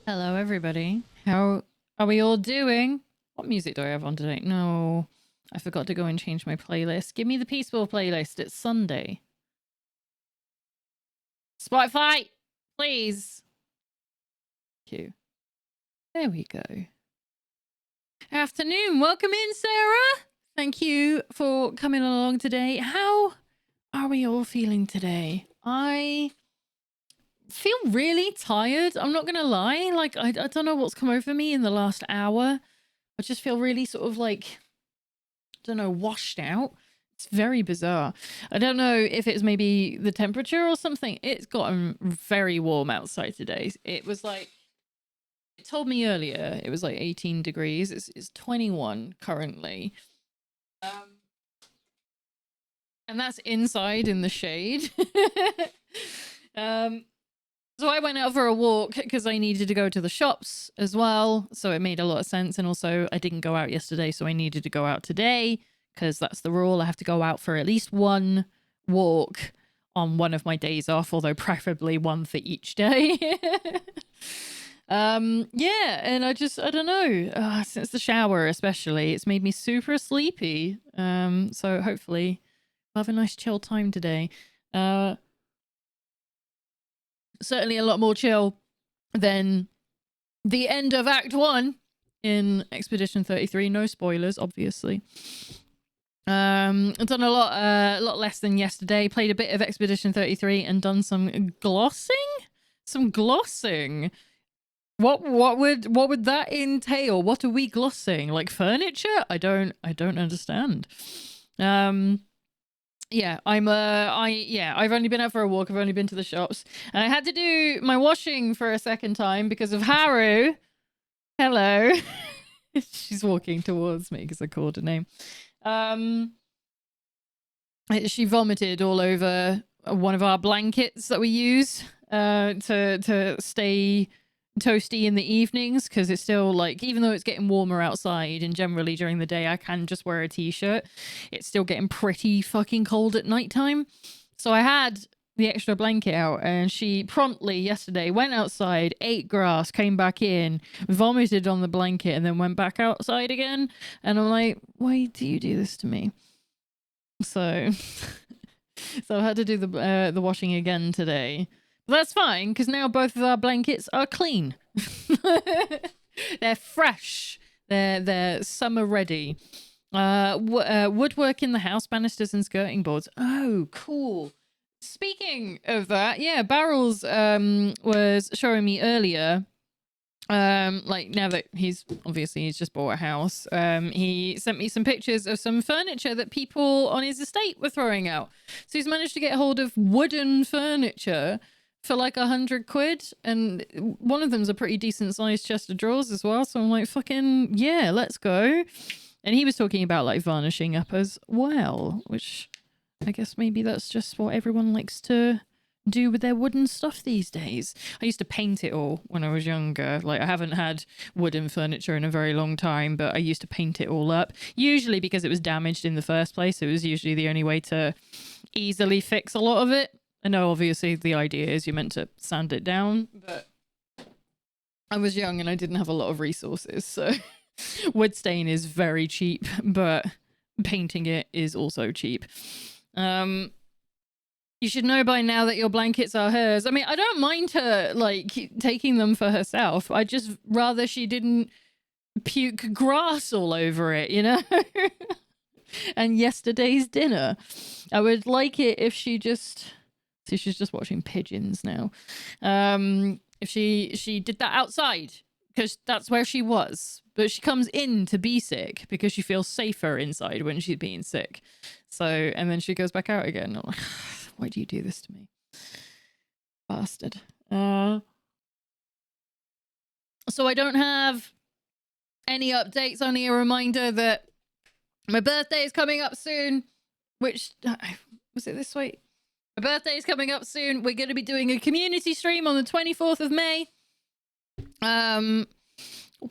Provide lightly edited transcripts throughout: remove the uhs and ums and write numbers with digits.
Hello, everybody. How are we all doing? What music do I have on today? No, I forgot to go and change my playlist. Give me the peaceful playlist. It's Sunday. Spotify, please. Cue. There we go. Afternoon. Welcome in, Sarah. Thank you for coming along today. How are we all feeling today? I feel really tired. I'm not going to lie. Like, I don't know what's come over me in the last hour. I just feel really sort of like, I don't know, washed out. It's very bizarre. I don't know if it's maybe the temperature or something. It's gotten very warm outside today. It was like, it told me earlier it was like 18 degrees. It's 21 currently. Um, and that's inside in the shade. um, so I went out for a walk because I needed to go to the shops as well. So it made a lot of sense. And also, I didn't go out yesterday, so I needed to go out today because that's the rule. I have to go out for at least one walk on one of my days off, although preferably one for each day. Yeah, and I don't know, since the shower especially, it's made me super sleepy. So hopefully I'll have a nice chill time today. Certainly a lot more chill than the end of Act 1 in Expedition 33. No spoilers, obviously. I've done a lot less than yesterday. Played a bit of Expedition 33 and done some glossing. What would that entail? What are we glossing? Like furniture? I don't understand. Yeah, I've only been out for a walk. I've only been to the shops. And I had to do my washing for a second time because of Haru. Hello. She's walking towards me because I called her name. She vomited all over one of our blankets that we use to stay toasty in the evenings because it's still like, even though it's getting warmer outside and generally during the day I can just wear a t-shirt, it's still getting pretty fucking cold at nighttime. So I had the extra blanket out and she promptly yesterday went outside, ate grass, came back in, vomited on the blanket, and then went back outside again. And I'm like, why do you do this to me? So so I had to do the washing again today. But that's fine because now both of our blankets are clean. They're fresh. They're summer ready. Woodwork in the house, banisters and skirting boards. Oh, cool. Speaking of that, yeah, Barrels was showing me earlier. Like now that he's just bought a house, he sent me some pictures of some furniture that people on his estate were throwing out. So he's managed to get hold of wooden furniture for like £100, and one of them's a pretty decent sized chest of drawers as well. So I'm like, fucking yeah, let's go. And he was talking about like varnishing up as well, which I guess maybe that's just what everyone likes to do with their wooden stuff these days. I used to paint it all when I was younger. Like, I haven't had wooden furniture in a very long time, but I used to paint it all up, usually because it was damaged in the first place. It was usually the only way to easily fix a lot of it. I know obviously the idea is you're meant to sand it down, but I was young and I didn't have a lot of resources, so wood stain is very cheap, but painting it is also cheap. You should know by now that your blankets are hers. I mean, I don't mind her, like, taking them for herself. I just rather she didn't puke grass all over it, you know? And yesterday's dinner. I would like it if she just... See, she's just watching pigeons now. If she did that outside, because that's where she was. But she comes in to be sick because she feels safer inside when she's being sick. So, and then she goes back out again. I'm like, why do you do this to me? Bastard. So I don't have any updates, only a reminder that my birthday is coming up soon, which, was it this week? My birthday is coming up soon. We're going to be doing a community stream on the 24th of May.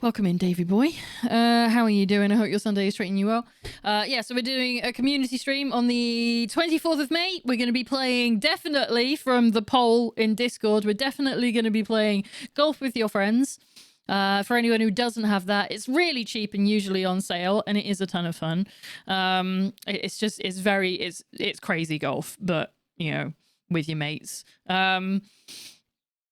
Welcome in, Davy boy. How are you doing? I hope your Sunday is treating you well. Yeah, so we're doing a community stream on the 24th of May. We're going to be playing, definitely from the poll in Discord, we're definitely going to be playing Golf with Your Friends. For anyone who doesn't have that, it's really cheap and usually on sale, and it is a ton of fun. It's crazy golf, but, you know, with your mates.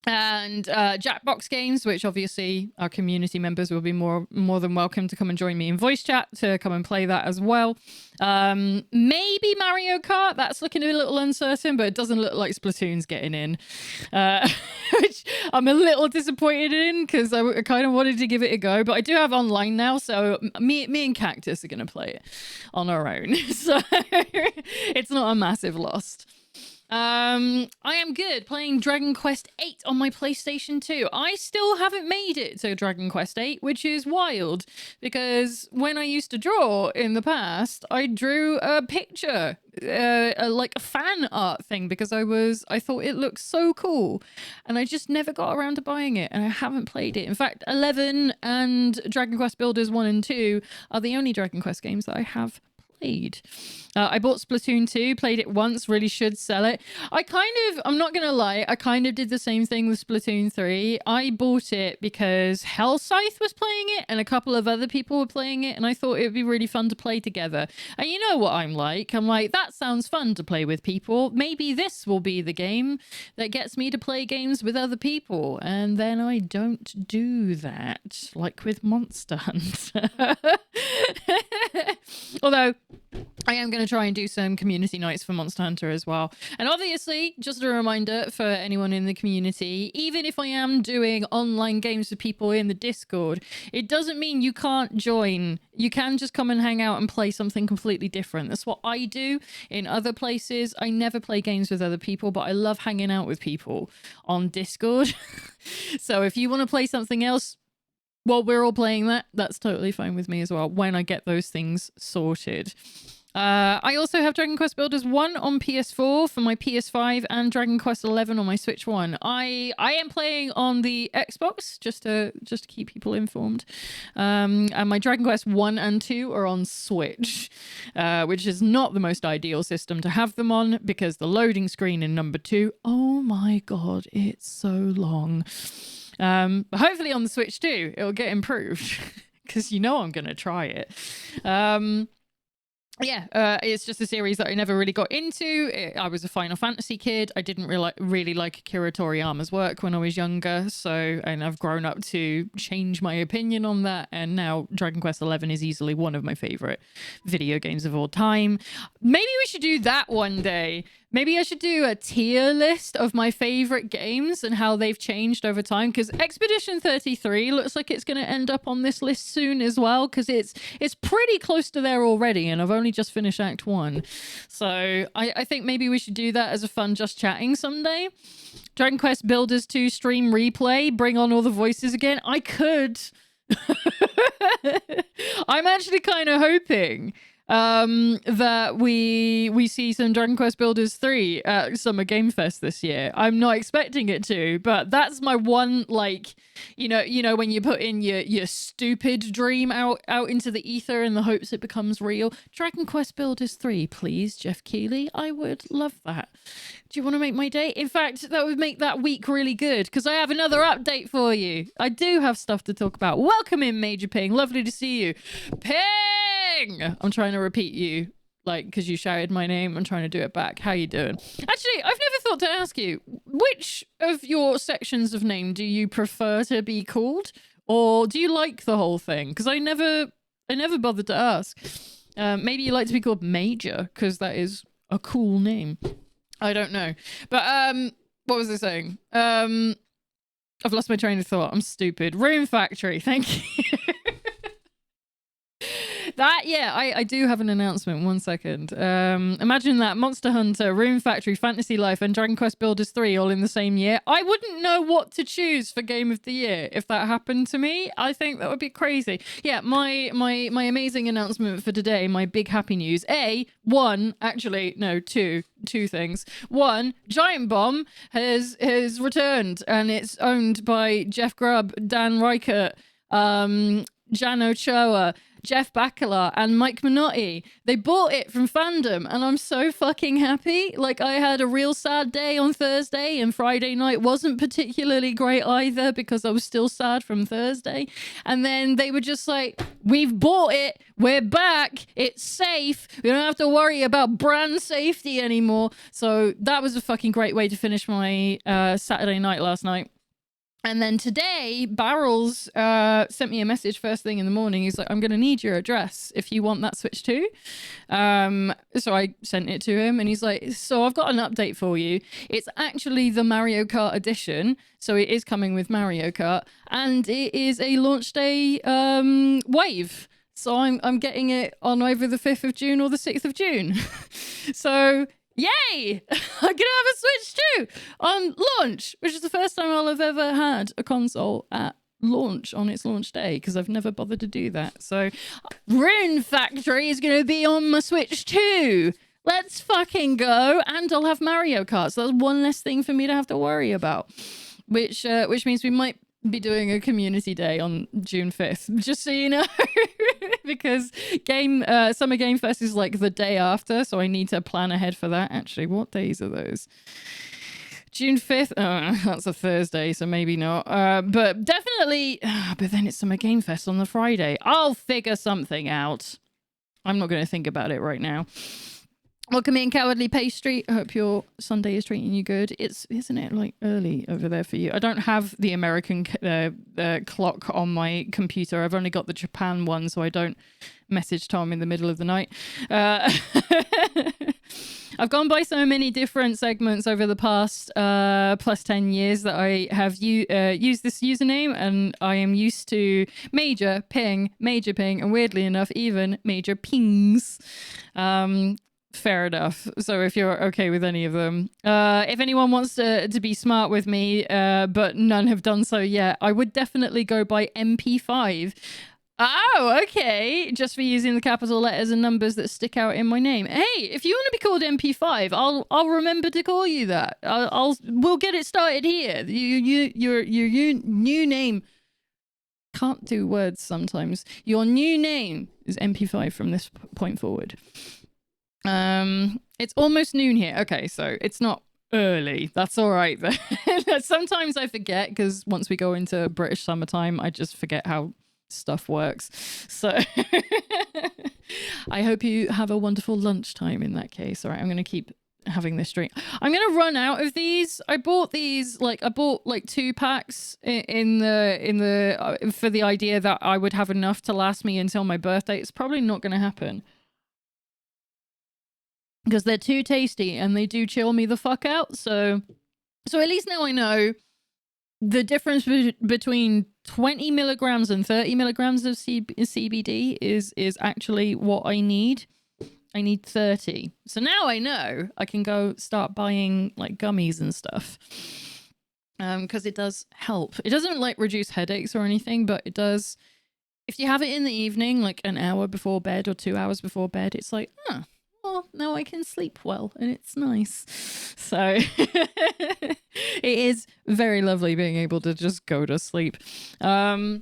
And Jackbox games, which obviously our community members will be more than welcome to come and join me in voice chat to come and play that as well. Maybe Mario Kart, that's looking a little uncertain, but it doesn't look like Splatoon's getting in, which I'm a little disappointed in because I kind of wanted to give it a go, but I do have online now, so me and Cactus are going to play it on our own, so it's not a massive loss. I am good playing Dragon Quest VIII on my PlayStation 2. I still haven't made it to Dragon Quest VIII, which is wild because when I used to draw in the past, I drew a picture, like a fan art thing because I thought it looked so cool and I just never got around to buying it and I haven't played it. In fact, 11 and Dragon Quest Builders 1 and 2 are the only Dragon Quest games that I have played. I bought Splatoon 2, played it once, really should sell it. I'm not gonna lie, I kind of did the same thing with Splatoon 3. I bought it because Hellscythe was playing it and a couple of other people were playing it and I thought it would be really fun to play together. And you know what I'm like, that sounds fun to play with people. Maybe this will be the game that gets me to play games with other people. And then I don't do that, like with Monster Hunter. Although I am going to try and do some community nights for Monster Hunter as well. And obviously, just a reminder for anyone in the community, even if I am doing online games with people in the Discord, it doesn't mean you can't join. You can just come and hang out and play something completely different. That's what I do in other places. I never play games with other people, but I love hanging out with people on Discord. So if you want to play something else, well, we're all playing that. That's totally fine with me as well when I get those things sorted. I also have Dragon Quest Builders 1 on PS4 for my PS5 and Dragon Quest 11 on my Switch 1. I am playing on the Xbox just to keep people informed. And my Dragon Quest 1 and 2 are on Switch, which is not the most ideal system to have them on because the loading screen in number 2, oh my god, it's so long. But hopefully on the Switch too, it'll get improved because you know I'm going to try it. It's just a series that I never really got into. I was a Final Fantasy kid. I didn't really like Akira Toriyama's work when I was younger. And I've grown up to change my opinion on that. And now Dragon Quest XI is easily one of my favorite video games of all time. Maybe we should do that one day. Maybe I should do a tier list of my favorite games and how they've changed over time, because Expedition 33 looks like it's going to end up on this list soon as well, because it's pretty close to there already, and I've only just finished Act 1. So I think maybe we should do that as a fun just chatting someday. Dragon Quest Builders 2 stream replay, bring on all the voices again. I could. I'm actually kind of hoping that we see some Dragon Quest Builders 3 at Summer Game Fest this year. I'm not expecting it to, but that's my one, like, you know when you put in your stupid dream out into the ether in the hopes it becomes real. Dragon Quest Builders 3, please, Jeff Keighley. I would love that. Do you want to make my day? In fact, that would make that week really good, because I have another update for you. I do have stuff to talk about. Welcome in, Major Ping. Lovely to see you. Ping! I'm trying to repeat you, like, because you shouted my name. I'm trying to do it back. How you doing? Actually, I've never thought to ask you, which of your sections of name do you prefer to be called? Or do you like the whole thing? Because I never bothered to ask. Maybe you like to be called Major, because that is a cool name. I don't know. But what was I saying? I've lost my train of thought. I'm stupid. Rune Factory, thank you. I do have an announcement. 1 second. Imagine that: Monster Hunter, Rune Factory, Fantasy Life, and Dragon Quest Builders 3 all in the same year. I wouldn't know what to choose for Game of the Year if that happened to me. I think that would be crazy. Yeah, my amazing announcement for today, my big happy news. Two things. One, Giant Bomb has returned, and it's owned by Jeff Grubb, Dan Reichert, Jan Ochoa, Jeff Bacala, and Mike Minotti. They bought it from Fandom, and I'm so fucking happy. Like, I had a real sad day on Thursday, and Friday night wasn't particularly great either because I was still sad from Thursday. And then they were just like, we've bought it, we're back, it's safe, we don't have to worry about brand safety anymore. So that was a fucking great way to finish my Saturday night last night. And then today, Barrels sent me a message first thing in the morning. He's like, I'm going to need your address if you want that Switch 2. So I sent it to him and he's like, so I've got an update for you. It's actually the Mario Kart edition. So it is coming with Mario Kart and it is a launch day wave. So I'm getting it on either the 5th of June or the 6th of June. So... yay! I'm gonna have a Switch 2 on launch, which is the first time I'll have ever had a console at launch on its launch day because I've never bothered to do that. So Rune Factory is gonna be on my Switch 2. Let's fucking go. And I'll have Mario Kart, so that's one less thing for me to have to worry about. Which means we might be doing a community day on June 5th, just so you know. Because Summer Game Fest is like the day after, so I need to plan ahead for that. Actually, what days are those? June 5th? Oh, that's a Thursday, so maybe not. But definitely, but then it's Summer Game Fest on the Friday. I'll figure something out. I'm not going to think about it right now. Welcome in, Cowardly Pastry. I hope your Sunday is treating you good. Isn't it like early over there for you? I don't have the American clock on my computer. I've only got the Japan one, so I don't message Tom in the middle of the night. I've gone by so many different segments over the past plus 10 years that I have used this username, and I am used to Major Ping, and weirdly enough, even Major Pings. Fair enough. So if you're okay with any of them, if anyone wants to be smart with me, but none have done so yet, I would definitely go by MP5. Oh, okay. Just for using the capital letters and numbers that stick out in my name. Hey, if you want to be called MP5, I'll remember to call you that. We'll get it started here. Your new name. Can't do words sometimes. Your new name is MP5 from this point forward. It's almost noon here. Okay, so it's not early. That's all right. Sometimes I forget because once we go into British summertime, I just forget how stuff works. So I hope you have a wonderful lunchtime in that case. All right, I'm going to keep having this drink. I'm going to run out of these. I bought like 2 packs in the for the idea that I would have enough to last me until my birthday. It's probably not going to happen. Because they're too tasty and they do chill me the fuck out. So at least now I know the difference between 20 milligrams and 30 milligrams of CBD is actually what I need. I need 30. So now I know I can go start buying like gummies and stuff. Because it does help. It doesn't like reduce headaches or anything, but it does. If you have it in the evening, like an hour before bed or 2 hours before bed, it's like, oh, now I can sleep well and it's nice. So it is very lovely being able to just go to sleep. I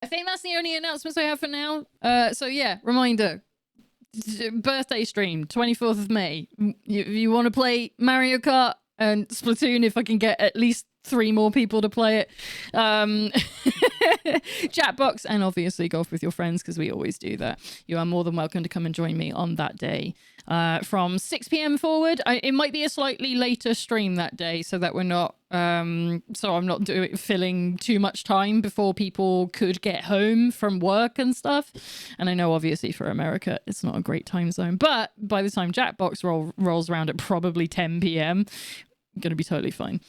think that's the only announcements I have for now. So yeah, reminder, birthday stream, 24th of May. You want to play Mario Kart and Splatoon if I can get at least 3 more people to play it. Chatbox, and obviously golf with your friends, because we always do that. You are more than welcome to come and join me on that day. From 6 p.m. forward, it might be a slightly later stream that day, so that we're not so I'm not filling too much time before people could get home from work and stuff. And I know obviously for America it's not a great time zone, but by the time Jackbox rolls around at probably 10 p.m, I'm gonna be totally fine.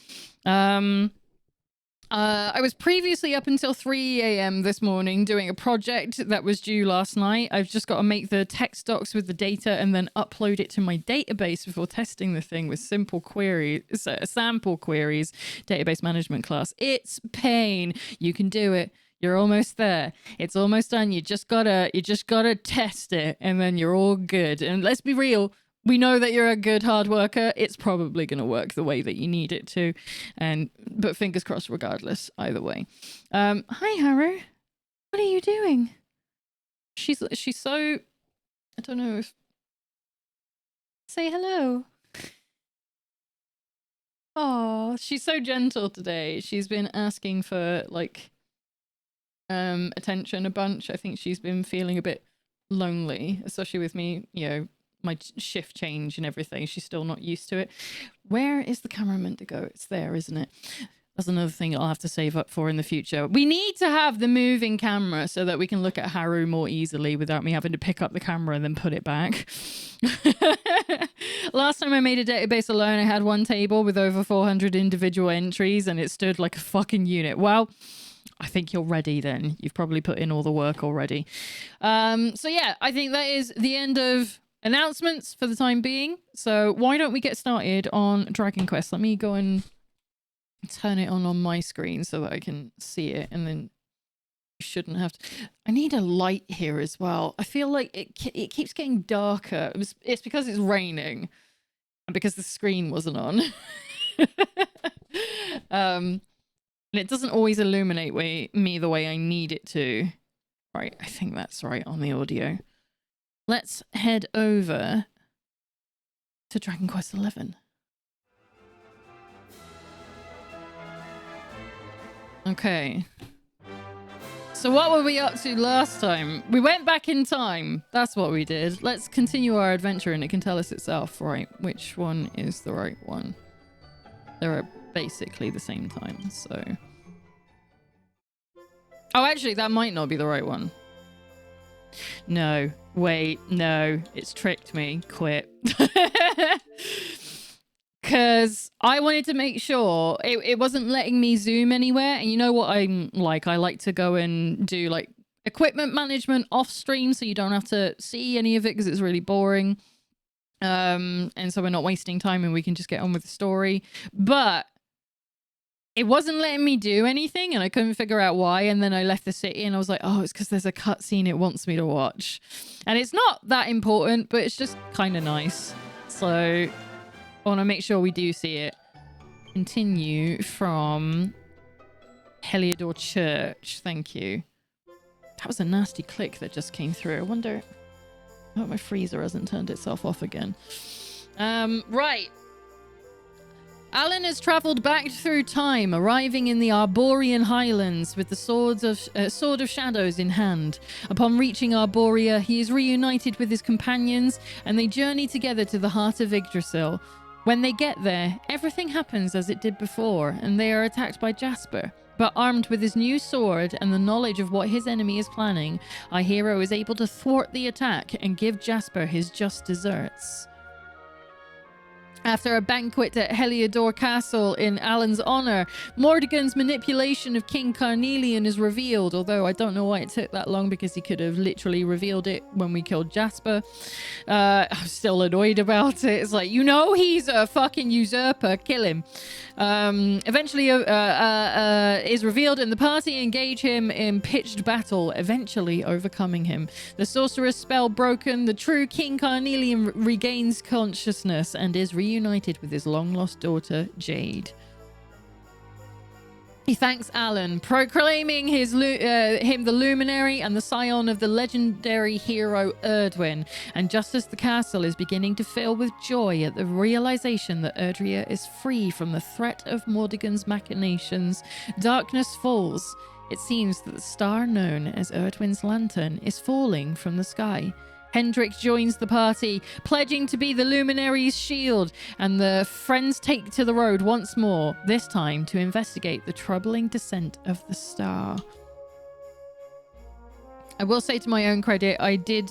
I was previously up until 3 a.m. this morning doing a project that was due last night. I've just got to make the text docs with the data and then upload it to my database before testing the thing with simple queries, sample queries, database management class. It's pain. You can do it. You're almost there. It's almost done. You just gotta test it and then you're all good. And let's be real. We know that you're a good hard worker. It's probably going to work the way that you need it to. But fingers crossed regardless, either way. Hi, Haru. What are you doing? She's so... I don't know if... Say hello. Oh, she's so gentle today. She's been asking for, like, attention a bunch. I think she's been feeling a bit lonely, especially with me, you know, my shift change and everything. She's still not used to it. Where is the camera meant to go? It's there, isn't it? That's another thing I'll have to save up for in the future. We need to have the moving camera so that we can look at Haru more easily without me having to pick up the camera and then put it back. Last time I made a database alone, I had one table with over 400 individual entries and it stood like a fucking unit. Well, I think you're ready then. You've probably put in all the work already. So yeah, I think that is the end of announcements for the time being. So why don't we get started on Dragon Quest? Let me go and turn it on my screen so that I can see it, and then you shouldn't have to... I need a light here as well. I feel like it keeps getting darker. It's because it's raining and because the screen wasn't on. And it doesn't always illuminate me the way I need it to. Right, I think that's right on the audio. Let's head over to Dragon Quest XI. Okay. So what were we up to last time? We went back in time. That's what we did. Let's continue our adventure and it can tell us itself. Right, which one is the right one? They're basically the same time, so... Oh, actually, that might not be the right one. No. Wait, no. It's tricked me. Quit. Because I wanted to make sure it wasn't letting me zoom anywhere. And you know what I'm like? I like to go and do like equipment management off stream so you don't have to see any of it because it's really boring. And so we're not wasting time and we can just get on with the story. But it wasn't letting me do anything and I couldn't figure out why. And then I left the city and I was like, oh, it's because there's a cutscene it wants me to watch. And it's not that important, but it's just kind of nice. So... I want to make sure we do see it. Continue from Heliodor Church. Thank you. That was a nasty click that just came through. I wonder... I hope my freezer hasn't turned itself off again. Right. Alan has travelled back through time, arriving in the Arborian Highlands with the Sword of Shadows in hand. Upon reaching Arboria, he is reunited with his companions, and they journey together to the heart of Yggdrasil. When they get there, everything happens as it did before, and they are attacked by Jasper. But armed with his new sword and the knowledge of what his enemy is planning, our hero is able to thwart the attack and give Jasper his just desserts. After a banquet at Heliodor Castle in Alan's honor, Mordegon's manipulation of King Carnelian is revealed, although I don't know why it took that long because he could have literally revealed it when we killed Jasper. I'm still annoyed about it. It's like, you know he's a fucking usurper, kill him. Eventually is revealed and the party engage him in pitched battle, eventually overcoming him. The sorcerer's spell broken, the true King Carnelian regains consciousness and is reunited with his long-lost daughter, Jade. He thanks Alan, proclaiming him the luminary and the scion of the legendary hero Erdwin. And just as the castle is beginning to fill with joy at the realization that Erdrea is free from the threat of Mordegon's machinations, darkness falls. It seems that the star known as Erdwin's lantern is falling from the sky. Hendrik joins the party, pledging to be the luminary's shield, and the friends take to the road once more, this time to investigate the troubling descent of the star. I will say to my own credit, I did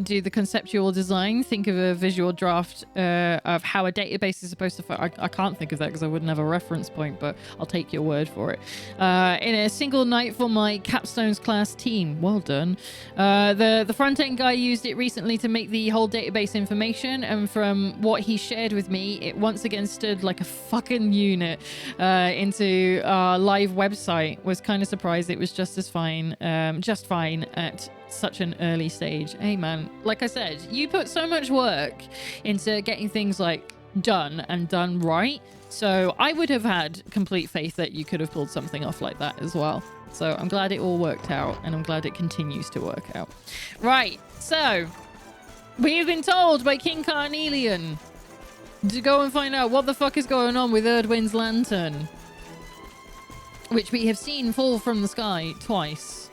do the conceptual design, think of a visual draft of how a database is supposed to... I can't think of that because I wouldn't have a reference point, but I'll take your word for it. In a single night for my Capstones class team. Well done. The front-end guy used it recently to make the whole database information, and from what he shared with me, it once again stood like a fucking unit into our live website. Was kind of surprised it was just fine at such an early stage. Hey man, like I said, you put so much work into getting things like done and done right. So I would have had complete faith that you could have pulled something off like that as well. So I'm glad it all worked out, and I'm glad it continues to work out. Right, so we've been told by King Carnelian to go and find out what the fuck is going on with Erdwin's lantern, which we have seen fall from the sky twice.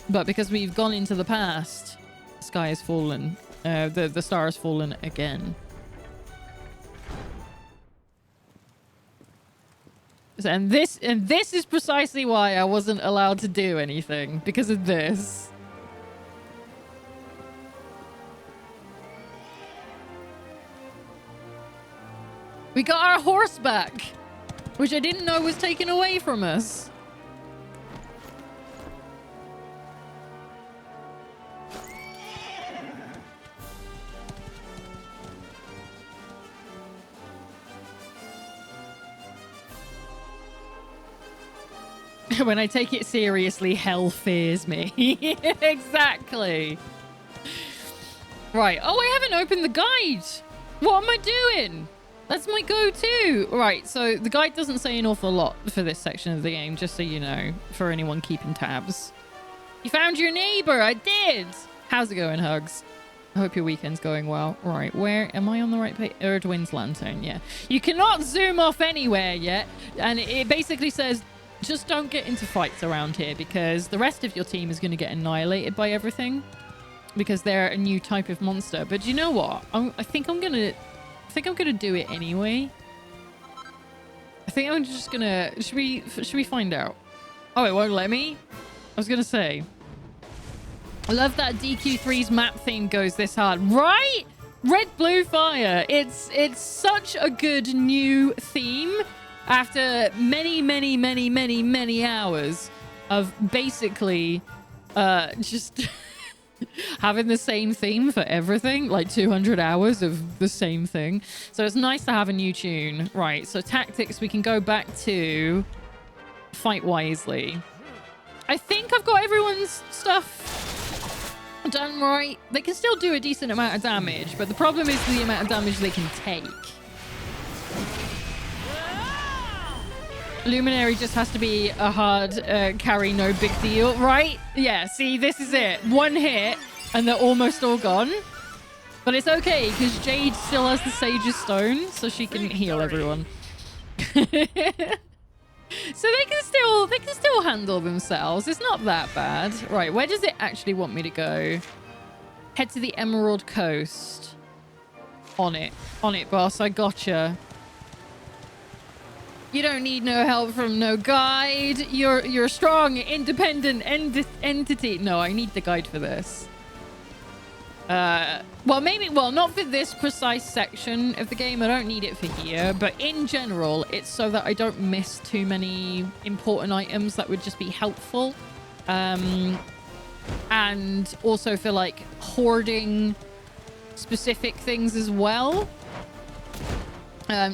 But because we've gone into the past, the sky has fallen. The star has fallen again. And this is precisely why I wasn't allowed to do anything, because of this. We got our horse back, which I didn't know was taken away from us. When I take it seriously, hell fears me. Exactly. Right. Oh, I haven't opened the guide. What am I doing? That's my go-to. Right. So the guide doesn't say an awful lot for this section of the game, just so you know, for anyone keeping tabs. You found your neighbor. I did. How's it going, Hugs? I hope your weekend's going well. Right. Where am I on the right page? Erdwin's lantern. Yeah. You cannot zoom off anywhere yet. And it basically says, just don't get into fights around here, because the rest of your team is going to get annihilated by everything, because they're a new type of monster. But do you know what? I think I'm gonna do it anyway. I think I'm just gonna. Should we find out? Oh, it won't let me. I was gonna say. I love that DQ3's map theme goes this hard, right? Red, blue, fire. It's such a good new theme. After many hours of basically just having the same theme for everything, like 200 hours of the same thing. So it's nice to have a new tune. Right, so tactics, we can go back to fight wisely. I think I've got everyone's stuff done right. They can still do a decent amount of damage, but the problem is the amount of damage they can take. Luminary just has to be a hard carry, no big deal, right? Yeah, see, this is it. One hit, and they're almost all gone. But it's okay, because Jade still has the Sage's Stone, so she can heal everyone. So they can still handle themselves. It's not that bad. Right, where does it actually want me to go? Head to the Emerald Coast. On it, boss. I gotcha. You don't need no help from no guide. You're a strong, independent entity. No, I need the guide for this. Well, not for this precise section of the game. I don't need it for here, but in general, it's so that I don't miss too many important items that would just be helpful. And also for like hoarding specific things as well.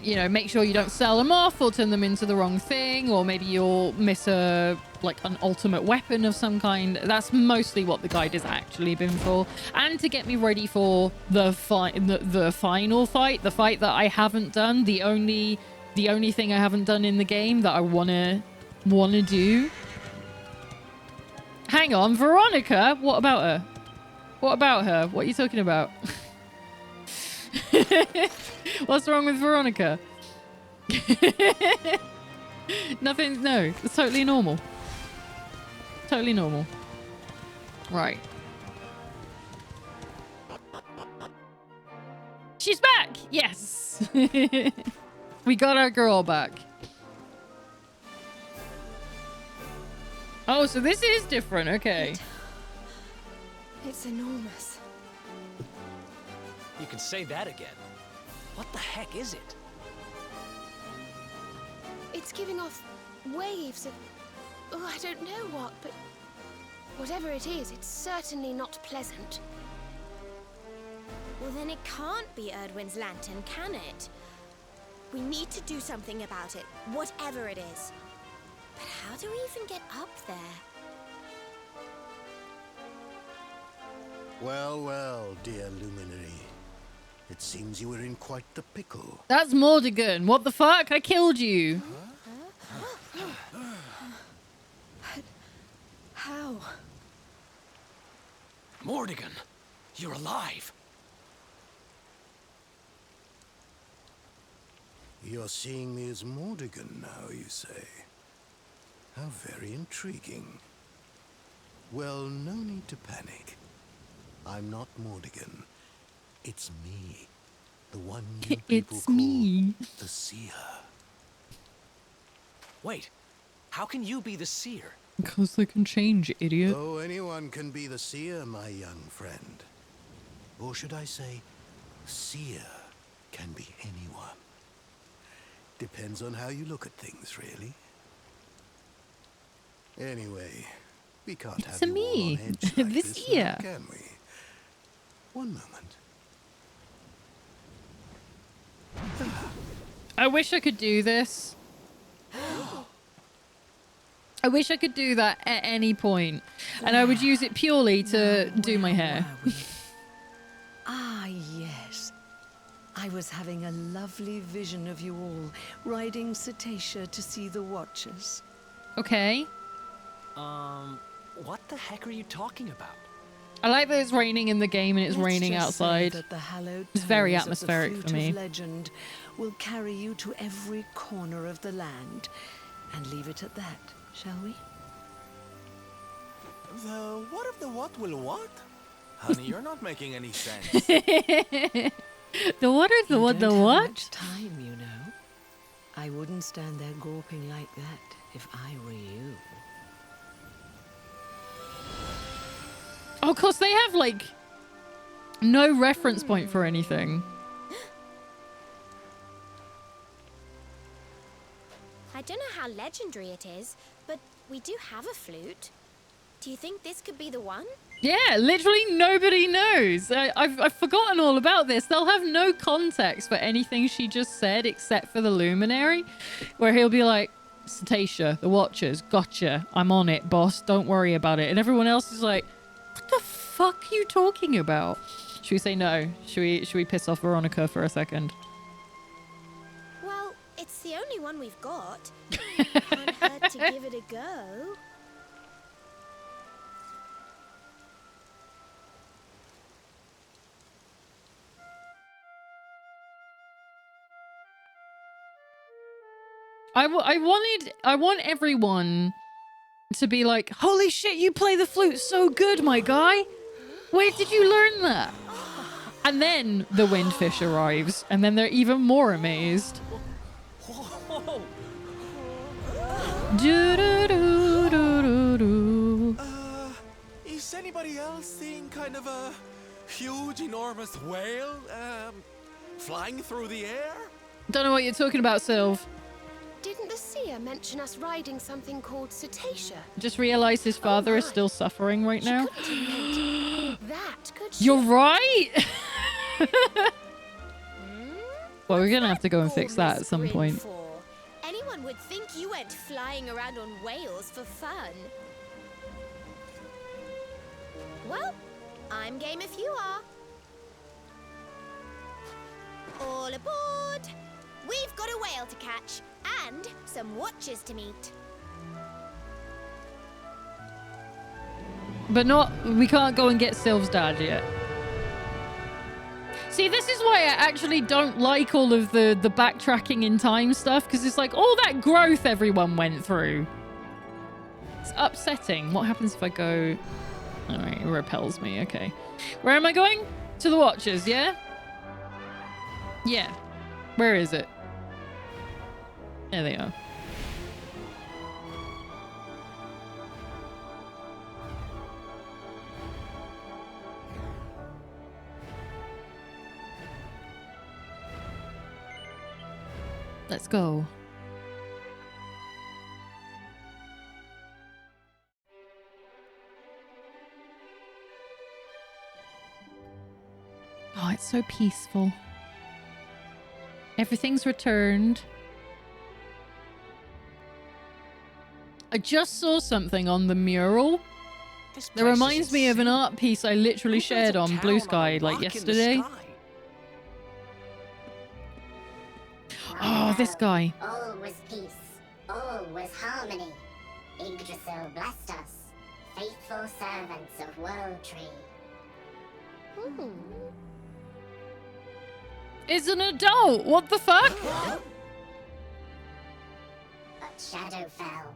You know, make sure you don't sell them off or turn them into the wrong thing, or maybe you'll miss an ultimate weapon of some kind. That's mostly what the guide has actually been for, and to get me ready for the final fight, the fight that I haven't done, the only thing I haven't done in the game that I wanna do. Hang on, Veronica. What about her? What are you talking about? What's wrong with Veronica? Nothing. No, it's totally normal. Totally normal. Right. She's back! Yes! We got our girl back. Oh, so this is different. Okay. It's enormous. You can say that again. What the heck is it? It's giving off waves of... Oh, I don't know what, but... Whatever it is, it's certainly not pleasant. Well, then it can't be Erdwin's lantern, can it? We need to do something about it, whatever it is. But how do we even get up there? Well, well, dear Luminary. It seems you were in quite the pickle. That's Mordigan. What the fuck? I killed you. How? Mordigan, you're alive. You're seeing me as Mordigan now, you say? How very intriguing. Well, no need to panic. I'm not Mordigan. It's me. The one you people It's call me. the Seer. Wait, how can you be the seer? Because they can change, idiot. Oh, anyone can be the Seer, my young friend. Or should I say, Seer can be anyone. Depends on how you look at things, really. Anyway, we can't have It's you all me, on edge like the this now, Seer. can we? One moment. I wish I could do this. I wish I could do that at any point. And I would use it purely to do my hair. Were we? Ah, yes. I was having a lovely vision of you all riding Cetacea to see the Watchers. Okay. What the heck are you talking about? I like that it's raining in the game and it's Let's raining just say outside. that the hallowed It's very tones of the atmospheric Flute for me. of legend will carry you to every corner of the land, and leave it at that, shall we? The what of the what will what? Honey, you're not making any sense. The what is the You what? The don't have what? much time, you know. I wouldn't stand there gawping like that if I were you. Oh, of course, they have, like, no reference point for anything. I don't know how legendary it is, but we do have a flute. Do you think this could be the one? Yeah, literally nobody knows. I've forgotten all about this. They'll have no context for anything she just said except for the Luminary, where he'll be like, Cetacea, the Watchers, gotcha. I'm on it, boss. Don't worry about it. And everyone else is like, what the fuck are you talking about? Should we say no? Should we piss off Veronica for a second? Well, it's the only one we've got. Can't hurt to give it a go. I want everyone to be like, holy shit, you play the flute so good, my guy. Where did you learn that? And then the windfish arrives, and then they're even more amazed. Whoa! Do-do-do-do-do-do. Is anybody else seeing kind of a huge, enormous whale flying through the air? Don't know what you're talking about, Sylv. Didn't the seer mention us riding something called Cetacea? Just realized his father is my. still suffering right now. Couldn't have meant that, could she? You're right. Well, we're gonna have to go and fix that at some Grin point. for? Anyone would think you went flying around on whales for fun. Well, I'm game if you are. All aboard! We've got a whale to catch and some watchers to meet. But we can't go and get Sylv's dad yet. See, this is why I actually don't like all of the backtracking in time stuff, because it's like all that growth everyone went through. It's upsetting. What happens if I go... All right, it repels me. Okay. Where am I going? To the Watchers, yeah? Yeah. Where is it? There they are. Let's go. Oh, it's so peaceful. Everything's returned. I just saw something on the mural This that place is reminds me of an insane. art piece I literally Who builds shared a on town Blue a Sky like rock in the yesterday. sky? this guy. All was peace, all was harmony. Yggdrasil blessed us, faithful servants of World Tree. Is an adult. What the fuck? But shadow fell,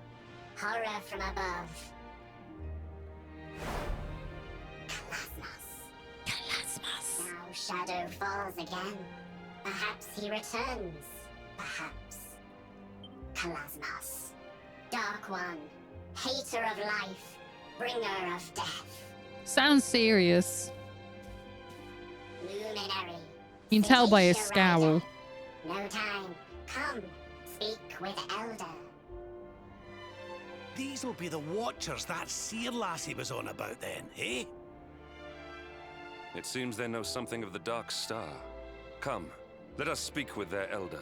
horror from above. Kalasmos. Now shadow falls again. Perhaps he returns. Perhaps. Kalasmos. Dark One. Hater of life. Bringer of death. Sounds serious. Luminary. You can tell by his Cetacean scowl. rider. No time. Come. Speak with Elder. These'll be the Watchers that seer lassie was on about then, eh? It seems they know something of the Dark Star. Come, let us speak with their elder.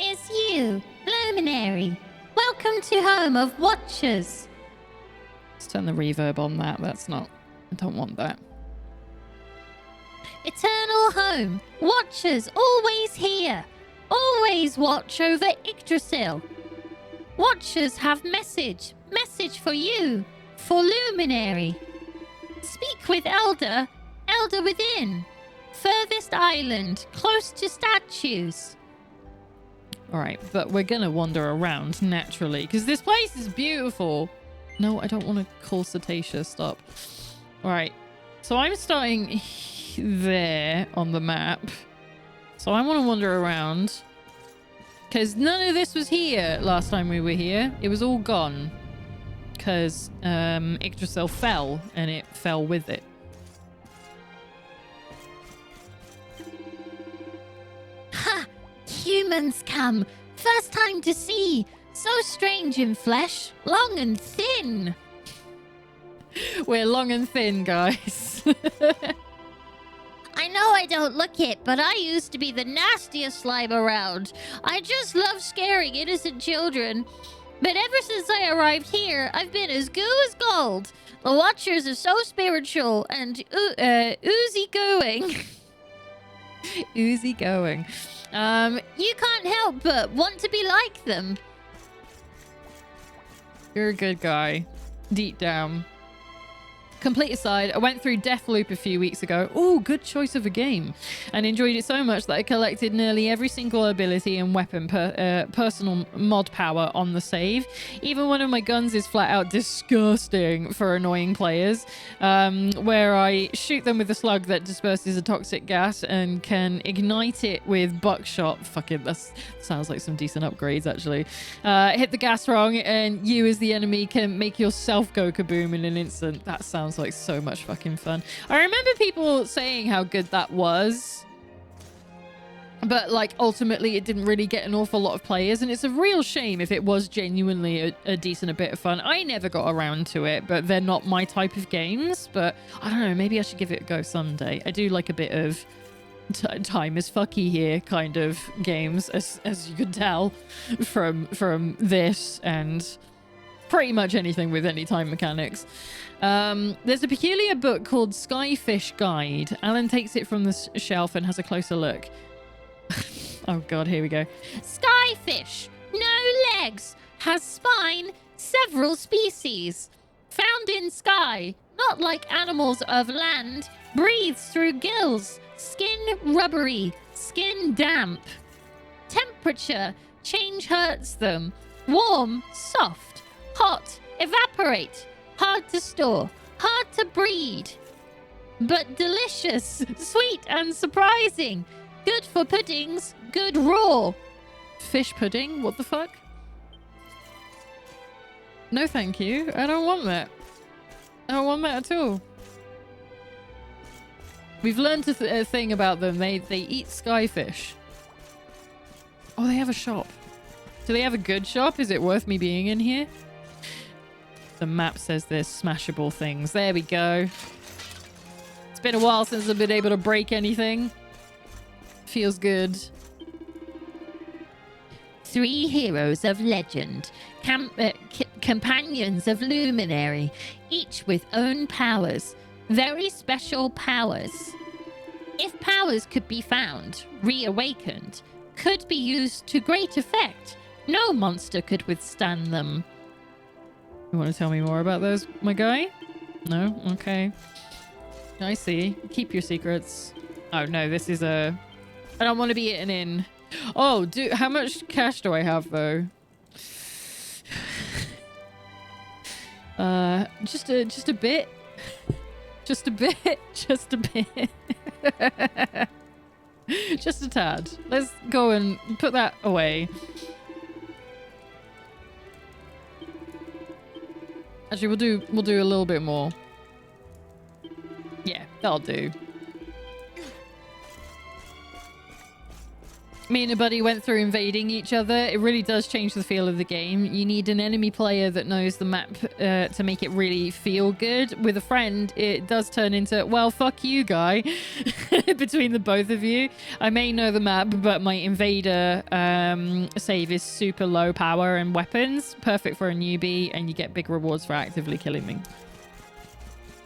It's you, Luminary. Welcome to Home of Watchers. Let's turn the reverb on that. That's not... I don't want that. Eternal home. Watchers always here. Always watch over Yggdrasil. Watchers have message. Message for you. For Luminary. Speak with Elder. Elder within. Furthest island. Close to statues. Alright, but we're gonna wander around naturally, because this place is beautiful. No, I don't want to call Cetacea. Stop. Alright, so I'm starting there on the map. So I want to wander around. Because none of this was here last time we were here. It was all gone. Because Yggdrasil fell, and it fell with it. Ha! Humans come. First time to see. So strange in flesh. Long and thin. We're long and thin, guys. I know I don't look it, but I used to be the nastiest slime around. I just love scaring innocent children. But ever since I arrived here, I've been as goo as gold. The Watchers are so spiritual and oozy going. Oozy going. You can't help but want to be like them. You're a good guy. Deep down. Complete aside, I went through Deathloop a few weeks ago. Oh, good choice of a game. And enjoyed it so much that I collected nearly every single ability and weapon personal mod power on the save. Even one of my guns is flat out disgusting for annoying players, where I shoot them with a slug that disperses a toxic gas and can ignite it with buckshot. Fuck it, that sounds like some decent upgrades, actually. Hit the gas wrong and you as the enemy can make yourself go kaboom in an instant. That sounds like so much fucking fun. I remember people saying how good that was, but like ultimately it didn't really get an awful lot of players, and it's a real shame if it was genuinely a decent bit of fun. I never got around to it, but they're not my type of games. But I don't know, maybe I should give it a go someday. I do like a bit of time is fucky here kind of games, as you can tell from this and pretty much anything with any time mechanics. There's a peculiar book called Skyfish Guide. Alan takes it from the shelf and has a closer look. Oh god, here we go. Skyfish, no legs, has spine, several species. Found in sky, not like animals of land, breathes through gills, skin rubbery, skin damp. Temperature, change hurts them. Warm, soft, hot, evaporate. Hard to store, hard to breed, but delicious, sweet and surprising. Good for puddings, good raw. Fish pudding? What the fuck? No thank you. I don't want that. I don't want that at all. We've learned a thing about them. They eat skyfish. Oh, they have a shop. Do they have a good shop? Is it worth me being in here? The map says there's smashable things. There we go. It's been a while since I've been able to break anything. Feels good. 3 heroes of legend, companions of Luminary, each with own powers. very special powers. If powers could be found, reawakened, could be used to great effect, no monster could withstand them. You want to tell me more about those, my guy? No? Okay. I see. Keep your secrets. Oh, no, this is a... I don't want to be eaten in. Oh, how much cash do I have, though? Just a bit. Just a bit. Just a bit. Just a tad. Let's go and put that away. Actually, we'll do a little bit more. Yeah, that'll do. Me and a buddy went through invading each other. It really does change the feel of the game. You need an enemy player that knows the map to make it really feel good. With a friend, it does turn into, well, fuck you, guy. Between the both of you. I may know the map, but my invader save is super low power and weapons. Perfect for a newbie, and you get big rewards for actively killing me.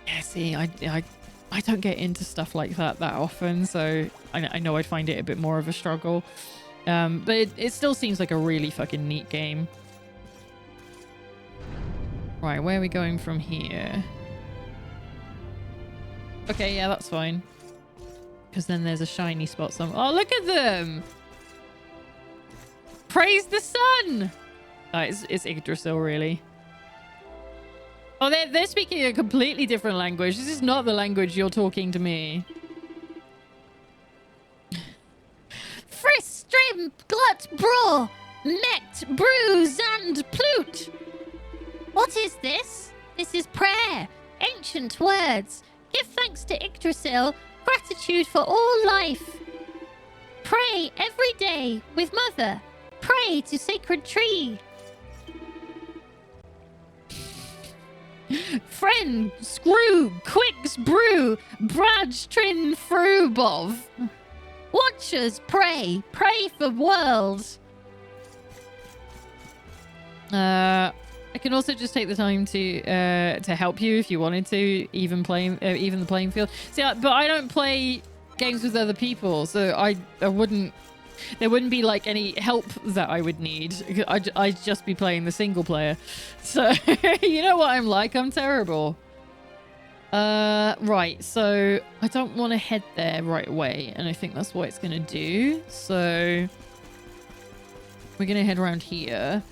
Yeah, see, I don't get into stuff like that often, so I know I'd find it a bit more of a struggle. But it still seems like a really fucking neat game. Right, where are we going from here? Okay, yeah, that's fine. Because then there's a shiny spot somewhere. Oh, look at them! Praise the sun! Oh, it's Yggdrasil, really. Oh, they're speaking a completely different language. This is not the language you're talking to me. Frisk, Strim, Glut, Braw, Met, Bruise, and Plute. What is this? This is prayer. Ancient words. Give thanks to Yggdrasil. Gratitude for all life. Pray every day with Mother. Pray to Sacred Tree. Friend, Screw, Quicks, Brew, Bradge, Trin, Frubov. Watchers, pray. Pray for world. I can also just take the time to help you if you wanted to, even the playing field. See, but I don't play games with other people, so I wouldn't. There wouldn't be like any help that I would need. I'd just be playing the single player. So you know what I'm like. I'm terrible. Right. So I don't want to head there right away, and I think that's what it's gonna do. So we're gonna head around here.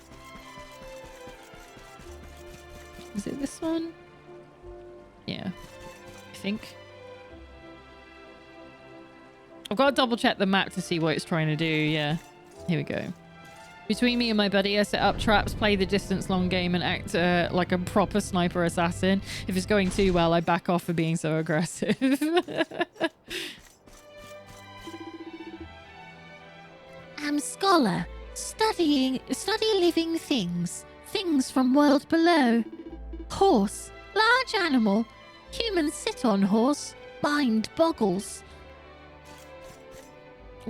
Is it this one? Yeah, I think. I've got to double check the map to see what it's trying to do. Yeah, here we go. Between me and my buddy, I set up traps, play the distance long game, and act like a proper sniper assassin. If it's going too well, I back off for being so aggressive. I'm scholar, study living things from world below. Horse, large animal, humans sit on horse, mind boggles.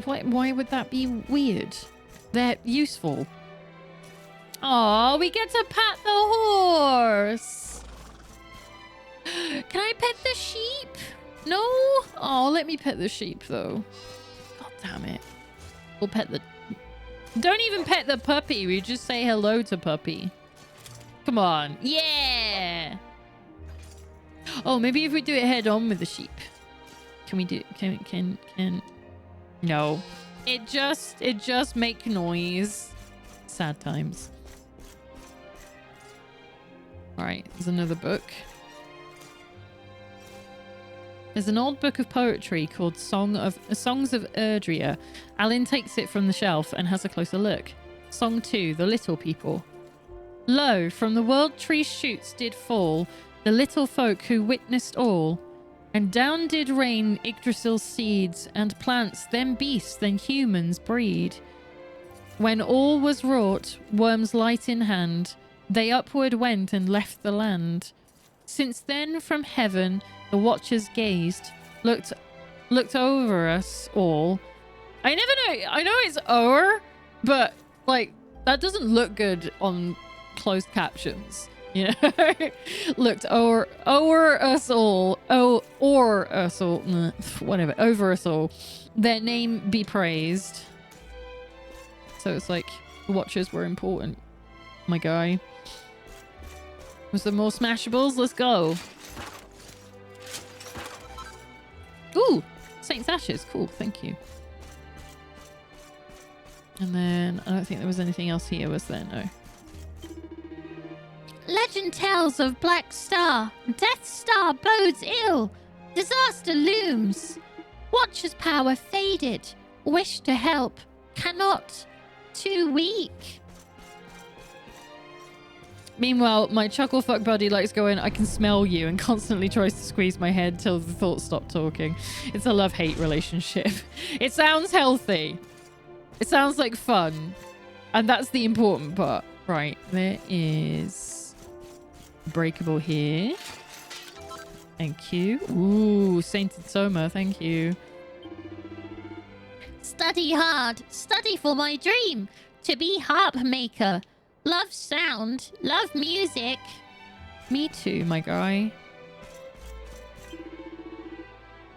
Why would that be weird? They're useful. Oh, we get to pet the horse. Can I pet the sheep? No? Oh, let me pet the sheep, though. God damn it. We'll pet the... Don't even pet the puppy. We just say hello to puppy. Come on. Yeah! Oh, maybe if we do it head on with the sheep. Can we do... Can... No. It just make noise. Sad times. Alright, there's another book. There's an old book of poetry called Songs of Erdrea. Alan takes it from the shelf and has a closer look. Song 2, The Little People. Lo, from the world tree shoots did fall, the little folk who witnessed all. And down did rain Yggdrasil's seeds, and plants, then beasts, then humans breed. When all was wrought, worms light in hand, they upward went and left the land. Since then from heaven the watchers gazed, looked over us all. I never know, I know it's o'er, but like that doesn't look good on closed captions. You know, looked o'er us all, or us all, whatever, over us all. Their name be praised. So it's like the Watchers were important, my guy. Was there more Smashables? Let's go. Ooh, Saint's Ashes. Cool, thank you. And then I don't think there was anything else here, was there? No. Legend tells of Black Star. Death Star bodes ill. Disaster looms. Watcher's power faded. Wish to help. Cannot. Too weak. Meanwhile, my chuckle fuck buddy likes going, I can smell you, and constantly tries to squeeze my head till the thoughts stop talking. It's a love-hate relationship. It sounds healthy. It sounds like fun. And that's the important part. Right, there is breakable here. Thank you. Ooh, Sainted Soma, thank you. Study hard. Study for my dream. To be harp maker. Love sound. Love music. Me too, my guy.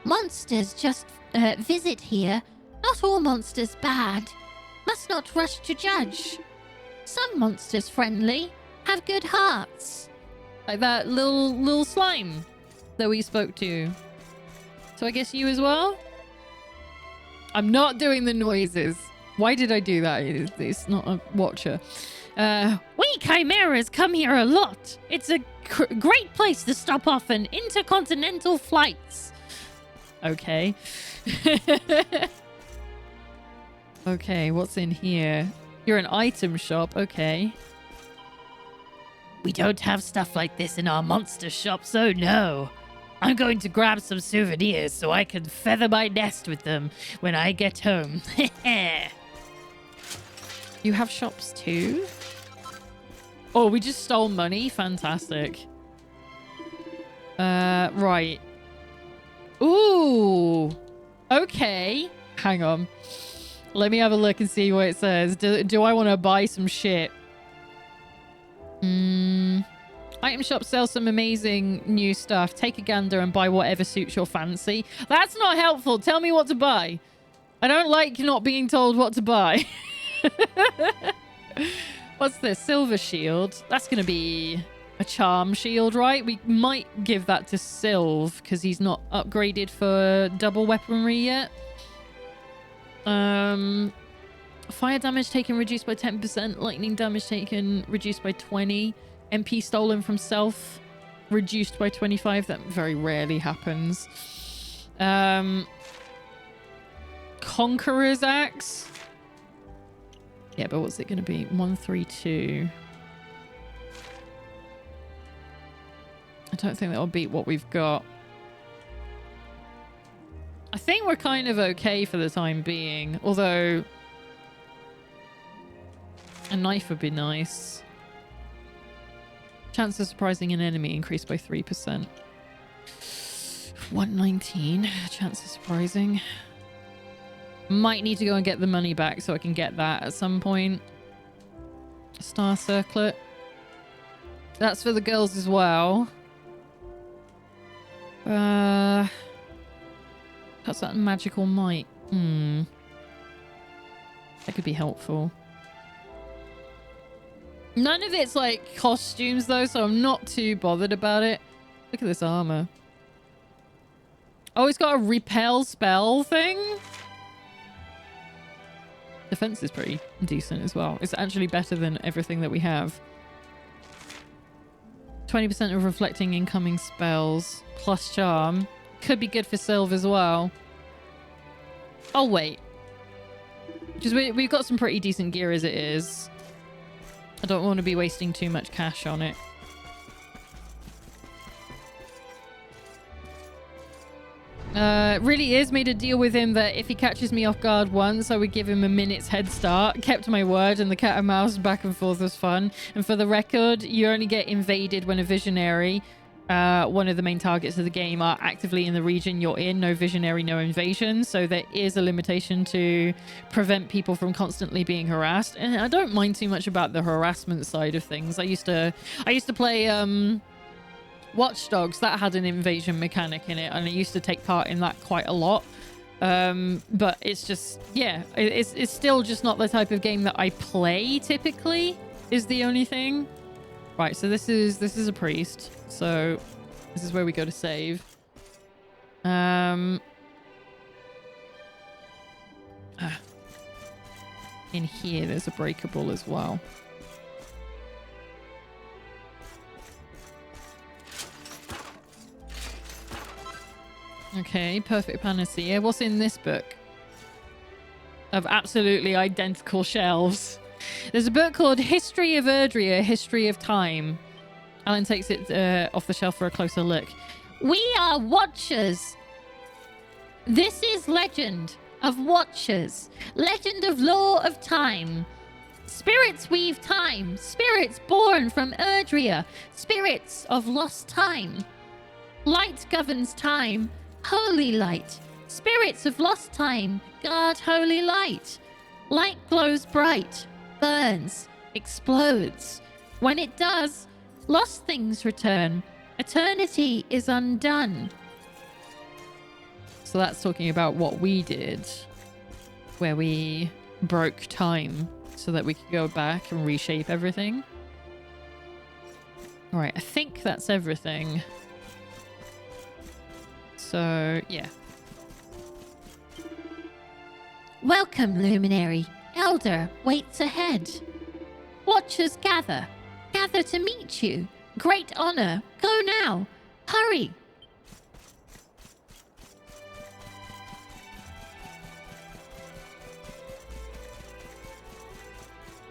Monsters just visit here. Not all monsters bad. Must not rush to judge. Some monsters friendly. Have good hearts. Like that little slime that we spoke to. So I guess you as well? I'm not doing the noises. Why did I do that? It's not a Watcher. We chimeras come here a lot. It's a great place to stop off on intercontinental flights. Okay. Okay, what's in here? You're an item shop. Okay. We don't have stuff like this in our monster shop, so no. I'm going to grab some souvenirs so I can feather my nest with them when I get home. You have shops too? Oh, we just stole money? Fantastic. Right. Ooh. Okay. Hang on. Let me have a look and see what it says. Do I want to buy some shit? Item shop sells some amazing new stuff. Take a gander and buy whatever suits your fancy. That's not helpful. Tell me what to buy. I don't like not being told what to buy. What's this? Silver shield. That's going to be a charm shield, right? We might give that to Sylve because he's not upgraded for double weaponry yet. Fire damage taken reduced by 10%. Lightning damage taken reduced by 20%. MP stolen from self reduced by 25%. That very rarely happens. Conqueror's Axe. Yeah, but what's it going to be? 132. I don't think that'll beat what we've got. I think we're kind of okay for the time being. Although a knife would be nice. Chance of surprising an enemy increased by 3%. 119. Chance of surprising. Might need to go and get the money back so I can get that at some point. Star Circlet. That's for the girls as well. That's that magical might. That could be helpful. None of it's like costumes though, so I'm not too bothered about it. Look at this armor. Oh, it's got a repel spell thing. Defense is pretty decent as well. It's actually better than everything that we have. 20% of reflecting incoming spells plus charm. Could be good for Sylve as well. Oh, wait. Because we've got some pretty decent gear as it is. I don't want to be wasting too much cash on it. Really is made a deal with him that if he catches me off guard once, I would give him a minute's head start. Kept my word, and the cat and mouse back and forth was fun. And for the record, you only get invaded when a visionary one of the main targets of the game are actively in the region you're in. No visionary, no invasion. So there is a limitation to prevent people from constantly being harassed. And I don't mind too much about the harassment side of things. I used to play Watch Dogs. That had an invasion mechanic in it, and I used to take part in that quite a lot. But it's just, yeah, it's still just not the type of game that I play typically, is the only thing. Right, so this is a priest. So this is where we go to save. In here there's a breakable as well. Okay, perfect panacea. What's in this book? Of absolutely identical shelves. There's a book called History of Erdrea, History of Time. Alan takes it off the shelf for a closer look. We are Watchers. This is Legend of Watchers. Legend of Law of Time. Spirits weave time. Spirits born from Erdrea. Spirits of lost time. Light governs time. Holy light. Spirits of lost time. Guard holy light. Light glows bright. Burns. Explodes. When it does, lost things return. Eternity is undone. So that's talking about what we did, where we broke time so that we could go back and reshape everything. All right, I think that's everything. So, yeah. Welcome, Luminary. Elder waits ahead. Watchers gather. Gather to meet you. Great honor. Go now. Hurry.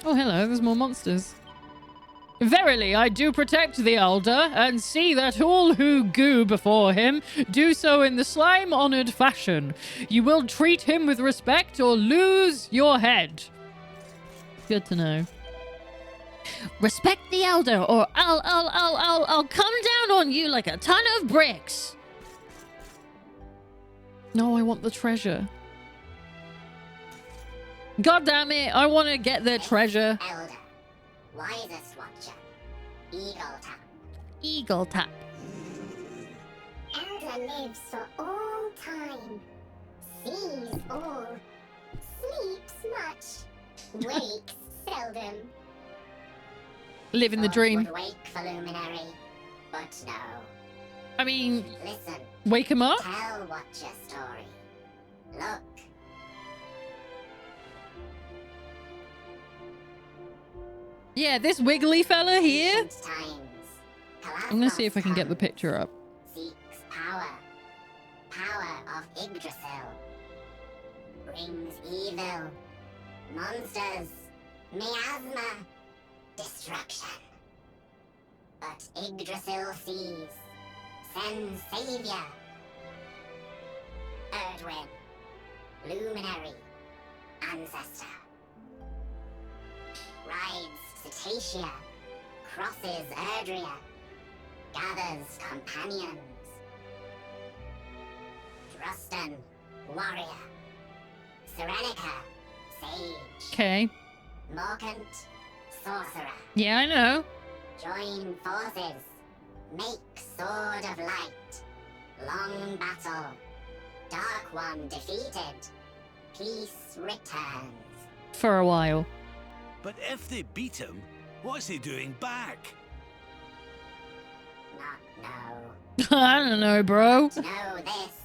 Oh, hello. There's more monsters. Verily, I do protect the Elder, and see that all who go before him do so in the slime-honored fashion. You will treat him with respect or lose your head. Good to know. Respect the Elder, or I'll come down on you like a ton of bricks. No, I want the treasure. God damn it, I want to get the treasure. Elder, wisest watcher, Eagle Tap. Eagle Tap. Elder lives for all time, sees all, sleeps much, wakes seldom. Living the dream. Would wake for Luminary, but no. I mean, listen. Wake him up? Tell what your story. Look. Yeah, this wiggly fella here. Times, I'm gonna see if I can get the picture up. Seeks power. Power of Yggdrasil. Brings evil. Monsters. Miasma. Destruction. But Yggdrasil sees. Sends savior. Erdwin. Luminary. Ancestor. Rides Cetacea. Crosses Erdrea. Gathers companions. Drustan. Warrior. Serenica. Sage. Okay. Morkant. Sorcerer. Yeah, I know. Join forces. Make sword of light. Long battle. Dark one defeated. Peace returns. For a while. But if they beat him, what's he doing back? Not know. I don't know, bro. Know this.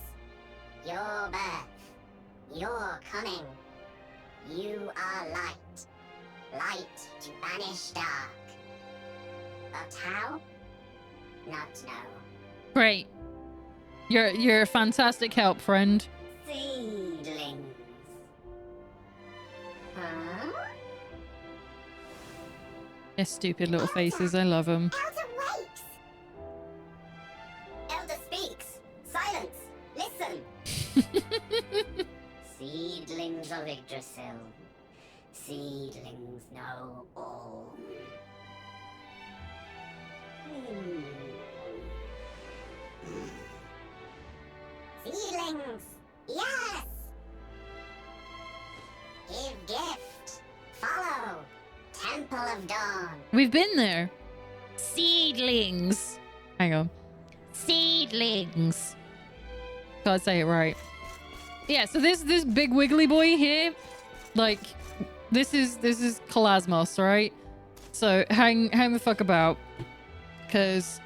Your birth. Your coming. You are light. Light to banish dark. But how? Not know. Great. You're a fantastic help, friend. Seedlings. Huh? Their stupid little faces. I love them. Elder wakes! Elder speaks! Silence! Listen! Seedlings of Yggdrasil. Seedlings know all. Seedlings! Yes! Give gift. Follow. Temple of Dawn. We've been there. Seedlings. Hang on. Seedlings. Gotta say it right. Yeah, so this big wiggly boy here, like, this is Kalasmos, right? So hang the fuck about, because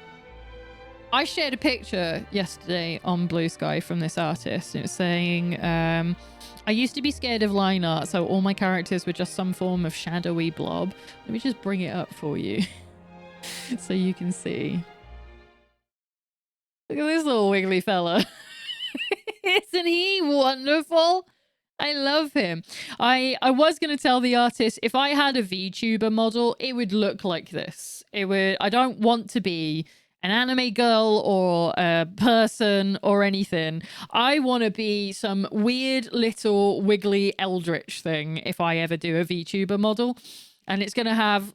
I shared a picture yesterday on Blue Sky from this artist. It was saying, I used to be scared of line art, so all my characters were just some form of shadowy blob. Let me just bring it up for you so you can see. Look at this little wiggly fella. Isn't he wonderful? I love him. I was going to tell the artist if I had a VTuber model, it would look like this. It would. I don't want to be an anime girl or a person or anything. I want to be some weird little wiggly eldritch thing if I ever do a VTuber model. And it's going to have...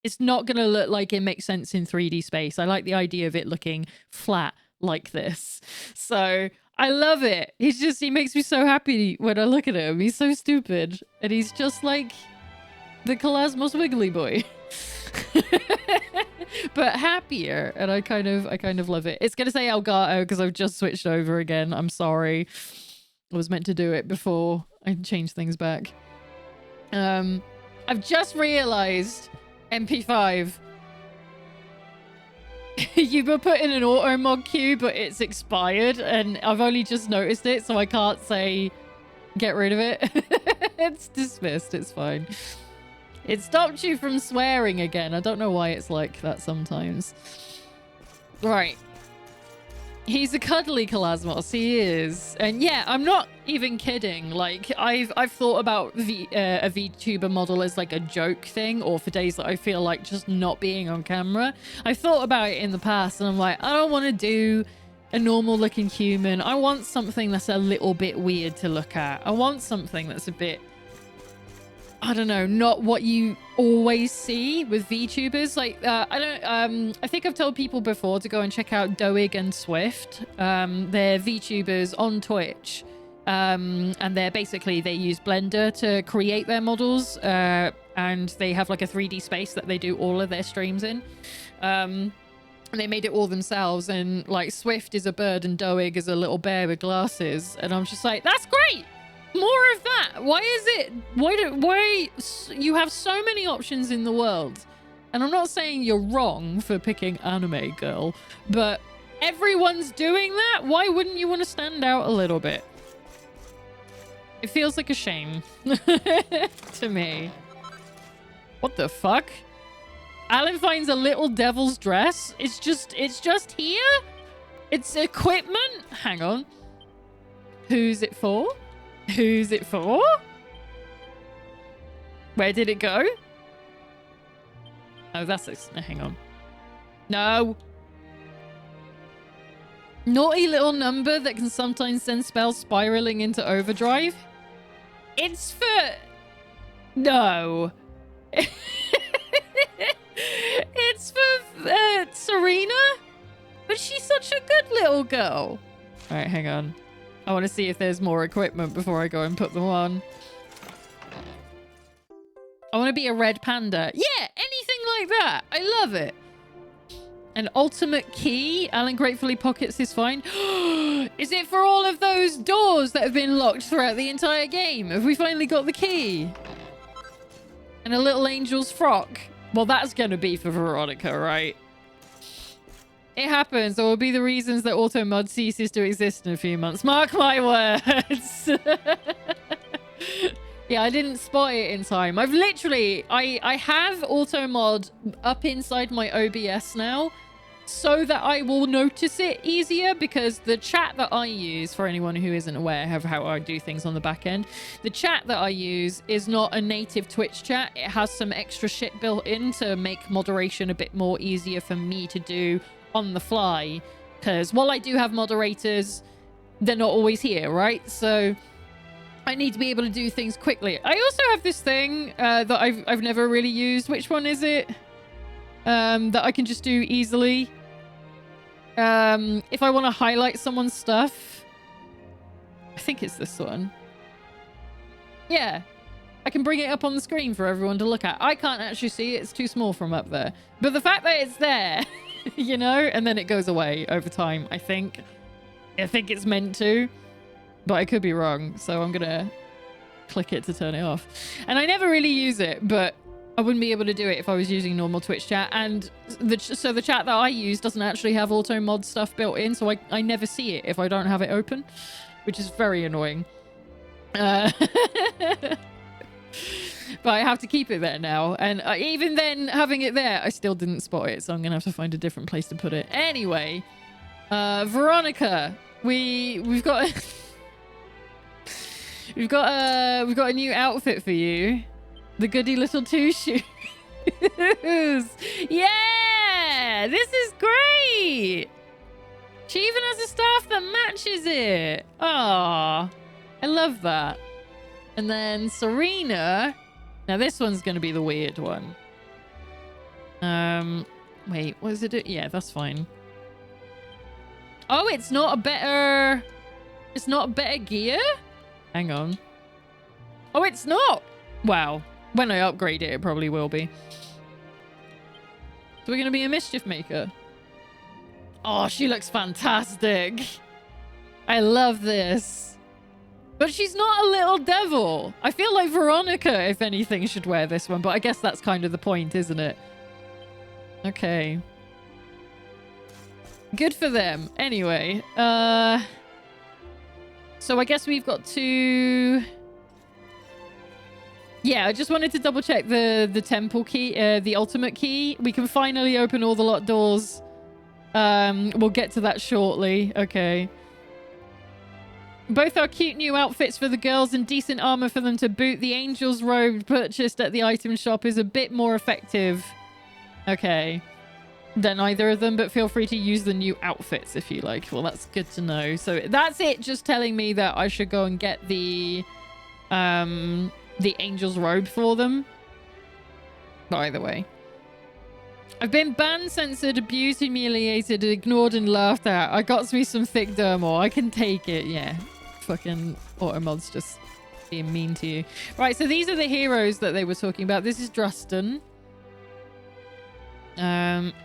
It's not going to look like it makes sense in 3D space. I like the idea of it looking flat like this. So... I love it. He makes me so happy when I look at him. He's so stupid. And he's just like the Kalasmos Wiggly Boy. But happier. And I kind of love it. It's going to say Elgato because I've just switched over again. I'm sorry. I was meant to do it before I changed things back. I've just realized MP5. You were put in an auto mod queue, but it's expired, and I've only just noticed it, so I can't say get rid of it. It's dismissed. It's fine. It stopped you from swearing again. I don't know why it's like that sometimes. Right. He's a cuddly Kalasmos. He is. And yeah, I'm not even kidding. Like, I've thought about a VTuber model as like a joke thing, or for days that I feel like just not being on camera. I've thought about it in the past, and I'm like, I don't want to do a normal looking human. I want something that's a little bit weird to look at. I want something that's a bit... I don't know, not what you always see with VTubers. Like, I think I've told people before to go and check out Doig and Swift. They're VTubers on Twitch. And they use Blender to create their models. And they have like a 3D space that they do all of their streams in. And they made it all themselves. And like Swift is a bird and Doig is a little bear with glasses. And I'm just like, that's great! More of that. Why is it? Why you have so many options in the world? And I'm not saying you're wrong for picking anime girl, but everyone's doing that. Why wouldn't you want to stand out a little bit? It feels like a shame to me. What the fuck? Alan finds a little devil's dress. It's just here. It's equipment. Hang on. Who's it for? Who's it for? Where did it go? Oh, hang on. No. Naughty little number that can sometimes send spells spiraling into overdrive. It's for... No. It's for Serena? But she's such a good little girl. All right, hang on. I want to see if there's more equipment before I go and put them on. I want to be a red panda. Yeah, anything like that. I love it. An ultimate key. Alan gratefully pockets his find. Is it for all of those doors that have been locked throughout the entire game? Have we finally got the key? And a little angel's frock. Well, that's going to be for Veronica, right? It happens. There will be the reasons that Automod ceases to exist in a few months. Mark my words. Yeah, I didn't spot it in time. I've literally... I have Automod up inside my OBS now so that I will notice it easier, because the chat that I use, for anyone who isn't aware of how I do things on the back end, the chat that I use is not a native Twitch chat. It has some extra shit built in to make moderation a bit more easier for me to do on the fly, because while I do have moderators, they're not always here, right? So I need to be able to do things quickly. I also have this thing that I've never really used. Which one is it? That I can just do easily. If I want to highlight someone's stuff, I think it's this one. Yeah. I can bring it up on the screen for everyone to look at. I can't actually see it. It's too small from up there. But the fact that it's there, you know, and then it goes away over time, I think. I think it's meant to, but I could be wrong. So I'm going to click it to turn it off. And I never really use it, but I wouldn't be able to do it if I was using normal Twitch chat. And so the chat that I use doesn't actually have auto mod stuff built in. So I never see it if I don't have it open, which is very annoying. But I have to keep it there now. And even then, having it there, I still didn't spot it. So I'm going to have to find a different place to put it. Anyway, Veronica, we've got... we've got a new outfit for you. The goody little two shoes. Yeah! This is great! She even has a staff that matches it. Aww. I love that. And then Serena. Now this one's going to be the weird one. Wait, what is it? Yeah, that's fine. Oh, it's not a better... It's not a better gear? Hang on. Oh, it's not! Wow. When I upgrade it, it probably will be. So we're going to be a mischief maker. Oh, she looks fantastic. I love this. But she's not a little devil. I feel like Veronica, if anything, should wear this one. But I guess that's kind of the point, isn't it? Okay. Good for them. Anyway. So I guess we've got to... Yeah, I just wanted to double check the temple key, the ultimate key. We can finally open all the locked doors. We'll get to that shortly. Okay. Both are cute new outfits for the girls and decent armor for them to boot. The angel's robe purchased at the item shop is a bit more effective. Okay. Than either of them, but feel free to use the new outfits if you like. Well, that's good to know. So that's it, just telling me that I should go and get the angel's robe for them. By the way. I've been banned, censored, abused, humiliated, ignored, and laughed at. I got me some thick dermal. I can take it. Yeah. Fucking Automod's just being mean to you. Right, so these are the heroes that they were talking about. This is Drustan.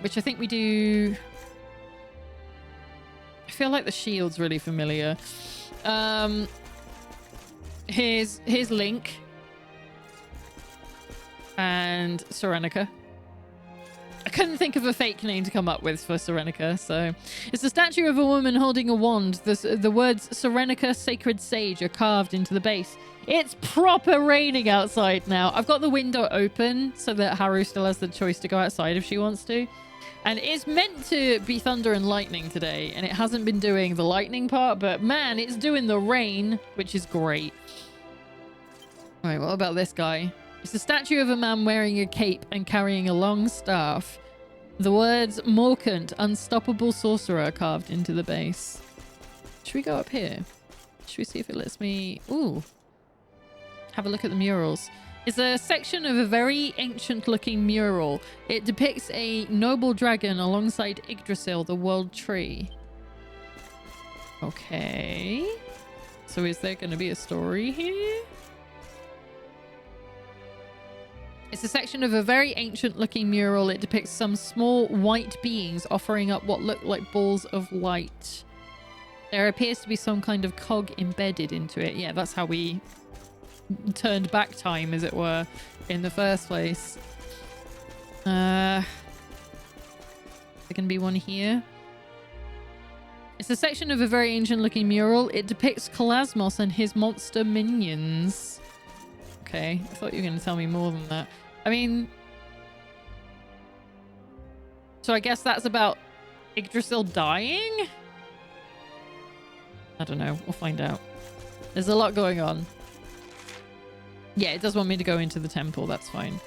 Which I think we do... I feel like the shield's really familiar. Here's Link. And Serenica. I couldn't think of a fake name to come up with for Serenica, so... It's a statue of a woman holding a wand. The words Serenica, Sacred Sage are carved into the base. It's proper raining outside now. I've got the window open so that Haru still has the choice to go outside if she wants to. And it's meant to be thunder and lightning today, and it hasn't been doing the lightning part, but man, it's doing the rain, which is great. All right, what about this guy? It's a statue of a man wearing a cape and carrying a long staff. The words Morkant, unstoppable sorcerer, carved into the base. Should we go up here? Should we see if it lets me... Ooh. Have a look at the murals. It's a section of a very ancient-looking mural. It depicts a noble dragon alongside Yggdrasil, the world tree. Okay. So is there going to be a story here? It's a section of a very ancient-looking mural. It depicts some small white beings offering up what look like balls of light. There appears to be some kind of cog embedded into it. Yeah, that's how we turned back time, as it were, in the first place. There can be one here. It's a section of a very ancient-looking mural. It depicts Kalasmos and his monster minions. Okay, I thought you were going to tell me more than that. I mean... So I guess that's about Yggdrasil dying? I don't know. We'll find out. There's a lot going on. Yeah, it does want me to go into the temple. That's fine.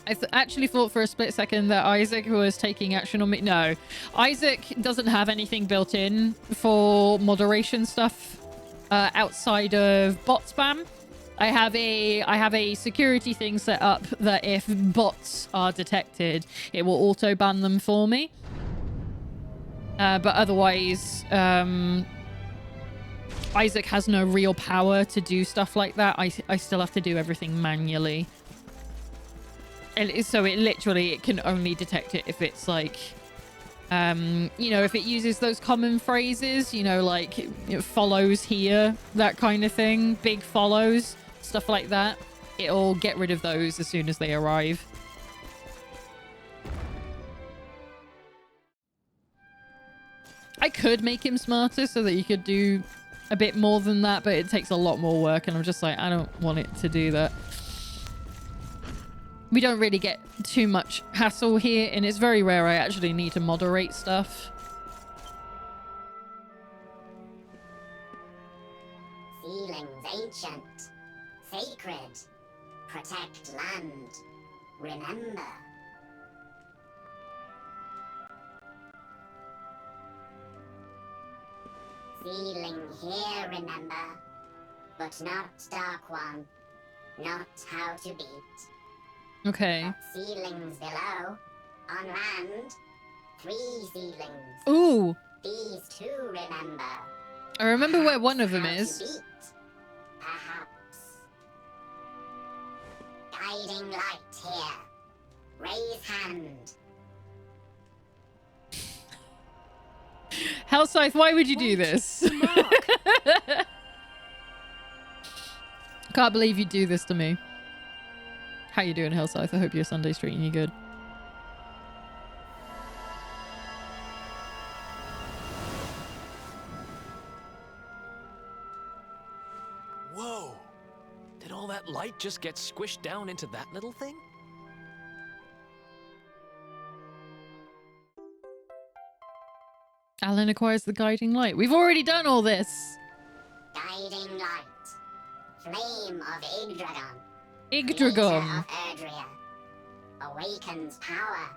I actually thought for a split second that Isaac was taking action on me. No. Isaac doesn't have anything built in for moderation stuff outside of bot spam. I have a security thing set up that if bots are detected, it will auto ban them for me. But otherwise, Isaac has no real power to do stuff like that. I still have to do everything manually. And so it can only detect it if it's like, you know, if it uses those common phrases, you know, like it follows here, that kind of thing, big follows, stuff like that. It'll get rid of those as soon as they arrive. I could make him smarter so that you could do a bit more than that, but it takes a lot more work, and I'm just like, I don't want it to do that. We don't really get too much hassle here, and it's very rare I actually need to moderate stuff. Ceilings ancient, sacred, protect land, remember. Ceiling here, remember, but not Dark One, not how to beat. Okay. Ceilings below, on land, 3 ceilings. Ooh! These 2 remember. I remember where one of them How to is. beat, perhaps. Guiding light here. Raise hand. Hellscythe, why would you do this? Can't believe you do this to me. How you doing, Hellscythe? I hope your Sunday's treating you good. Whoa! Did all that light just get squished down into that little thing? Alan acquires the guiding light. We've already done all this. Guiding light. Flame of Yggdragon. Yggdragon. Of Erdrea. Awakens power.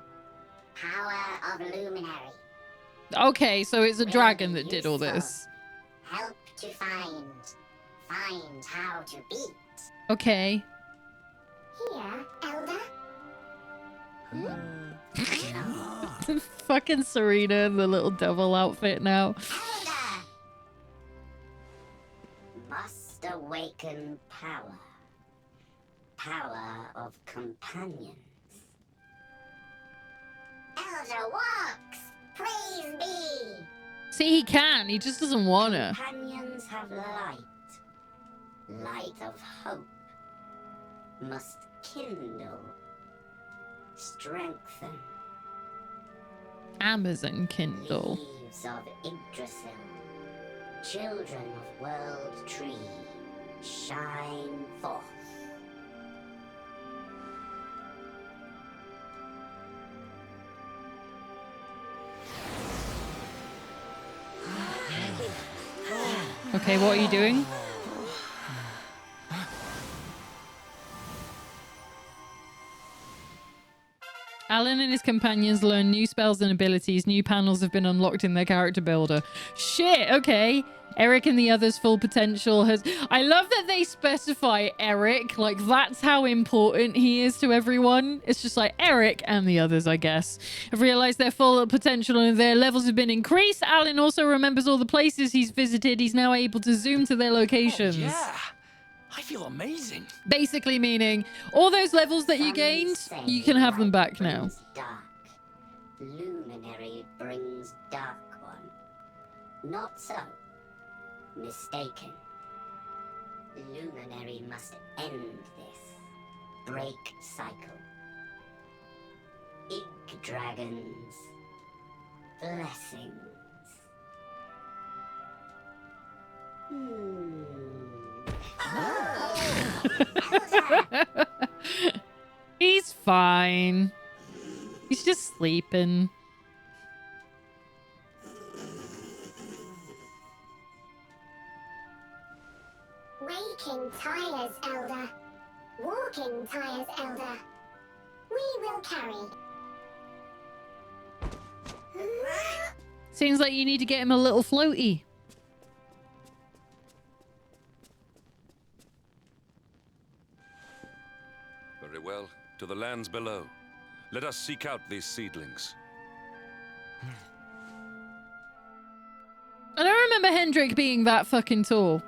Power of Luminary. Okay, so it's a dragon that did all this. Help to find. Find how to beat. Okay. Here, Elder. Fucking Serena in the little devil outfit now. Elder! Must awaken power. Power of companions. Elder walks! Praise be! See, he can. He just doesn't want to. Companions have light. Light of hope. Must kindle. Strengthen. Amazon Kindle. Leaves of Yggdrasil. Children of World Tree. Shine forth. Okay, what are you doing? Alan and his companions learn new spells and abilities. New panels have been unlocked in their character builder. Shit, okay. Eric and the others' full potential has... I love that they specify Eric. Like, that's how important he is to everyone. It's just like Eric and the others, I guess, have realized their full potential and their levels have been increased. Alan also remembers all the places he's visited. He's now able to zoom to their locations. Oh, yeah. I feel amazing. Basically meaning all those levels that you gained, you can have them back now. Dark. Luminary brings Dark One. Not so. Mistaken. Luminary must end this. Break cycle. Yggdragons. Blessings. He's fine. He's just sleeping. Waking tires, Elder. Walking tires, Elder. We will carry. Seems like you need to get him a little floaty. Very well. To the lands below. Let us seek out these seedlings. remember Hendrik being that fucking tall.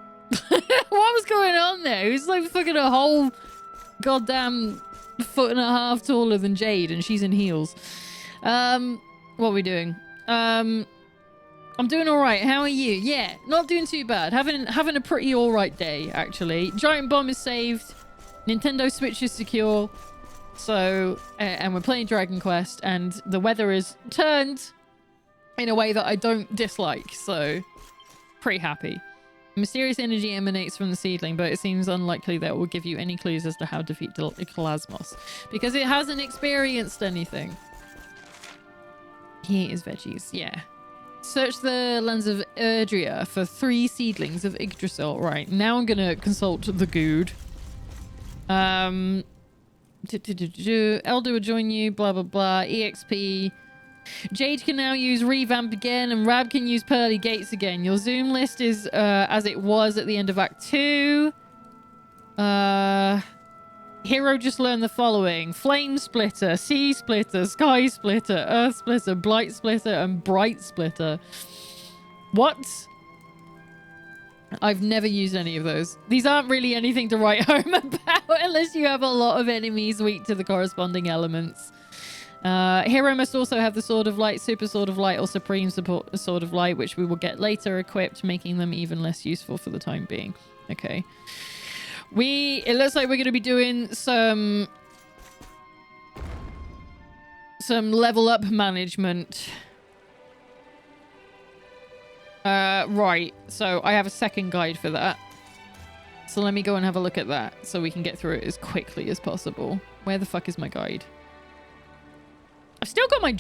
What was going on there? He was like fucking a whole goddamn 1.5 feet taller than Jade, and she's in heels. What are we doing? I'm doing all right. How are you? Yeah, not doing too bad. Having a pretty all right day, actually. Giant Bomb is saved. Nintendo Switch is secure. So, and we're playing Dragon Quest, and the weather is turned in a way that I don't dislike. So, pretty happy. Mysterious energy emanates from the seedling, but it seems unlikely that it will give you any clues as to how to defeat Elasmos, because it hasn't experienced anything. Here is veggies, yeah. Search the lands of Erdrea for 3 seedlings of Yggdrasil. Right, now I'm gonna consult the Good. Elder will join you, blah blah blah. EXP. Jade can now use Revamp again, and Rab can use Pearly Gates again. Your Zoom list is as it was at the end of Act 2. Hero just learned the following: Flame Splitter, Sea Splitter, Sky Splitter, Earth Splitter, Blight Splitter, and Bright Splitter. What? I've never used any of those. These aren't really anything to write home about unless you have a lot of enemies weak to the corresponding elements. Hero must also have the Sword of Light, Super Sword of Light, or Supreme Sword of Light, which we will get later equipped, making them even less useful for the time being. Okay. It looks like we're going to be doing some level up management. Right. So I have a second guide for that. So let me go and have a look at that so we can get through it as quickly as possible. Where the fuck is my guide? I've still got my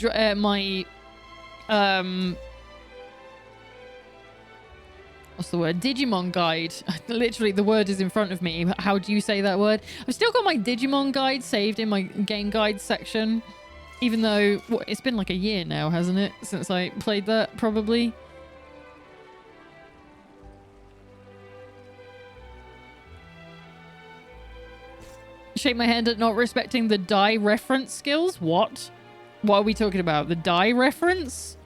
what's the word? Digimon guide. Literally, the word is in front of me. How do you say that word? I've still got my Digimon guide saved in my game guide section. Even though, it's been like a year now, hasn't it? Since I played that, probably. Shake my head at not respecting the die reference skills. What? What are we talking about? The die reference?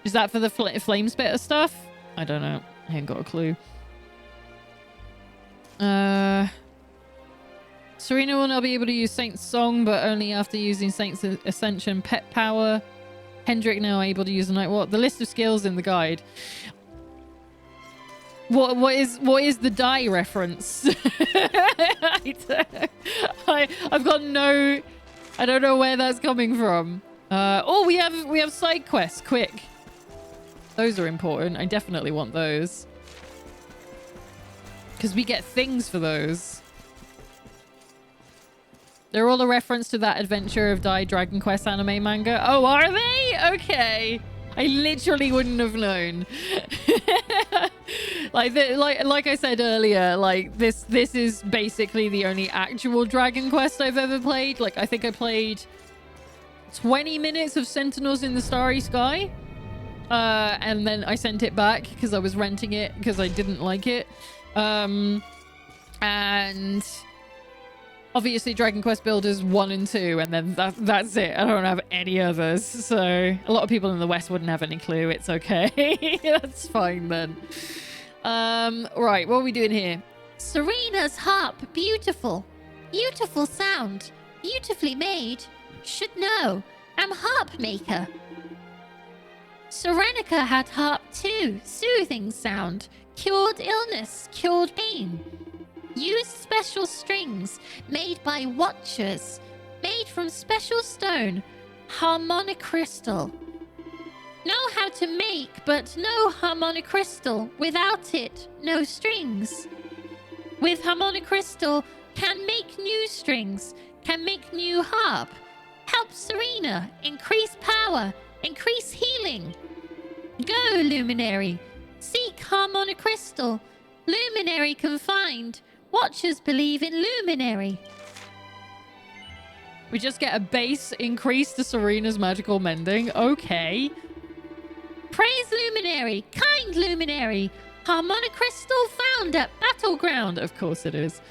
Is that for the flame spitter stuff? I don't know. I ain't got a clue. Serena will now be able to use Saint's Song, but only after using Saint's Ascension pet power. Hendrik now able to use the night. What? The list of skills in the guide. What is the die reference? I've got no. I don't know where that's coming from. Oh, we have side quests. Quick. Those are important. I definitely want those. Because we get things for those. They're all a reference to that Adventure of Dai Dragon Quest anime manga. Oh, are they? Okay. I literally wouldn't have known. like I said earlier, like this is basically the only actual Dragon Quest I've ever played. Like, I think I played 20 minutes of Sentinels in the Starry Sky. And then I sent it back because I was renting it because I didn't like it. And obviously Dragon Quest Builders 1 and 2, and then that's it. I don't have any others. So a lot of people in the West wouldn't have any clue. It's okay. That's fine then. Right, what are we doing here? Serena's harp, beautiful. Beautiful sound. Beautifully made. Should know. I'm harp maker. Serenica had harp too. Soothing sound. Cured illness. Cured pain. Use special strings made by watchers. Made from special stone. Harmonic crystal. Know how to make, but no harmonic crystal. Without it, no strings. With harmonic crystal, can make new strings. Can make new harp. Help Serena. Increase power. Increase healing. Go, Luminary. Seek harmonic crystal. Luminary confined. Watchers believe in Luminary. We just get a base increase to Serena's magical mending. Okay. Praise Luminary. Kind Luminary. Harmonic crystal found at Battleground. Of course it is.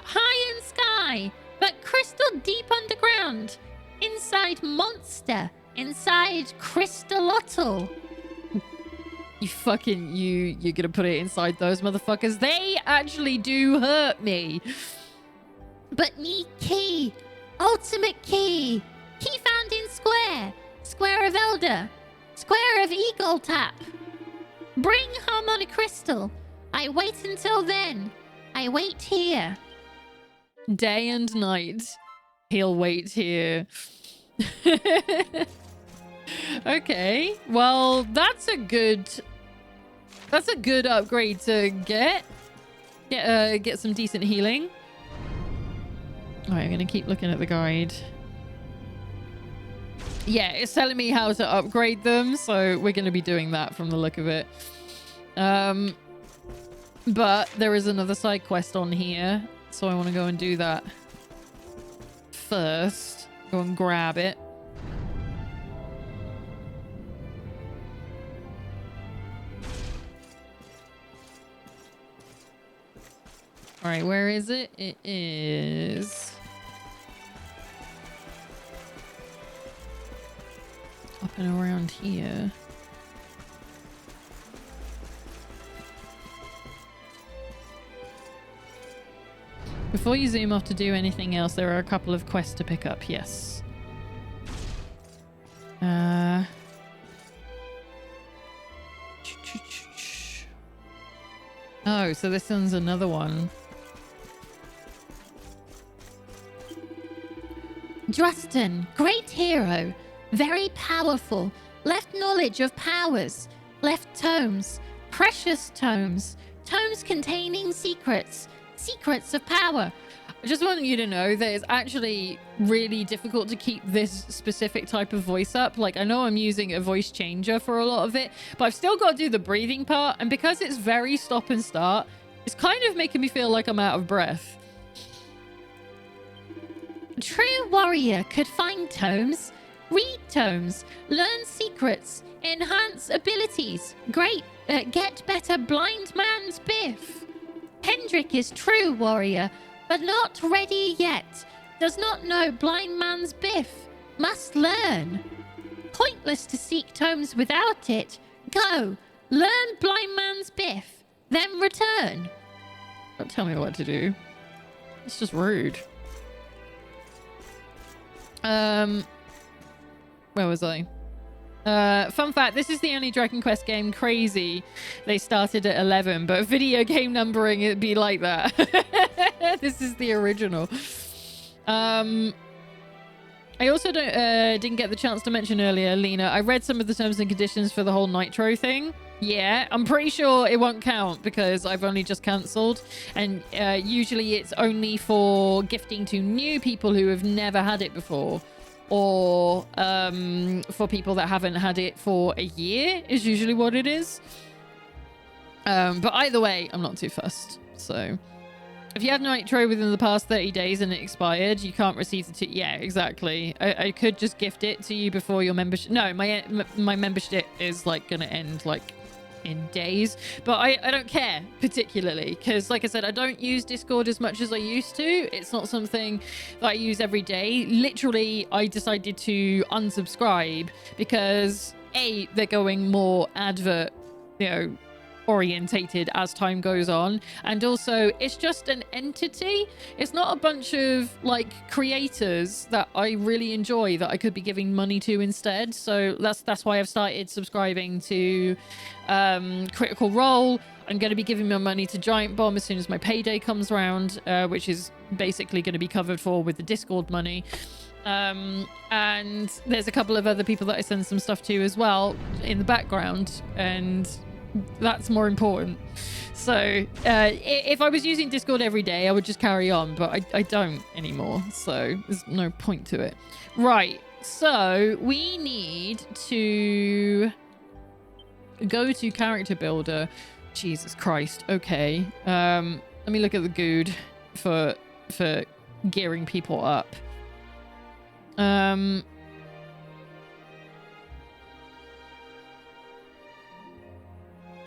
High in sky, but crystal deep underground. Inside monster. inside Crystalotl. You're gonna put it inside those motherfuckers. They actually do hurt me. But need key. Ultimate key. Key found in square. Square of Elder. Square of Eagle Tap. Bring Harmonic Crystal. I wait until then. I wait here. Day and night. He'll wait here. Okay. Well, that's a good upgrade to get. Get some decent healing. All right, I'm gonna keep looking at the guide. Yeah, it's telling me how to upgrade them, so we're gonna be doing that from the look of it. But there is another side quest on here, so I want to go and do that first. Go and grab it. All right, where is it? It is up and around here. Before you zoom off to do anything else, there are a couple of quests to pick up. Yes. Oh, so this one's another one. Drustan, great hero, very powerful, left knowledge of powers, left tomes, precious tomes, tomes containing secrets, secrets of power. I just want you to know that it's actually really difficult to keep this specific type of voice up. Like, I know I'm using a voice changer for a lot of it, but I've still got to do the breathing part. And because it's very stop and start, it's kind of making me feel like I'm out of breath. True warrior could find tomes, read tomes, learn secrets, enhance abilities. Great, get better blind man's biff. Hendrik is true warrior, but not ready yet. Does not know blind man's biff. Must learn. Pointless to seek tomes without it. Go, learn blind man's biff, then return. Don't tell me what to do. It's just rude. Where was I? Fun fact, this is the only Dragon Quest game, crazy. They started at 11, but video game numbering, it'd be like that. This is the original. I also didn't get the chance to mention earlier, Lena, I read some of the terms and conditions for the whole Nitro thing. Yeah, I'm pretty sure it won't count because I've only just cancelled. And usually it's only for gifting to new people who have never had it before. Or for people that haven't had it for a year is usually what it is. But either way, I'm not too fussed. So if you had Nitro within the past 30 days and it expired, you can't receive the... Yeah, exactly. I could just gift it to you before your membership... No, my membership is like going to end like in days. But I don't care particularly because, like I said, I don't use Discord as much as I used to. It's not something that I use every day. Literally, I decided to unsubscribe because A, they're going more advert, orientated as time goes on, and also it's just an entity. It's not a bunch of like creators that I really enjoy that I could be giving money to instead. So that's why I've started subscribing to Critical Role. I'm going to be giving my money to Giant Bomb as soon as my payday comes around, which is basically going to be covered for with the Discord money. And there's a couple of other people that I send some stuff to as well in the background, and that's more important. So if I was using Discord every day, I would just carry on, but I don't anymore, so there's no point to it. Right, so we need to go to character builder. Jesus Christ. Okay, let me look at the GUID for gearing people up.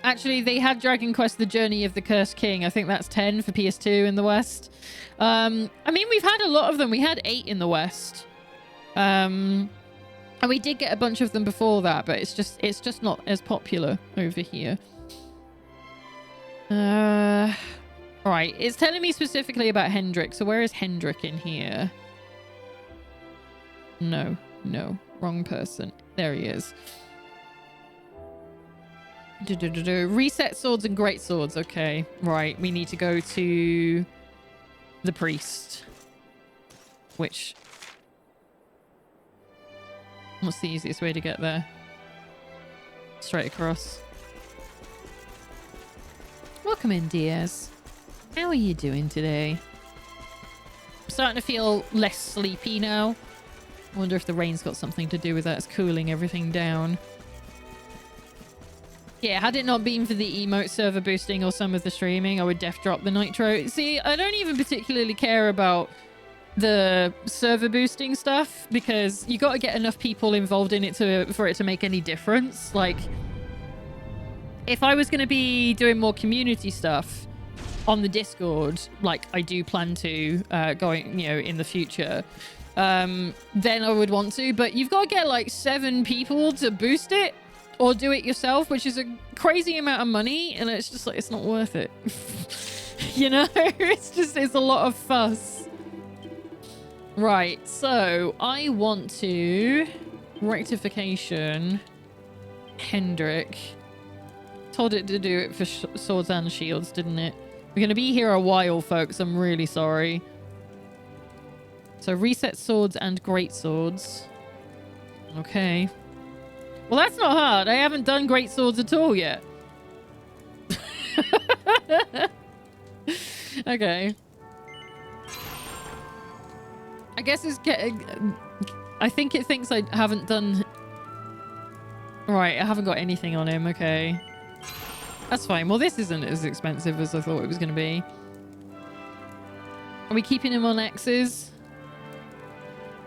Actually, they had Dragon Quest: The Journey of the Cursed King. I think that's 10 for PS2 in the West. I mean, we've had a lot of them. We had 8 in the West. And we did get a bunch of them before that, but it's just not as popular over here. Right, it's telling me specifically about Hendrik. So where is Hendrik in here? No, wrong person. There he is. Reset swords and great swords. Okay, right. We need to go to the priest. Which... what's the easiest way to get there? Straight across. Welcome in, Diaz. How are you doing today? I'm starting to feel less sleepy now. I wonder if the rain's got something to do with that. It's cooling everything down. Yeah, had it not been for the emote server boosting or some of the streaming, I would def drop the nitro. See, I don't even particularly care about the server boosting stuff because you got to get enough people involved in it for it to make any difference. Like, if I was going to be doing more community stuff on the Discord, like I do plan to going, you know, in the future, then I would want to. But you've got to get like 7 people to boost it or do it yourself, which is a crazy amount of money, and it's just like, it's not worth it. You know, it's a lot of fuss. Right, so I want to rectification Hendrik. Told it to do it for swords and shields, didn't it? We're going to be here a while, folks. I'm really sorry. So reset swords and great swords. Okay. Well, that's not hard. I haven't done great swords at all yet. Okay. I guess it's I think it thinks I haven't done... Right, I haven't got anything on him. Okay. That's fine. Well, this isn't as expensive as I thought it was going to be. Are we keeping him on X's?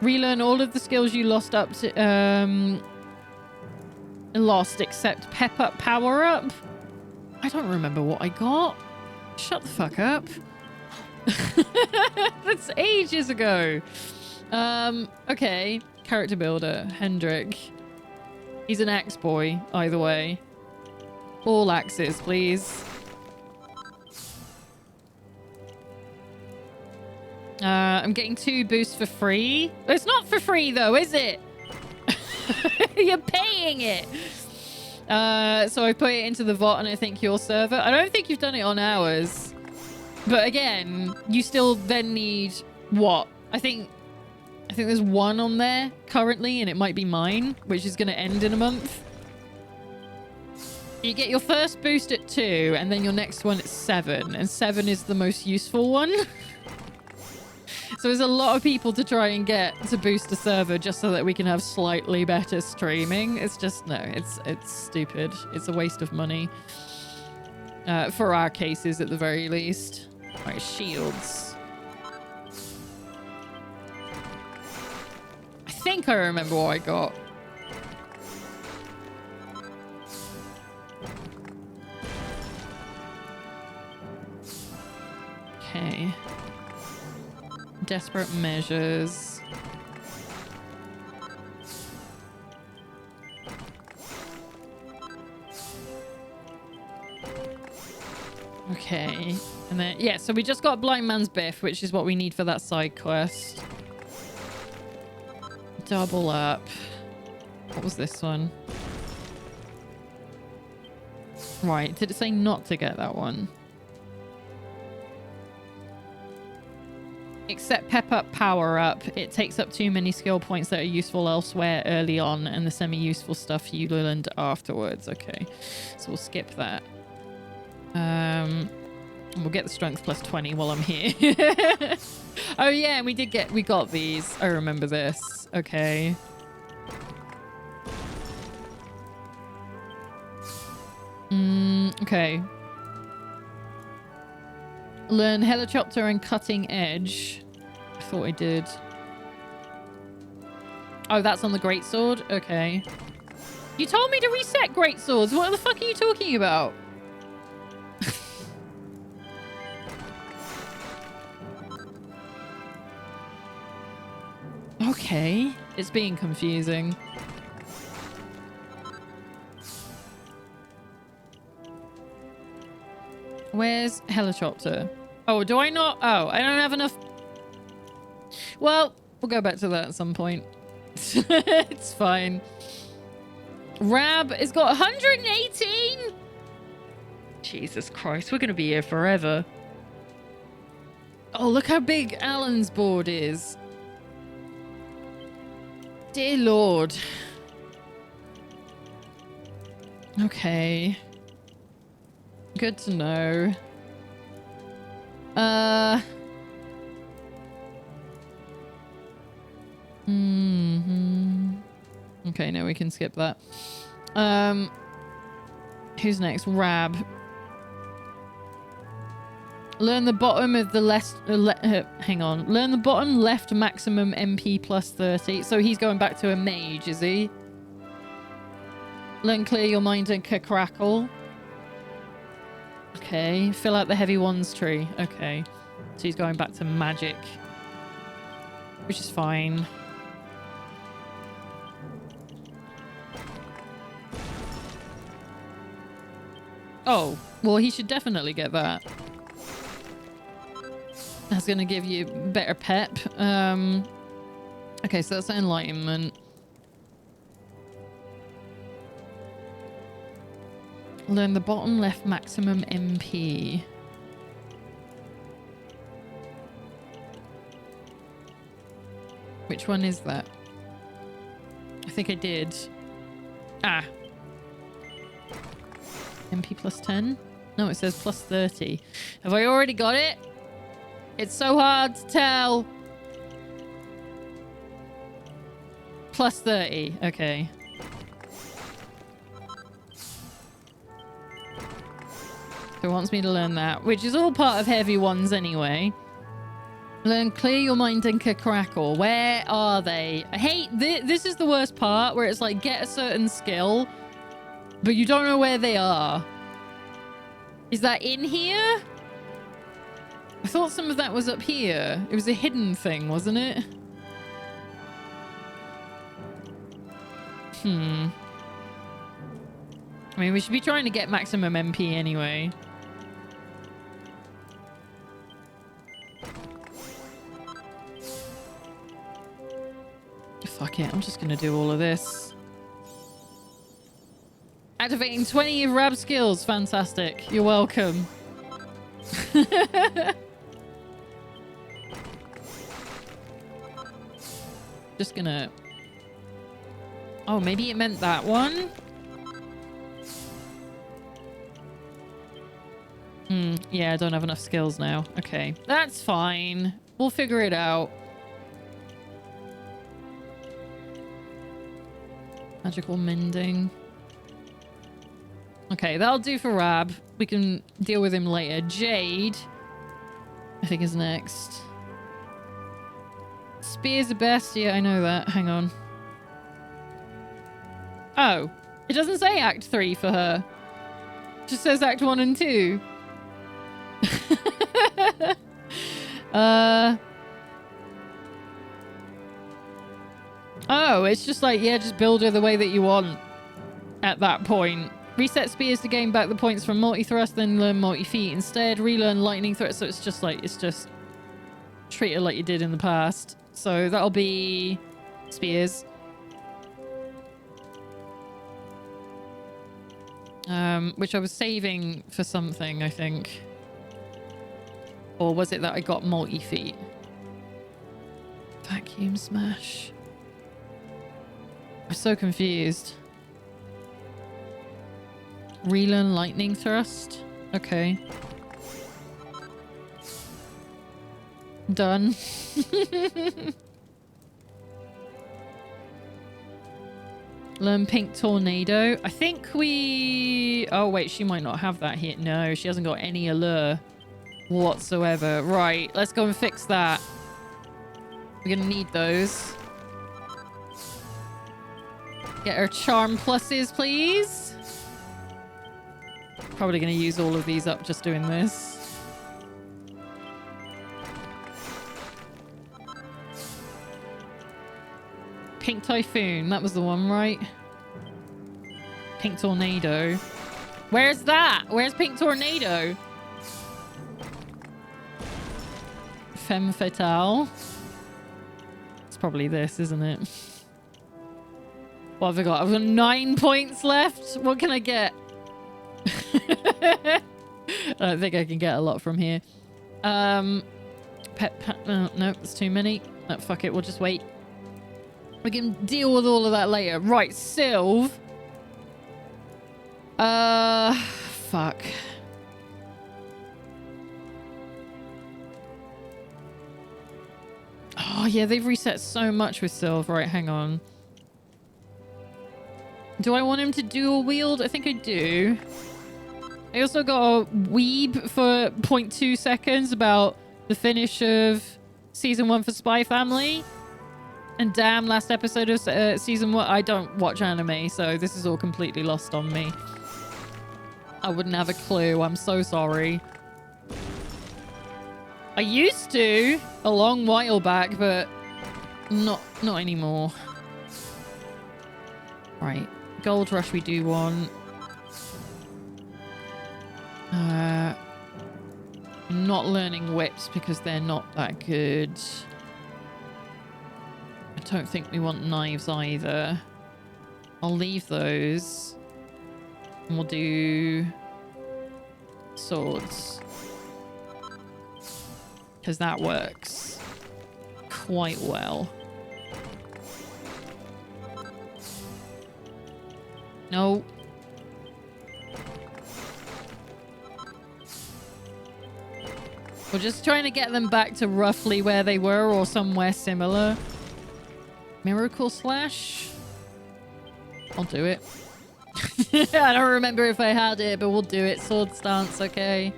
Relearn all of the skills you lost up to... lost except pep up power up. I don't remember what I got. Shut the fuck up. That's ages ago. Okay, character builder Hendrik. He's an axe boy either way. All axes, please. I'm getting 2 boosts for free. It's not for free though, is it? You're paying it. So I put it into the VOD and I think your server. I don't think you've done it on ours. But again, you still then need what? I think there's 1 on there currently, and it might be mine, which is going to end in a month. You get your first boost at 2, and then your next one at 7, and 7 is the most useful one. So there's a lot of people to try and get to boost the server just so that we can have slightly better streaming. It's just, no, it's stupid. It's a waste of money. For our cases, at the very least. Alright, shields. I think I remember what I got. Okay. Desperate measures. Okay. And then, yeah, so we just got Blind Man's Biff, which is what we need for that side quest. Double up. What was this one? Right, did it say not to get that one? Except pep up power up. It takes up too many skill points that are useful elsewhere early on, and the semi-useful stuff you learned afterwards. Okay, so we'll skip that. We'll get the strength plus 20 while I'm here. Oh yeah, we got these. I remember this. Okay. Okay. Learn Helicopter and Cutting Edge. I thought I did. Oh, that's on the Greatsword? Okay. You told me to reset Greatswords. What the fuck are you talking about? Okay. It's being confusing. Where's helicopter? Oh, do I not? Oh, I don't have enough. Well, we'll go back to that at some point. It's fine. Rab has got 118. Jesus Christ, we're going to be here forever. Oh, look how big Alan's board is. Dear Lord. Okay. Good to know. Okay, no, we can skip that. Who's next? Rab. Learn the bottom of the left... hang on. Learn the bottom left maximum MP plus 30. So he's going back to a mage, is he? Learn clear your mind and crackle. Okay. Fill out the heavy ones tree. Okay. So he's going back to magic. Which is fine. Oh, well, he should definitely get that. That's going to give you better pep. Okay, so that's enlightenment. Learn the bottom left maximum MP. Which one is that? I think I did. Ah. MP plus 10? No, it says plus 30. Have I already got it? It's so hard to tell. Plus 30. Okay. So it wants me to learn that, which is all part of heavy ones anyway. Learn clear your mind and crackle. Where are they? I hate this is the worst part where it's like get a certain skill, but you don't know where they are. Is that in here? I thought some of that was up here. It was a hidden thing, wasn't it? I mean, we should be trying to get maximum MP anyway. Fuck it, I'm just gonna do all of this. Activating 20 of Rab's skills. Fantastic. You're welcome. Just gonna... Oh, maybe it meant that one? Yeah, I don't have enough skills now. Okay, that's fine. We'll figure it out. Magical mending. Okay, that'll do for Rab. We can deal with him later. Jade, I think, is next. Spear's the best. Yeah, I know that. Hang on. Oh, it doesn't say Act 3 for her. It just says Act 1 and 2. Oh, it's just like, yeah, just build her the way that you want at that point. Reset spears to gain back the points from multi-thrust, then learn multi-feet instead. Relearn lightning thrust, so it's just like, it's just treat it like you did in the past. So that'll be spears. Which I was saving for something, I think. Or was it that I got multi-feet? Vacuum smash. I'm so confused. Relearn lightning thrust. Okay. Done. Learn pink tornado. I think we... Oh, wait. She might not have that here. No, she hasn't got any allure whatsoever. Right. Let's go and fix that. We're going to need those. Get her charm pluses, please. Probably going to use all of these up just doing this. Pink Typhoon. That was the one, right? Pink Tornado. Where's that? Where's Pink Tornado? Femme Fatale. It's probably this, isn't it? What have I got? I've got 9 points left. What can I get? I don't think I can get a lot from here. No, it's too many. No, fuck it. We'll just wait. We can deal with all of that later. Right, Sylve. Fuck. Oh, yeah, they've reset so much with Sylve. Right, hang on. Do I want him to dual wield? I think I do. I also got a weeb for 0.2 seconds about the finish of Season 1 for Spy Family. And damn, last episode of Season 1. I don't watch anime, so this is all completely lost on me. I wouldn't have a clue. I'm so sorry. I used to a long while back, but not anymore. Right. Gold Rush we do want. Not learning whips because they're not that good. I don't think we want knives either. I'll leave those. And we'll do swords. Because that works quite well. No. We're just trying to get them back to roughly where they were or somewhere similar. Miracle Slash? I'll do it. I don't remember if I had it, but we'll do it. Sword Stance, okay.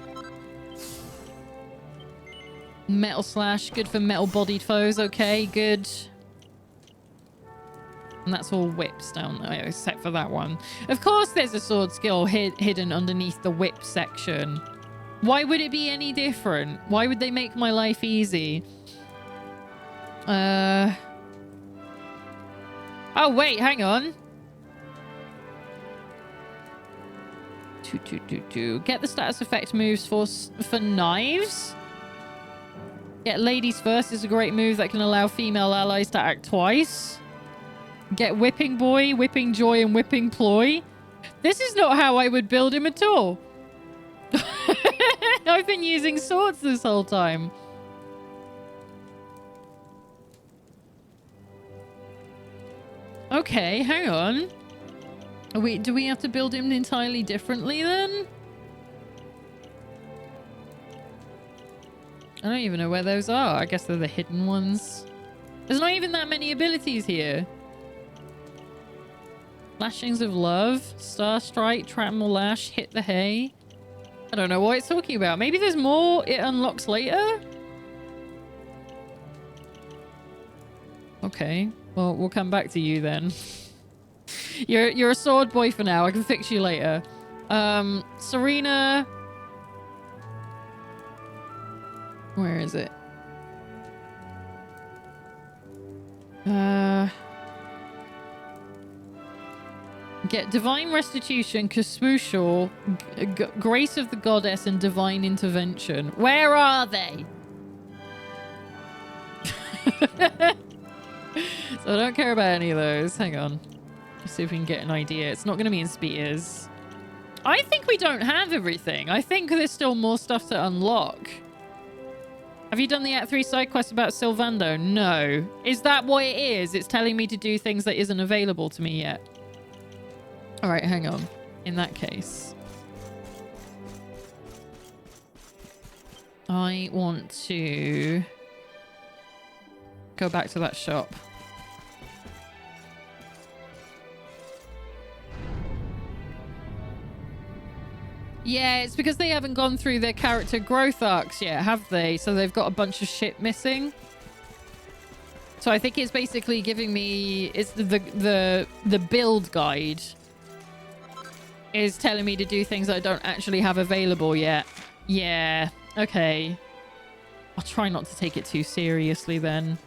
Metal Slash, good for metal-bodied foes, okay, good. And that's all whips down there, except for that one. Of course there's a sword skill hidden underneath the whip section. Why would it be any different? Why would they make my life easy? Oh, wait, hang on. Get the status effect moves for knives. Get Ladies First is a great move that can allow female allies to act twice. Get Whipping Boy, Whipping Joy, and Whipping Ploy. This is not how I would build him at all. I've been using swords this whole time. Okay, hang on. Do we have to build him entirely differently then? I don't even know where those are. I guess they're the hidden ones. There's not even that many abilities here. Lashings of Love, Star Strike, Trample Lash, Hit the Hay. I don't know what it's talking about. Maybe there's more it unlocks later? Okay. Well, we'll come back to you then. You're a sword boy for now. I can fix you later. Serena. Where is it? Get Divine Restitution, Kasmushal, Grace of the Goddess, and Divine Intervention. Where are they? So I don't care about any of those. Hang on. Let's see if we can get an idea. It's not going to be in spears. I think we don't have everything. I think there's still more stuff to unlock. Have you done the Act 3 side quest about Sylvando? No. Is that what it is? It's telling me to do things that isn't available to me yet. All right, hang on. In that case, I want to go back to that shop. Yeah, it's because they haven't gone through their character growth arcs yet, have they? So they've got a bunch of shit missing. So I think it's basically giving me... It's the build guide is telling me to do things I don't actually have available yet. Yeah, okay. I'll try not to take it too seriously then.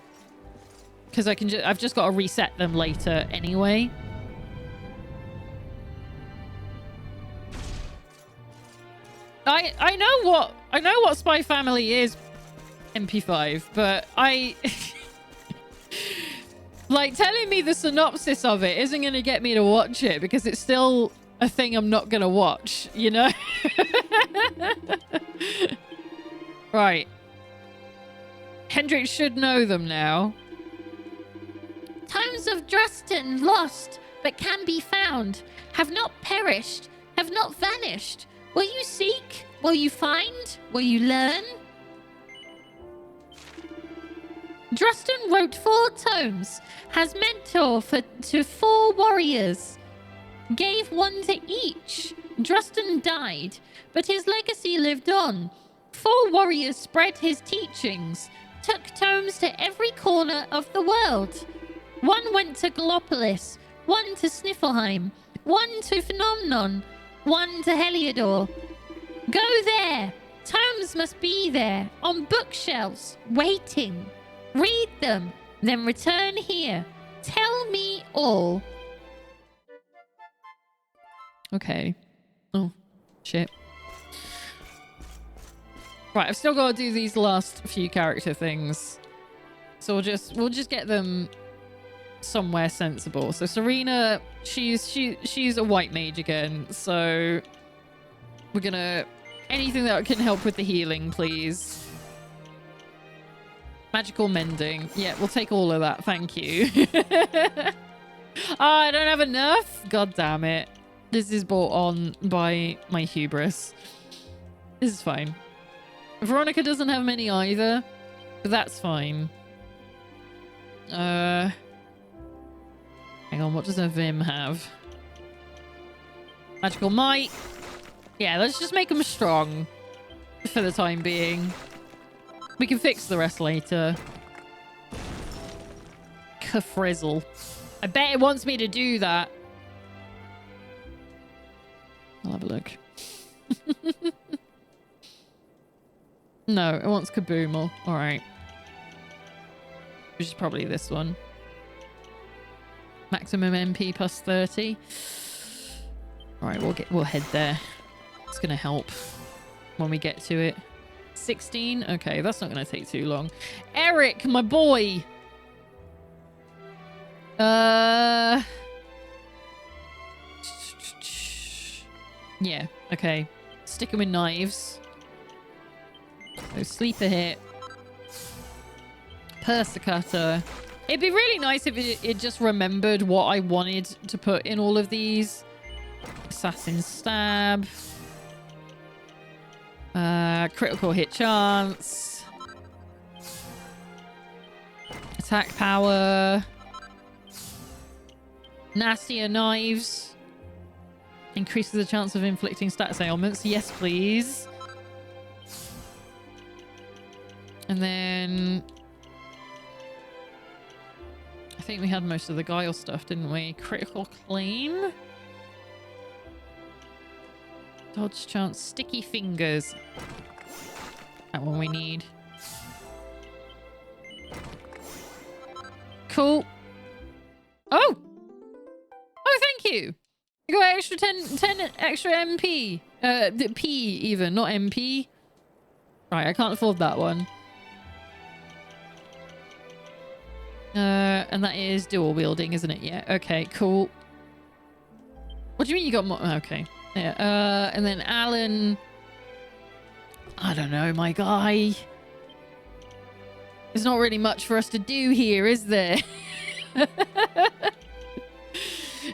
because I've just got to reset them later anyway. I know what Spy Family is, MP5, but like, telling me the synopsis of it isn't going to get me to watch it because it's still a thing I'm not going to watch, you know? Right. Hendrik should know them now. Tomes of Drustan lost, but can be found. Have not perished, have not vanished. Will you seek? Will you find? Will you learn? Drustan wrote 4 tomes, has mentor to 4 warriors, gave 1 to each. Drustan died, but his legacy lived on. 4 warriors spread his teachings, took tomes to every corner of the world. 1 went to Gallopolis, 1 to Sniffelheim, 1 to Phenomenon, 1 to Heliodor. Go there. Tomes must be there, on bookshelves, waiting. Read them, then return here. Tell me all. Okay. Oh, shit. Right, I've still got to do these last few character things. So we'll just get them somewhere sensible. So Serena, she's a white mage again. So we're gonna anything that can help with the healing, please. Magical mending. Yeah, we'll take all of that. Thank you. Oh, I don't have enough. God damn it. This is brought on by my hubris. This is fine. Veronica doesn't have many either, but that's fine. Hang on, what does a Vim have? Magical might. Yeah, let's just make them strong for the time being. We can fix the rest later. Kafrizzle. I bet it wants me to do that. I'll have a look. No, it wants Kaboomal. Alright. Which is probably this one. Maximum MP plus 30. Alright, we'll head there. It's gonna help when we get to it. 16? Okay, that's not gonna take too long. Eric, my boy! Yeah, okay. Stick him with knives. So sleeper hit. Persicutter. It'd be really nice if it just remembered what I wanted to put in all of these. Assassin stab. Critical hit chance. Attack power. Nastier knives. Increases the chance of inflicting stats ailments. Yes, please. And then I think we had most of the Guile stuff, didn't we? Critical claim. Dodge chance. Sticky fingers. That one we need. Cool. Oh! Oh, thank you! You got extra 10 extra MP. P even, not MP. Right, I can't afford that one. And that is dual wielding, isn't it? Yeah, okay, cool. What do you mean you got more? Okay. Yeah, and then Alan. I don't know, my guy. There's not really much for us to do here, is there? You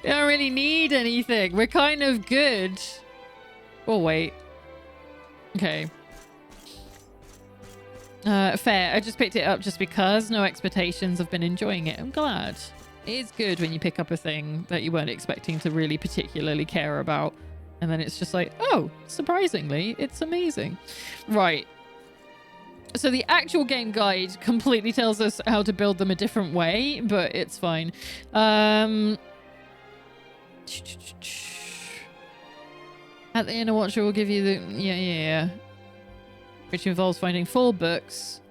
don't really need anything. We're kind of good. Oh, wait. Okay. Fair. I just picked it up just because. No expectations. I've been enjoying it. I'm glad. It is good when you pick up a thing that you weren't expecting to really particularly care about. And then it's just like, oh, surprisingly, it's amazing. Right. So the actual game guide completely tells us how to build them a different way, but it's fine. At the Inner Watcher will give you the... Yeah. Which involves finding 4 books.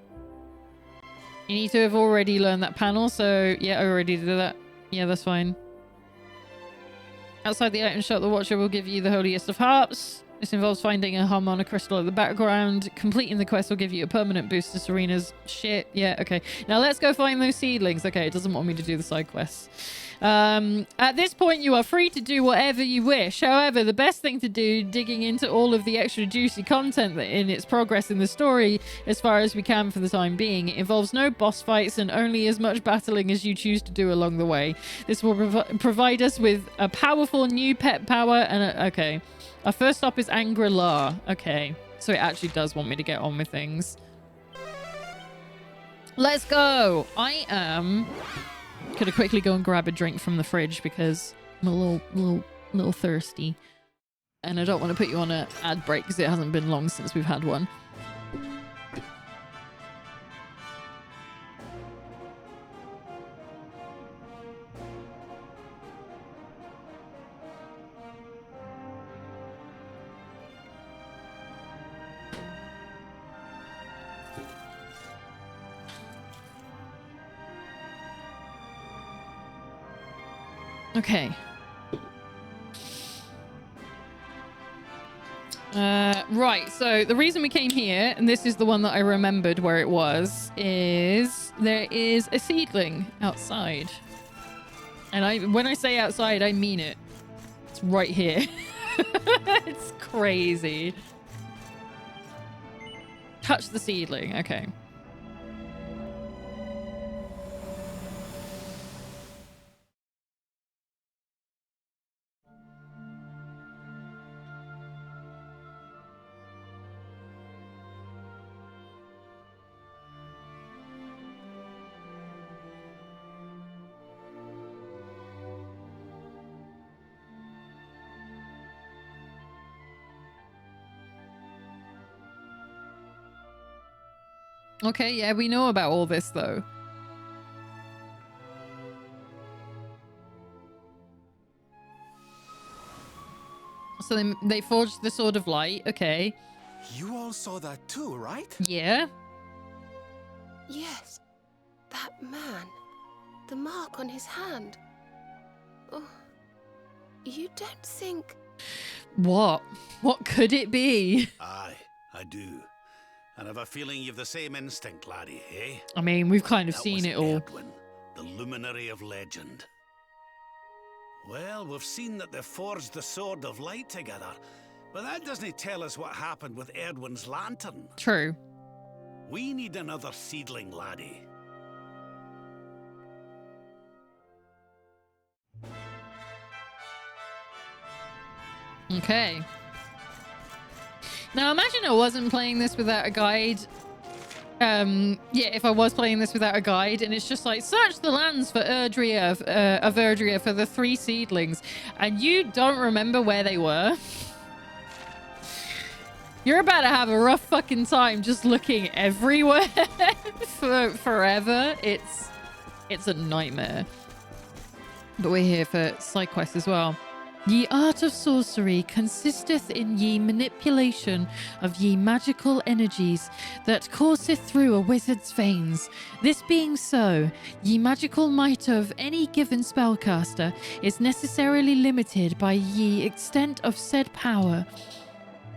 You need to have already learned that panel, so yeah, I already did that. Yeah, that's fine. Outside the item shop, the Watcher will give you the Holiest of Harps. This involves finding a harmonic crystal in the background. Completing the quest will give you a permanent boost to Serena's shit. Yeah, okay. Now let's go find those seedlings. Okay, it doesn't want me to do the side quests. At this point, you are free to do whatever you wish. However, the best thing to do, digging into all of the extra juicy content that in its progress in the story as far as we can for the time being. It involves no boss fights and only as much battling as you choose to do along the way. This will provide us with a powerful new pet power and okay. Our first stop is Angri-La. Okay, so it actually does want me to get on with things. Let's go. I am gonna quickly go and grab a drink from the fridge because I'm a little thirsty, and I don't want to put you on an ad break because it hasn't been long since we've had one. Okay. Right, so the reason we came here, and this is the one that I remembered where it was, is there is a seedling outside. And when I say outside, I mean it. It's right here. It's crazy. Touch the seedling. Okay. Okay, yeah, we know about all this, though. So they forged the Sword of Light, okay. You all saw that too, right? Yeah. Yes. That man. The mark on his hand. Oh. You don't think... What? What could it be? Aye, I do. And I've a feeling you've the same instinct, laddie, eh? I mean, we've kind of That seen was it all. Erdwin, the luminary of legend. Well, we've seen that they forged the Sword of Light together, but that doesn't tell us what happened with Erdwin's lantern. True. We need another seedling, laddie. Okay. Now, imagine I wasn't playing this without a guide. Yeah, if I was playing this without a guide, and it's just like, search the lands for Erdrea, of Erdrea for the 3 seedlings, and you don't remember where they were. You're about to have a rough fucking time just looking everywhere for forever. It's a nightmare. But we're here for side quests as well. Ye art of sorcery consisteth in ye manipulation of ye magical energies that courseth through a wizard's veins. This being so, ye magical might of any given spellcaster is necessarily limited by ye extent of said power.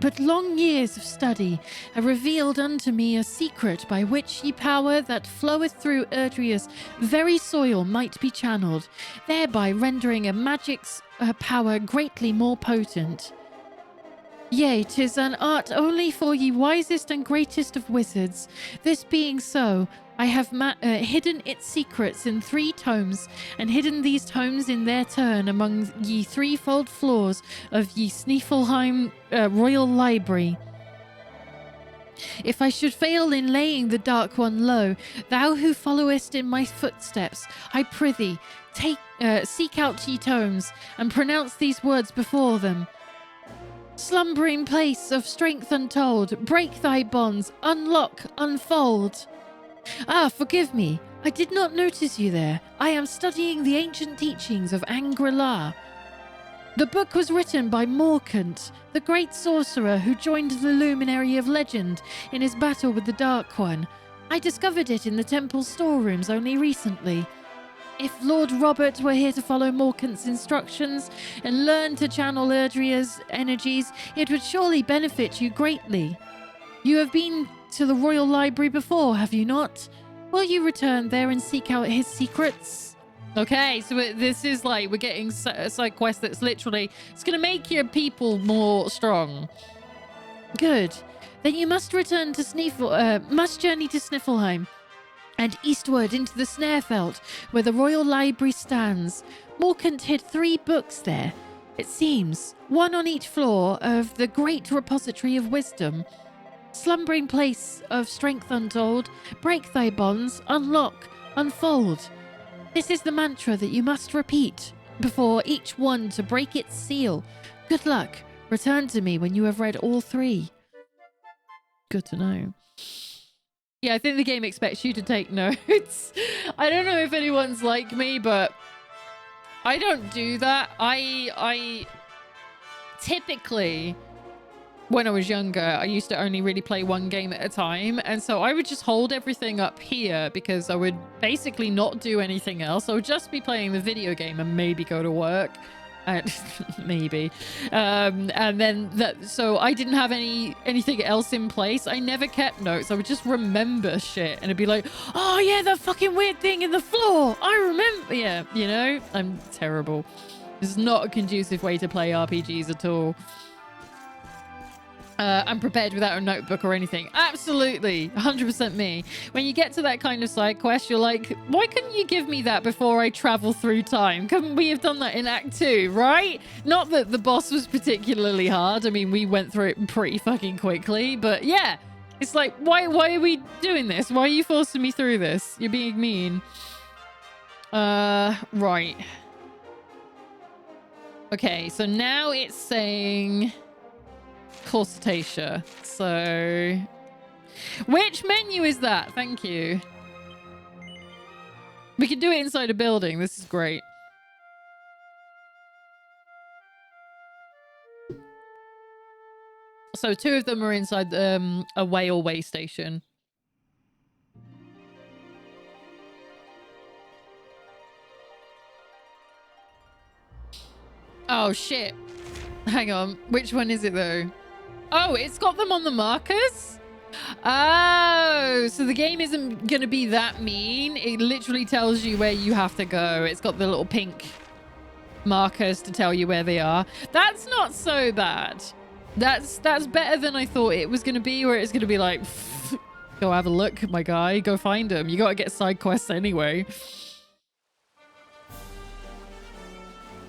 But long years of study have revealed unto me a secret by which ye power that floweth through Erdrea's very soil might be channeled, thereby rendering a magic's power greatly more potent. Yea, 'tis an art only for ye wisest and greatest of wizards. This being so, I have hidden its secrets in 3 tomes, and hidden these tomes in their turn among ye threefold floors of ye Snefelheim Royal Library. If I should fail in laying the Dark One low, thou who followest in my footsteps, I prithee, seek out ye tomes, and pronounce these words before them. Slumbering place of strength untold, break thy bonds, unlock, unfold. Ah, forgive me. I did not notice you there. I am studying the ancient teachings of Angri-La. The book was written by Morkant, the great sorcerer who joined the Luminary of Legend in his battle with the Dark One. I discovered it in the temple's storerooms only recently. If Lord Robert were here to follow Morkant's instructions and learn to channel Erdria's energies, it would surely benefit you greatly. You have been to the Royal Library before, have you not? Will you return there and seek out his secrets? Okay, so this is like, we're getting a side quest that's literally, it's going to make your people more strong. Good. Then you must return to must journey to Sniffelheim and eastward into the Snarefelt, where the Royal Library stands. Morkant hid 3 books there, it seems, one on each floor of the Great Repository of Wisdom. Slumbering place of strength untold, break thy bonds, unlock, unfold. This is the mantra that you must repeat before each one to break its seal. Good luck. Return to me when you have read all 3. Good to know. Yeah, I think the game expects you to take notes. I don't know if anyone's like me, but I don't do that. I typically, when I was younger, I used to only really play one game at a time. And so I would just hold everything up here because I would basically not do anything else. I would just be playing the video game and maybe go to work. Maybe. And then so I didn't have anything else in place. I never kept notes. I would just remember shit and it'd be like, oh yeah, that fucking weird thing in the floor. I remember. Yeah, you know, I'm terrible. This is not a conducive way to play RPGs at all. I'm prepared without a notebook or anything. Absolutely. 100% me. When you get to that kind of side quest, you're like, why couldn't you give me that before I travel through time? Couldn't we have done that in Act 2, right? Not that the boss was particularly hard. I mean, we went through it pretty fucking quickly. But yeah, it's like, why are we doing this? Why are you forcing me through this? You're being mean. Right. Okay, so now it's saying Corsatia. So which menu is that? Thank you. We can do it inside a building. This is great. So 2 of them are inside a way station. Oh shit. Hang on. Which one is it though? Oh, it's got them on the markers? Oh, so the game isn't going to be that mean. It literally tells you where you have to go. It's got the little pink markers to tell you where they are. That's not so bad. That's better than I thought it was going to be, where it's going to be like, go have a look, my guy. Go find them. You got to get side quests anyway.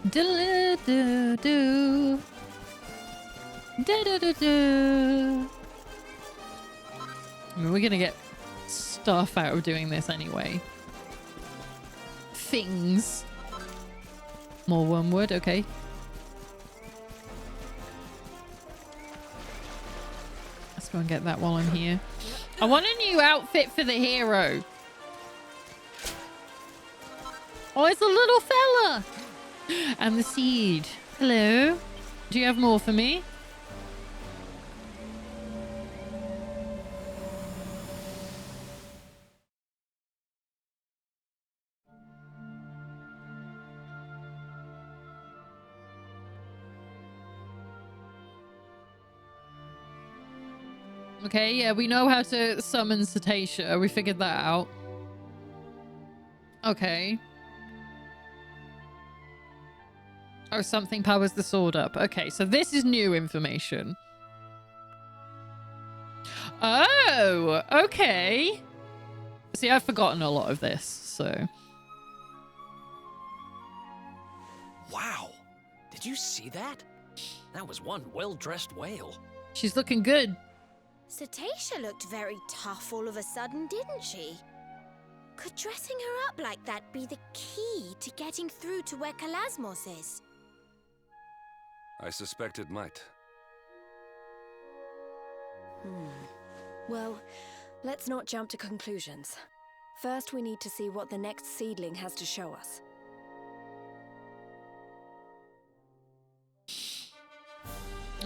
Do-do-do-do. Do-do-do-do. I mean, we're gonna get stuff out of doing this anyway. Things. More wormwood, okay. Let's go and get that while I'm here. I want a new outfit for the hero. Oh, it's a little fella. And the seed. Hello. Do you have more for me? Okay, yeah, we know how to summon Cetacea. We figured that out. Okay. Oh, something powers the sword up. Okay, so this is new information. Oh, okay. See, I've forgotten a lot of this, so... Wow. Did you see that? That was one well-dressed whale. She's looking good. Cetacea looked very tough all of a sudden, didn't she? Could dressing her up like that be the key to getting through to where Kalasmos is? I suspect it might. Well, let's not jump to conclusions. First, we need to see what the next seedling has to show us.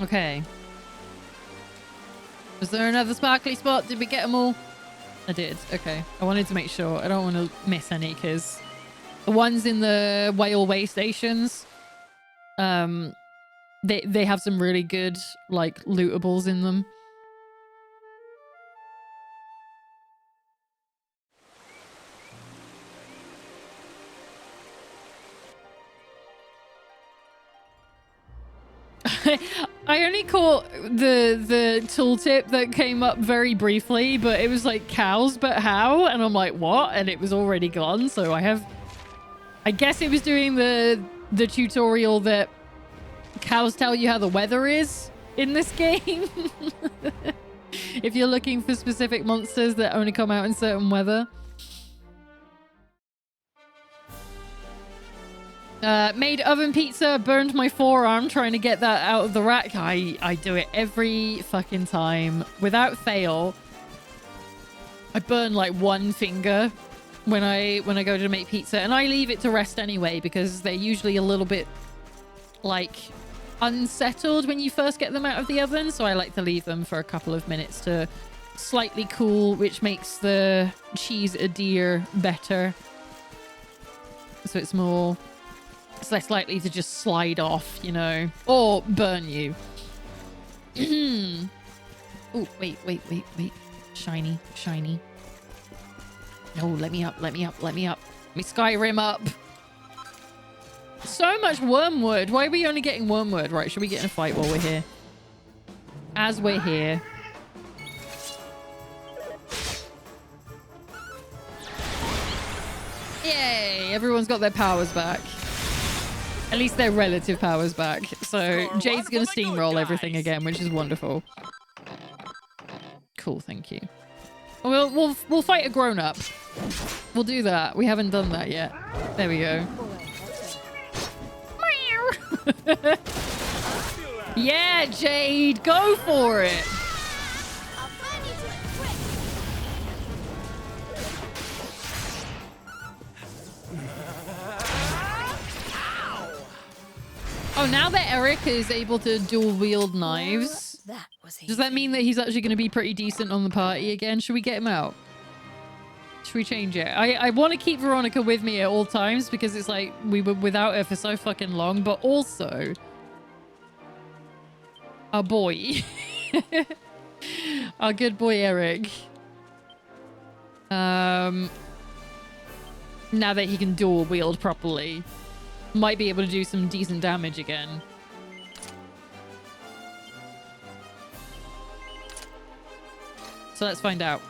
Okay. Was there another sparkly spot? Did we get them all? I did. Okay. I wanted to make sure. I don't want to miss any because the ones in the Whale Way stations, they have some really good like lootables in them. I only caught the tooltip that came up very briefly, but it was like cows, but how? And I'm like, what? And it was already gone. So I guess it was doing the tutorial that cows tell you how the weather is in this game. If you're looking for specific monsters that only come out in certain weather. Made oven pizza, burned my forearm trying to get that out of the rack. I do it every fucking time without fail. I burn like one finger when I go to make pizza, and I leave it to rest anyway because they're usually a little bit like unsettled when you first get them out of the oven, so I like to leave them for a couple of minutes to slightly cool, which makes the cheese adhere better, so it's less likely to just slide off, you know, or burn you. Oh, wait. Shiny. Oh, let me up. Let me Skyrim up. So much wormwood. Why are we only getting wormwood? Right, should we get in a fight while we're here? As we're here. Yay! Everyone's got their powers back. At least their relative powers back. So Jade's gonna steamroll everything again, which is wonderful. Cool, thank you. We'll fight a grown-up. We'll do that. We haven't done that yet. There we go. Yeah, Jade, go for it. Oh, now that Eric is able to dual wield knives, does that mean that he's actually going to be pretty decent on the party again? Should we get him out? Should we change it? I want to keep Veronica with me at all times because it's like we were without her for so fucking long, but also our boy, our good boy Eric. Now that he can dual wield properly, might be able to do some decent damage again. So let's find out.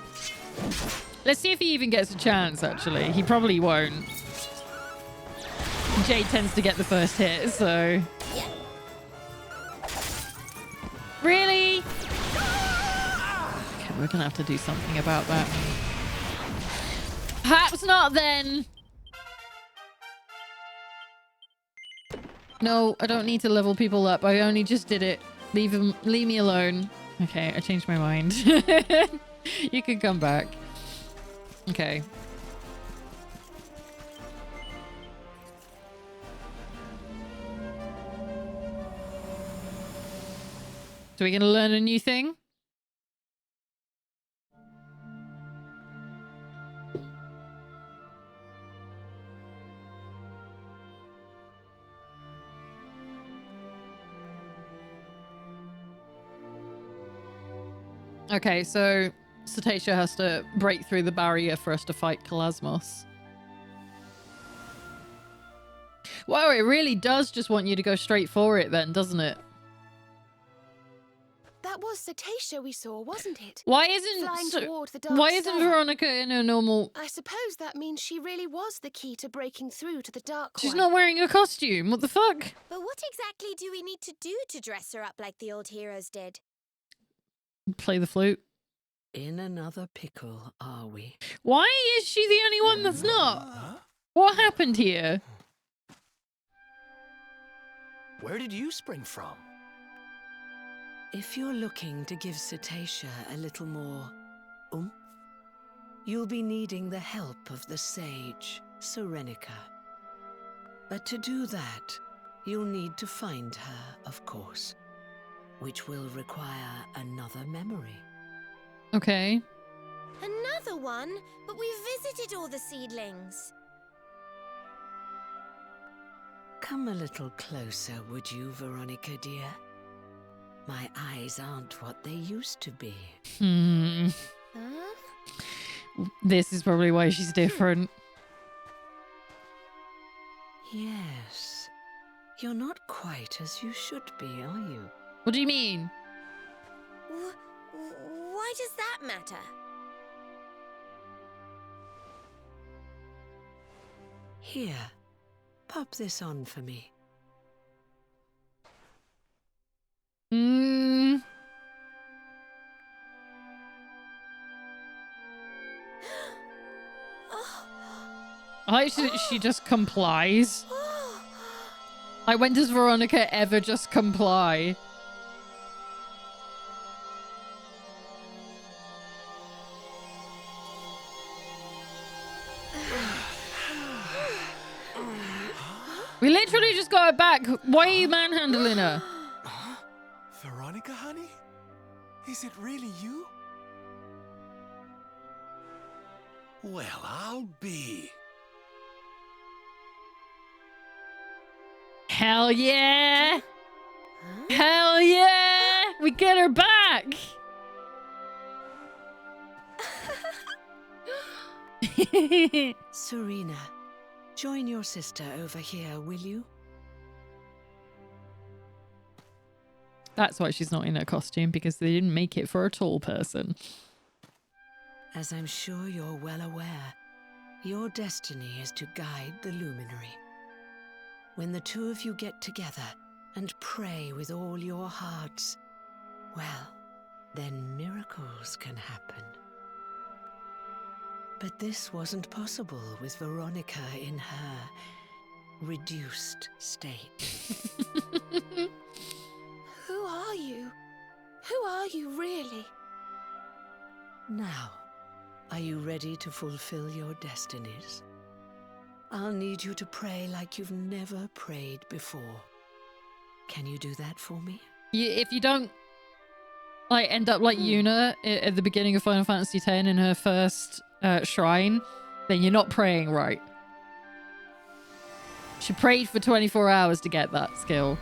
Let's see if he even gets a chance, actually. He probably won't. Jade tends to get the first hit, so... Really? Okay, we're gonna have to do something about that. Perhaps not then. No, I don't need to level people up. I only just did it. Leave me alone. Okay, I changed my mind. You can come back. Okay. So we're gonna learn a new thing? Okay, so Cetacea has to break through the barrier for us to fight Kalasmos. Wow, it really does just want you to go straight for it then, doesn't it? That was Cetacea we saw, wasn't it? Why isn't Flying toward the dark why isn't star. Veronica in her normal... I suppose that means she really was the key to breaking through to the Dark She's One. not wearing a costume. What the fuck? But what exactly do we need to do to dress her up like the old heroes did? Play the flute. In another pickle, are we? Why is she the only one that's not? What happened here? Where did you spring from? If you're looking to give Cetacea a little more oomph, you'll be needing the help of the sage, Serenica. But to do that, you'll need to find her, of course, which will require another memory. Okay. Another one? But we've visited all the seedlings. Come a little closer, would you, Veronica, dear? My eyes aren't what they used to be. This is probably why she's different. Yes. You're not quite as you should be, are you? What do you mean? Why does that matter? Here. Pop this on for me. She just complies. Like, when does Veronica ever just comply? We literally just got her back. Why are you manhandling her? Veronica, honey? Is it really you? Well, I'll be. Hell yeah! Hell yeah! We get her back! Serena, join your sister over here, will you? That's why she's not in her costume, because they didn't make it for a tall person. As I'm sure you're well aware, your destiny is to guide the Luminary. When the two of you get together and pray with all your hearts, well, then miracles can happen. But this wasn't possible with Veronica in her reduced state. Who are you? Who are you, really? Now, are you ready to fulfill your destinies? I'll need you to pray like you've never prayed before. Can you do that for me? If you don't like end up like Yuna at the beginning of Final Fantasy X in her first shrine, then you're not praying right. She prayed for 24 hours to get that skill.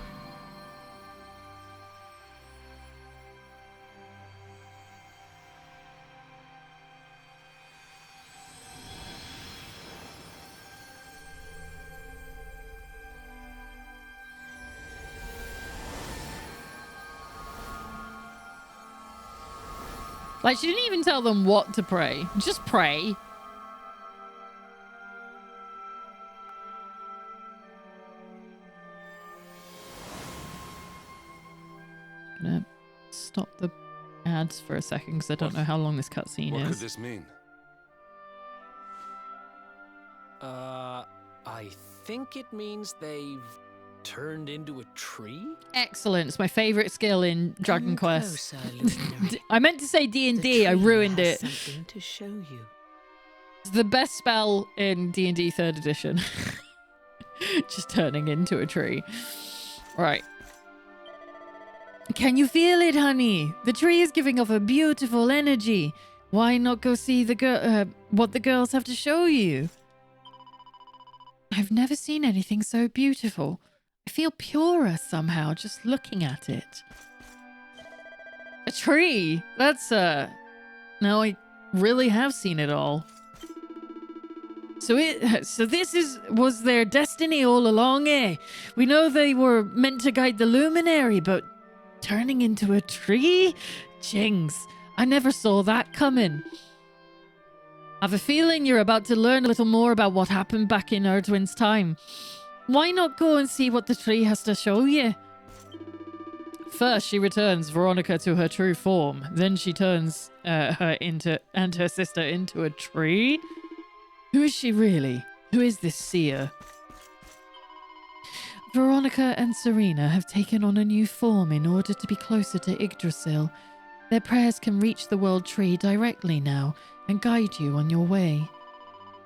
Like, she didn't even tell them what to pray. Just pray. Gonna stop the ads for a second because I don't know how long this cutscene is. What could this mean? I think it means they've turned into a tree? Excellent. It's my favorite skill in Dragon Quest. Closer, I meant to say D&D. I ruined it. Something to show you. It's the best spell in D&D 3rd edition. Just turning into a tree. Right. Can you feel it, honey? The tree is giving off a beautiful energy. Why not go see the what the girls have to show you? I've never seen anything so beautiful. I feel purer somehow just looking at it. A tree? That's now I really have seen it all. So this was their destiny all along, eh? We know they were meant to guide the Luminary, but turning into a tree? Jings, I never saw that coming. I have a feeling you're about to learn a little more about what happened back in Erdwin's time. Why not go and see what the tree has to show you? First, she returns Veronica to her true form. Then she turns her and her sister into a tree. Who is she really? Who is this seer? Veronica and Serena have taken on a new form in order to be closer to Yggdrasil. Their prayers can reach the World Tree directly now and guide you on your way.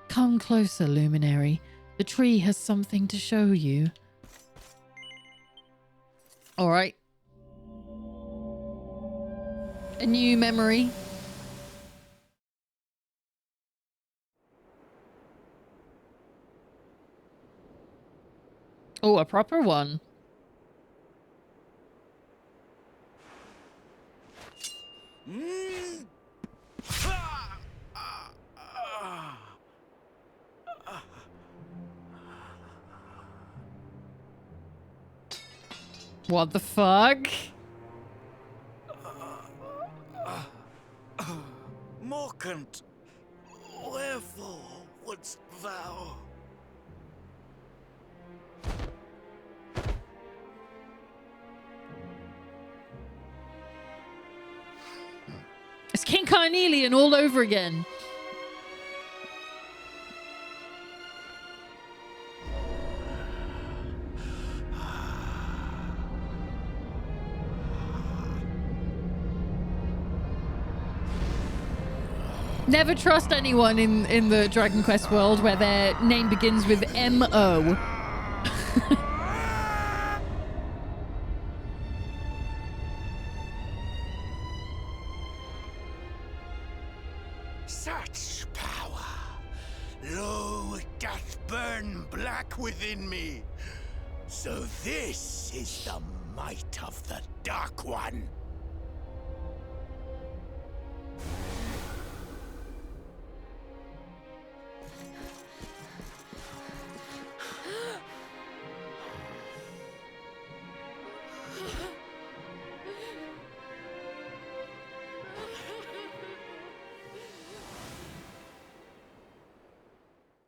Come closer, Luminary. The tree has something to show you. All right. A new memory. Oh, a proper one. What the fuck? Morkant, wherefore wouldst thou? It's King Carnelian all over again. Never trust anyone in the Dragon Quest world where their name begins with M-O. Such power! Lo, it doth burn black within me. So this is the might of the Dark One.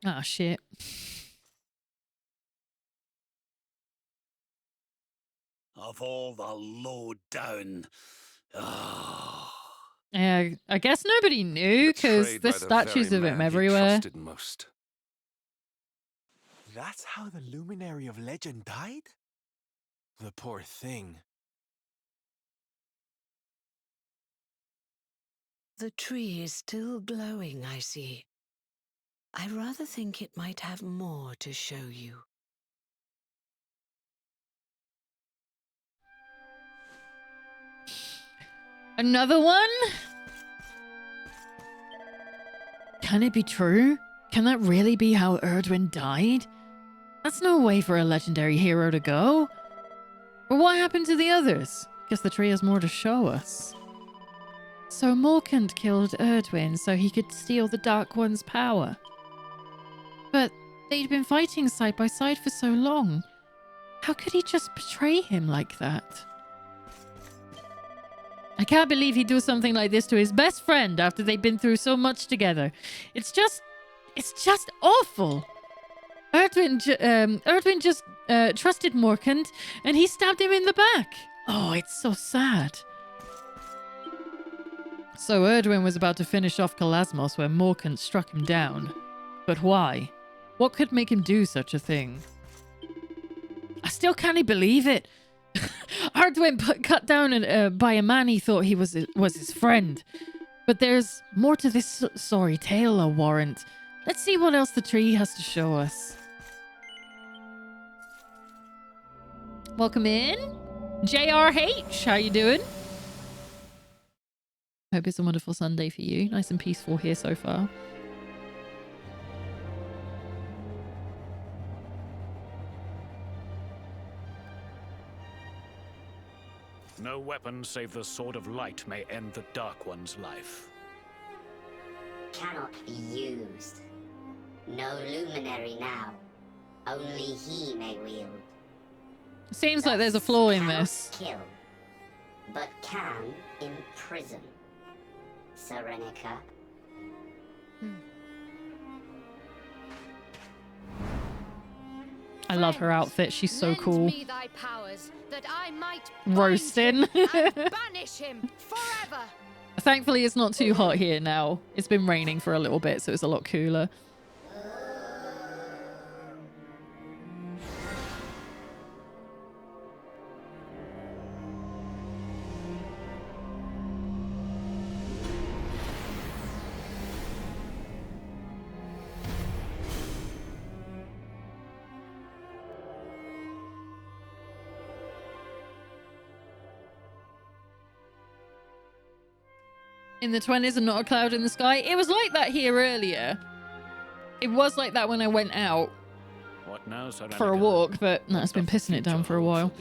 Ah, shit. Of all the low down. Yeah, I guess nobody knew because Betrayed by there's the statues very of him man he everywhere. trusted most. That's how the Luminary of Legend died? The poor thing. The tree is still glowing, I see. I rather think it might have more to show you. Another one? Can it be true? Can that really be how Erdwin died? That's no way for a legendary hero to go. But what happened to the others? Guess the tree has more to show us. So Morkant killed Erdwin so he could steal the Dark One's power. But they'd been fighting side by side for so long. How could he just betray him like that? I can't believe he'd do something like this to his best friend after they'd been through so much together. It's just awful. Erdwin just trusted Morkant and he stabbed him in the back. Oh, it's so sad. So Erdwin was about to finish off Kalasmos when Morkant struck him down. But why? What could make him do such a thing? I still can't believe it. Erdwin cut down by a man he thought he was his friend. But there's more to this sorry tale, a warrant. Let's see what else the tree has to show us. Welcome in. JRH, how you doing? Hope it's a wonderful Sunday for you. Nice and peaceful here so far. No weapon save the Sword of Light may end the Dark One's life. Cannot be used. No luminary now. Only he may wield. Seems like there's a flaw in this. Kill, but can imprison. Serenica. I love her outfit. She's so cool. Me thy powers, that I might Roasting. and banish him forever. Thankfully, it's not too hot here now. It's been raining for a little bit, so it's a lot cooler. In the 20s and not a cloud in the sky. It was like that here earlier. It was like that when I went out. What now, Serenica? for a walk, but no, it's been pissing it down for a while.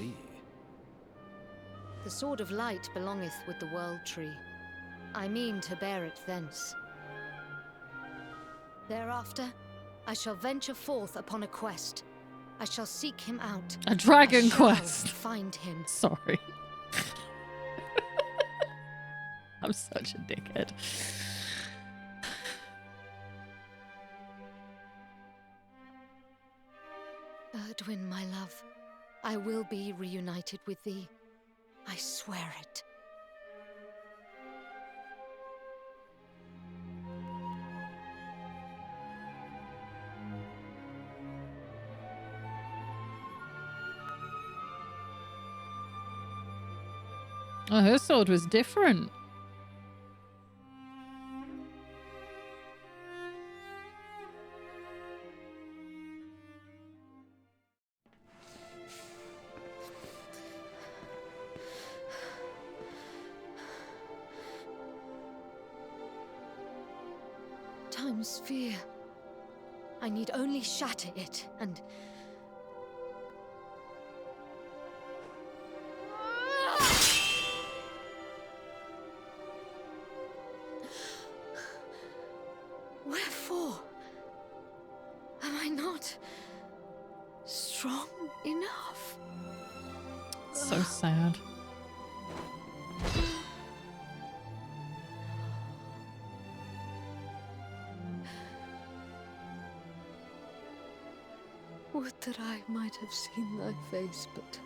The Sword of Light belongeth with the World Tree. I mean to bear it thence. Thereafter, I shall venture forth upon a quest. I shall seek him out. A dragon I shall quest. find him. Sorry. I'm such a dickhead. Erdwin, my love, I will be reunited with thee. I swear it. Oh, her sword was different. Time sphere. I need only shatter it, and... Wherefore? Am I not strong enough? So sad. Would that I might have seen thy face but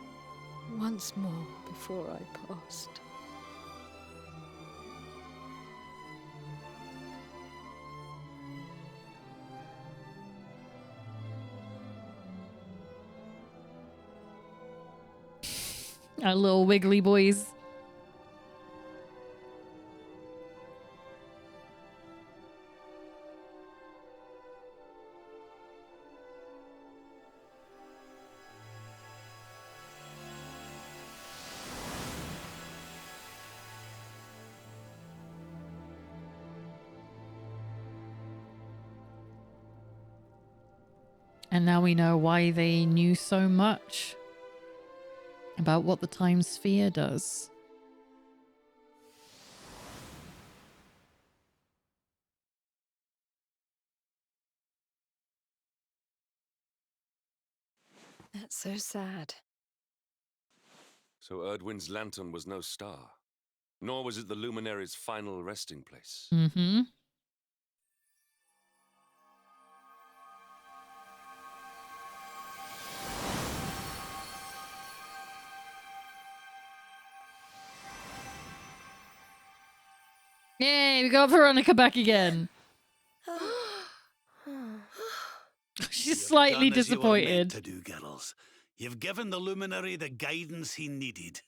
once more before I passed. Our little wiggly boys. And now we know why they knew so much about what the time sphere does. That's so sad. So Erdwin's lantern was no star, nor was it the Luminary's final resting place. Mm-hmm. Yay, we got Veronica back again. She's slightly Done as you were meant disappointed. to do, girls. You've given the Luminary the guidance he needed.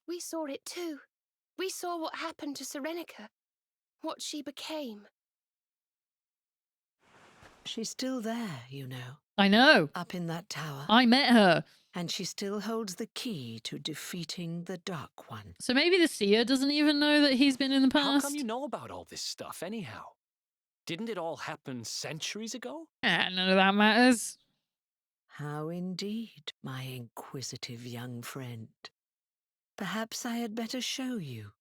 We saw it too. We saw what happened to Serenica. What she became. She's still there, you know. I know. Up in that tower. I met her. And she still holds the key to defeating the Dark One. So maybe the seer doesn't even know that he's been in the past? How come you know about all this stuff, anyhow? Didn't it all happen centuries ago? None of that matters. How indeed, my inquisitive young friend. Perhaps I had better show you.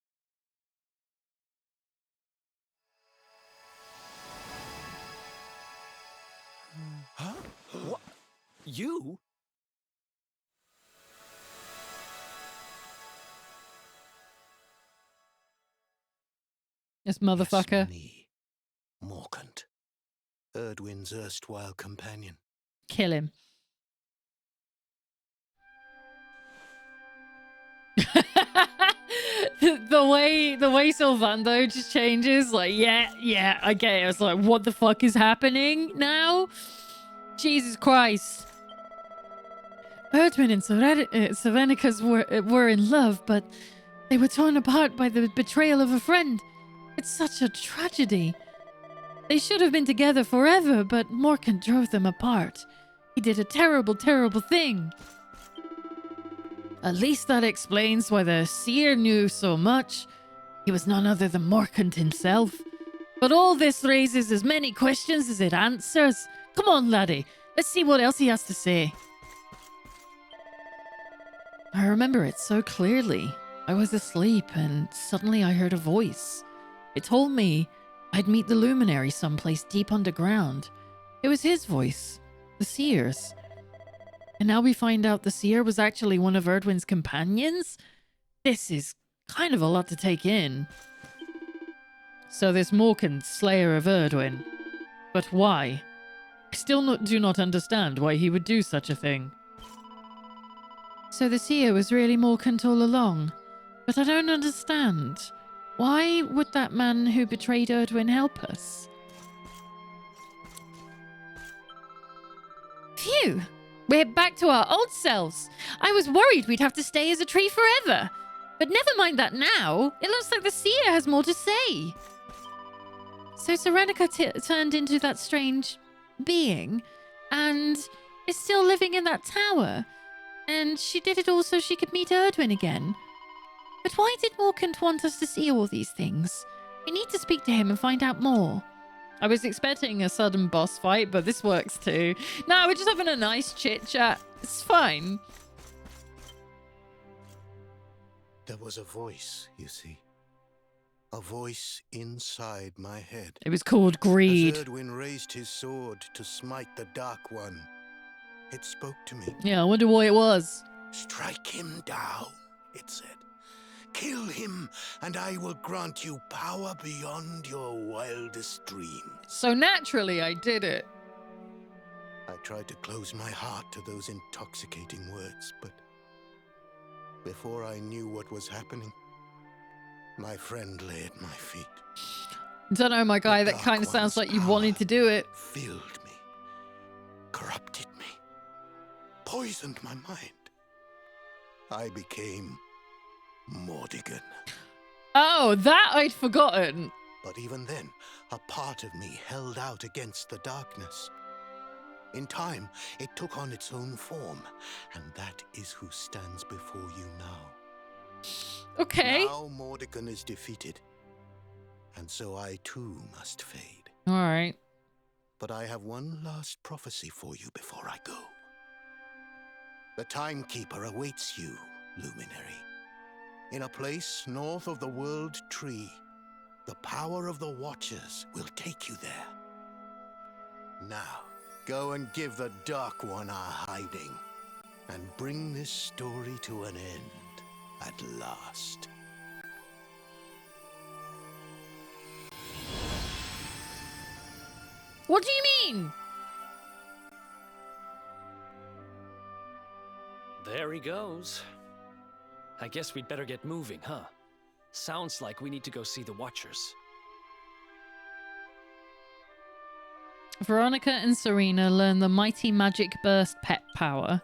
Huh? What? You? This motherfucker. Yes, me, Morkant, Erdwin's erstwhile companion. Kill him. the way Sylvando just changes, like, yeah, I get it. It's like, what the fuck is happening now? Jesus Christ. Erdwin and Serenicas were in love, but they were torn apart by the betrayal of a friend. It's such a tragedy. They should have been together forever, but Morkant drove them apart. He did a terrible, terrible thing. At least that explains why the seer knew so much. He was none other than Morkant himself. But all this raises as many questions as it answers. Come on, laddie. Let's see what else he has to say. I remember it so clearly. I was asleep and suddenly I heard a voice. It told me I'd meet the luminary someplace deep underground. It was his voice, the Seer's. And now we find out the Seer was actually one of Erdwin's companions? This is kind of a lot to take in. So this Morkan, Slayer of Erdwin. But why? I still do not understand why he would do such a thing. So the Seer was really Morkant all along. But I don't understand. Why would that man who betrayed Erdwin help us? Phew! We're back to our old selves. I was worried we'd have to stay as a tree forever. But never mind that now. It looks like the Seer has more to say. So Serenica turned into that strange being and is still living in that tower. And she did it all so she could meet Erdwin again. But why did Morkant want us to see all these things? We need to speak to him and find out more. I was expecting a sudden boss fight, but this works too. No, we're just having a nice chit-chat. It's fine. There was a voice, you see. A voice inside my head. It was called greed. As Erdwin raised his sword to smite the Dark One, it spoke to me. Yeah, I wonder what it was. Strike him down, it said. Kill him, and I will grant you power beyond your wildest dreams. So naturally, I did it. I tried to close my heart to those intoxicating words, but before I knew what was happening, my friend lay at my feet. Don't know, my guy, that kind of sounds like you wanted to do it. Filled me, corrupted me, poisoned my mind. I became Mordigan. Oh, that I'd forgotten. But even then, a part of me held out against the darkness. In time, it took on its own form, and that is who stands before you now. Okay. Now Mordigan is defeated, and so I too must fade. All right. But I have one last prophecy for you before I go. The Timekeeper awaits you, Luminary. In a place north of the World Tree, the power of the Watchers will take you there. Now, go and give the Dark One a hiding, and bring this story to an end at last. What do you mean? There he goes. I guess we'd better get moving, huh? Sounds like we need to go see the Watchers. Veronica and Serena learn the Mighty Magic Burst pet power.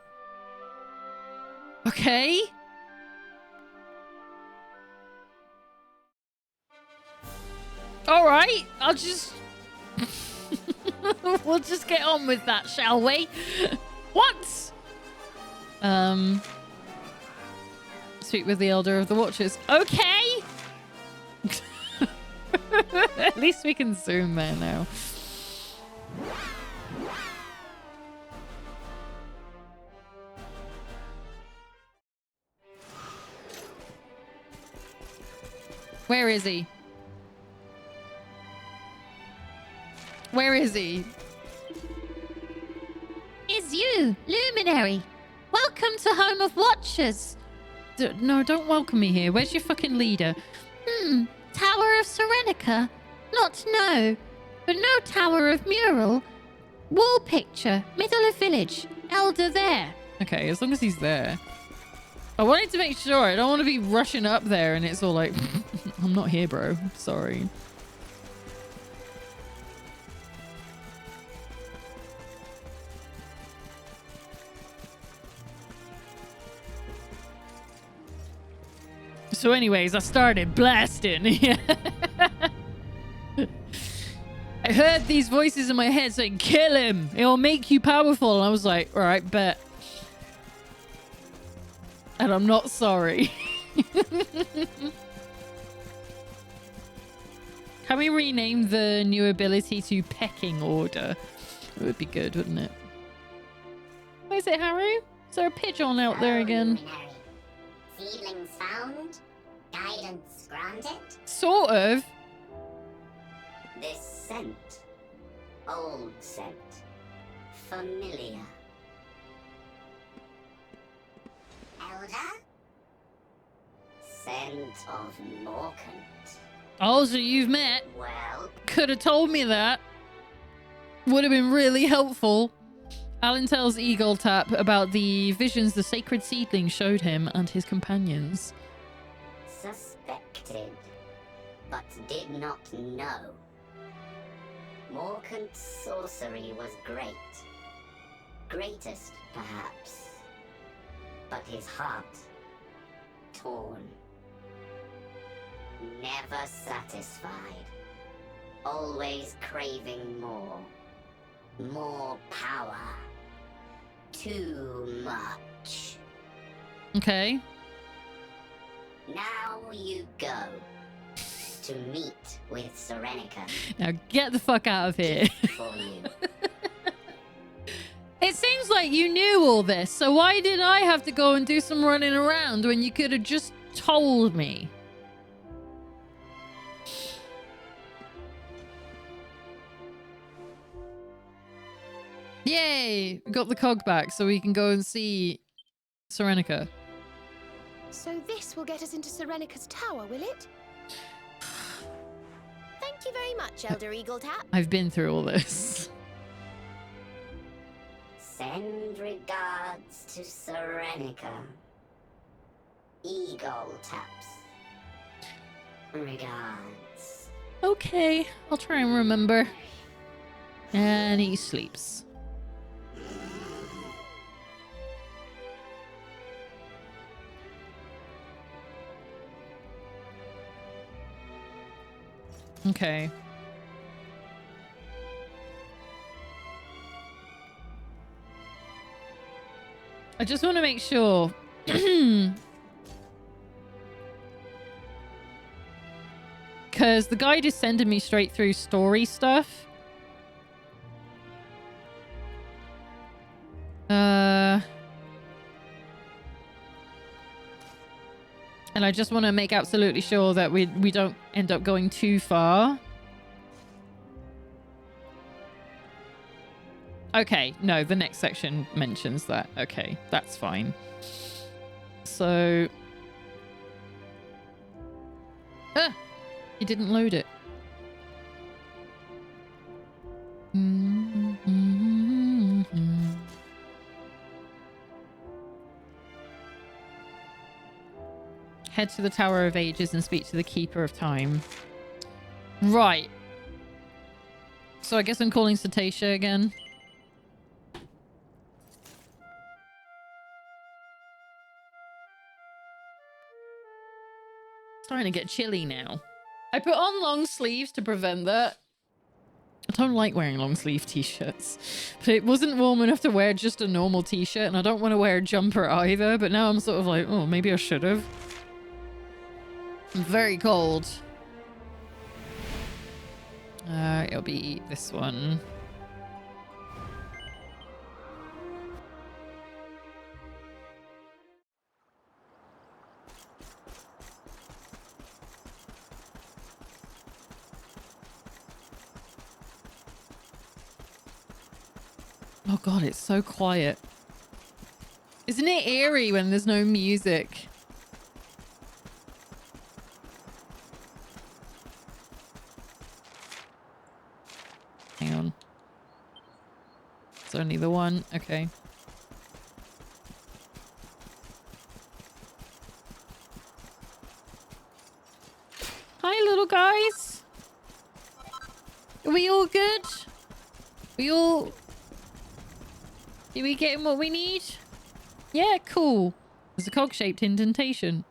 Okay. All right, I'll just... we'll just get on with that, shall we? What? Speak with the Elder of the Watchers. Okay. At least we can zoom there now. Where is he? Where is he? Is you, Luminary. Welcome to Home of Watchers. No, don't welcome me here. Where's your fucking leader? Tower of Serenica? Not no. But no Tower of Mural. Wall picture. Middle of village. Elder there. Okay, as long as he's there. I wanted to make sure. I don't want to be rushing up there and it's all like, I'm not here, bro. Sorry. So anyways, I started blasting. I heard these voices in my head saying, kill him. It'll make you powerful. And I was like, all right, bet. And I'm not sorry. Can we rename the new ability to Pecking Order? It would be good, wouldn't it? What is it, Haru? Is there a pigeon out there again? Luminary. Seedlings found? Guidance granted? Sort of. This scent. Old scent. Familiar. Elder? Scent of Morkant. Oh, so you've met? Well, Could have told me that. Would have been really helpful. Alan tells Eagle Tap about the visions the sacred seedling showed him and his companions. suspected, but did not know. Morkant's sorcery was great. Greatest, perhaps. But his heart, torn. Never satisfied. Always craving more. More power. Too much. Okay. Now you go to meet with Serenica Now get the fuck out of here. for you. It seems like you knew all this, so why did I have to go and do some running around when you could have just told me? Yay! We got the cog back so we can go and see Serenica. So this will get us into Serenica's tower, will it? Thank you very much, Elder Eagletap. I've been through all this. Send regards to Serenica. Eagle Taps. Regards. Okay, I'll try and remember. And he sleeps. Okay. I just want to make sure. Because the guide is sending me straight through story stuff. And I just want to make absolutely sure that we don't end up going too far. Okay, no, the next section mentions that. Okay, that's fine. So... he didn't load it. Head to the Tower of Ages and speak to the Keeper of Time. Right. So I guess I'm calling Cetacea again. It's starting to get chilly now. I put on long sleeves to prevent that. I don't like wearing long sleeve t-shirts, but it wasn't warm enough to wear just a normal t-shirt, and I don't want to wear a jumper either, but now I'm sort of like, oh, maybe I should have. I'm very cold. It'll be this one. Oh god, it's so quiet. Isn't it eerie when there's no music? Hang on. It's only the one. Okay. Hi, little guys. Are we all good? We all... Are we getting what we need? Yeah, cool. There's a cog-shaped indentation.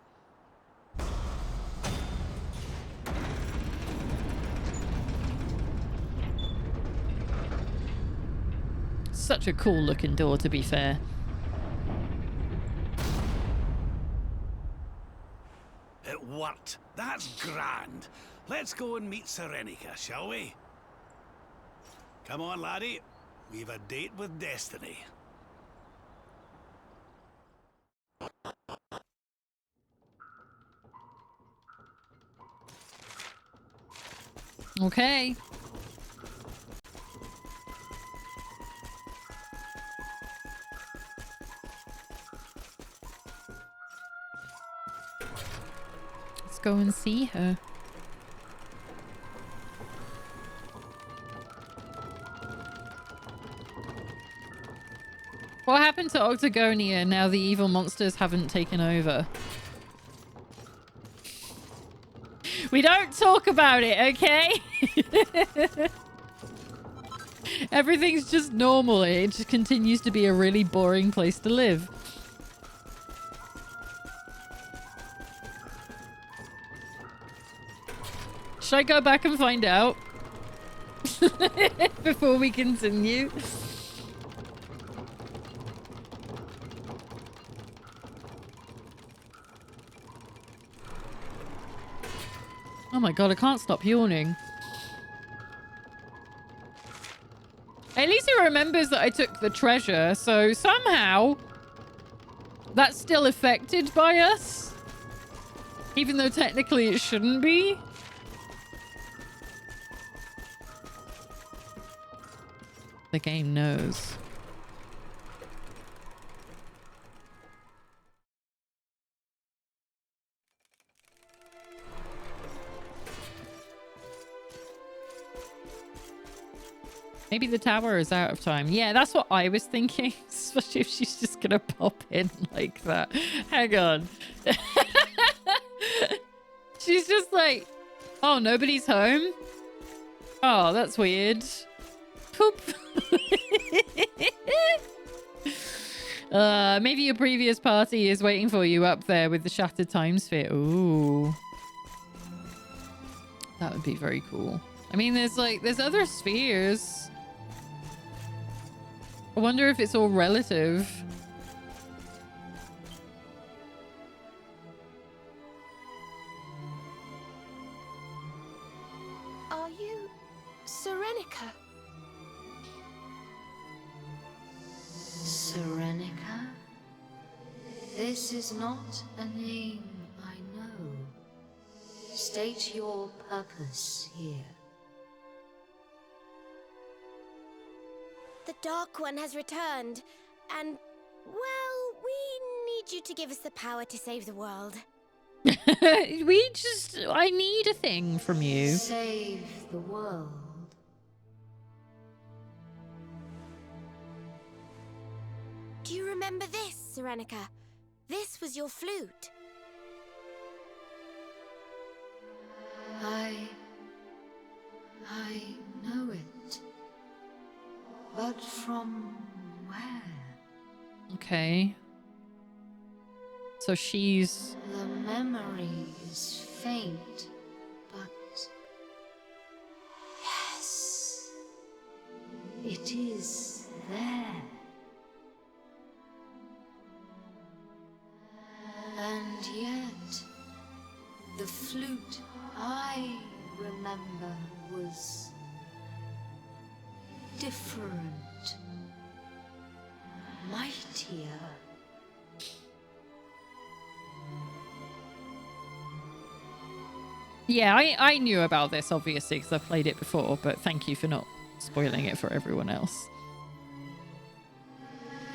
Such a cool looking door, to be fair. It worked. That's grand. Let's go and meet Serenica, shall we? Come on, laddie. We've a date with destiny. Okay. Let's go and see her. What happened to Octagonia now the evil monsters haven't taken over? We don't talk about it, okay? Everything's just normal. It just continues to be a really boring place to live. Should I go back and find out? Before we continue? Oh my god, I can't stop yawning. At least he remembers that I took the treasure, so somehow that's still affected by us. Even though technically it shouldn't be. The game knows. Maybe the tower is out of time. Yeah, that's what I was thinking. Especially if she's just gonna pop in like that. Hang on. She's just like, oh, nobody's home? Oh, that's weird. Poop. Maybe your previous party is waiting for you up there with the Shattered Time Sphere. Ooh. That would be very cool. I mean, there's other spheres. I wonder if it's all relative. Are you Serenica? Serenica? This is not a name I know. State your purpose here. The Dark One has returned, and, well, we need you to give us the power to save the world. I need a thing from you. Save the world. Do you remember this, Serenica? This was your flute. I know it. But from where? Okay. So she's... The memory is faint, but... Yes. It is there. And yet, the flute I remember was different, mightier. Yeah, I knew about this, obviously, because I've played it before, but thank you for not spoiling it for everyone else.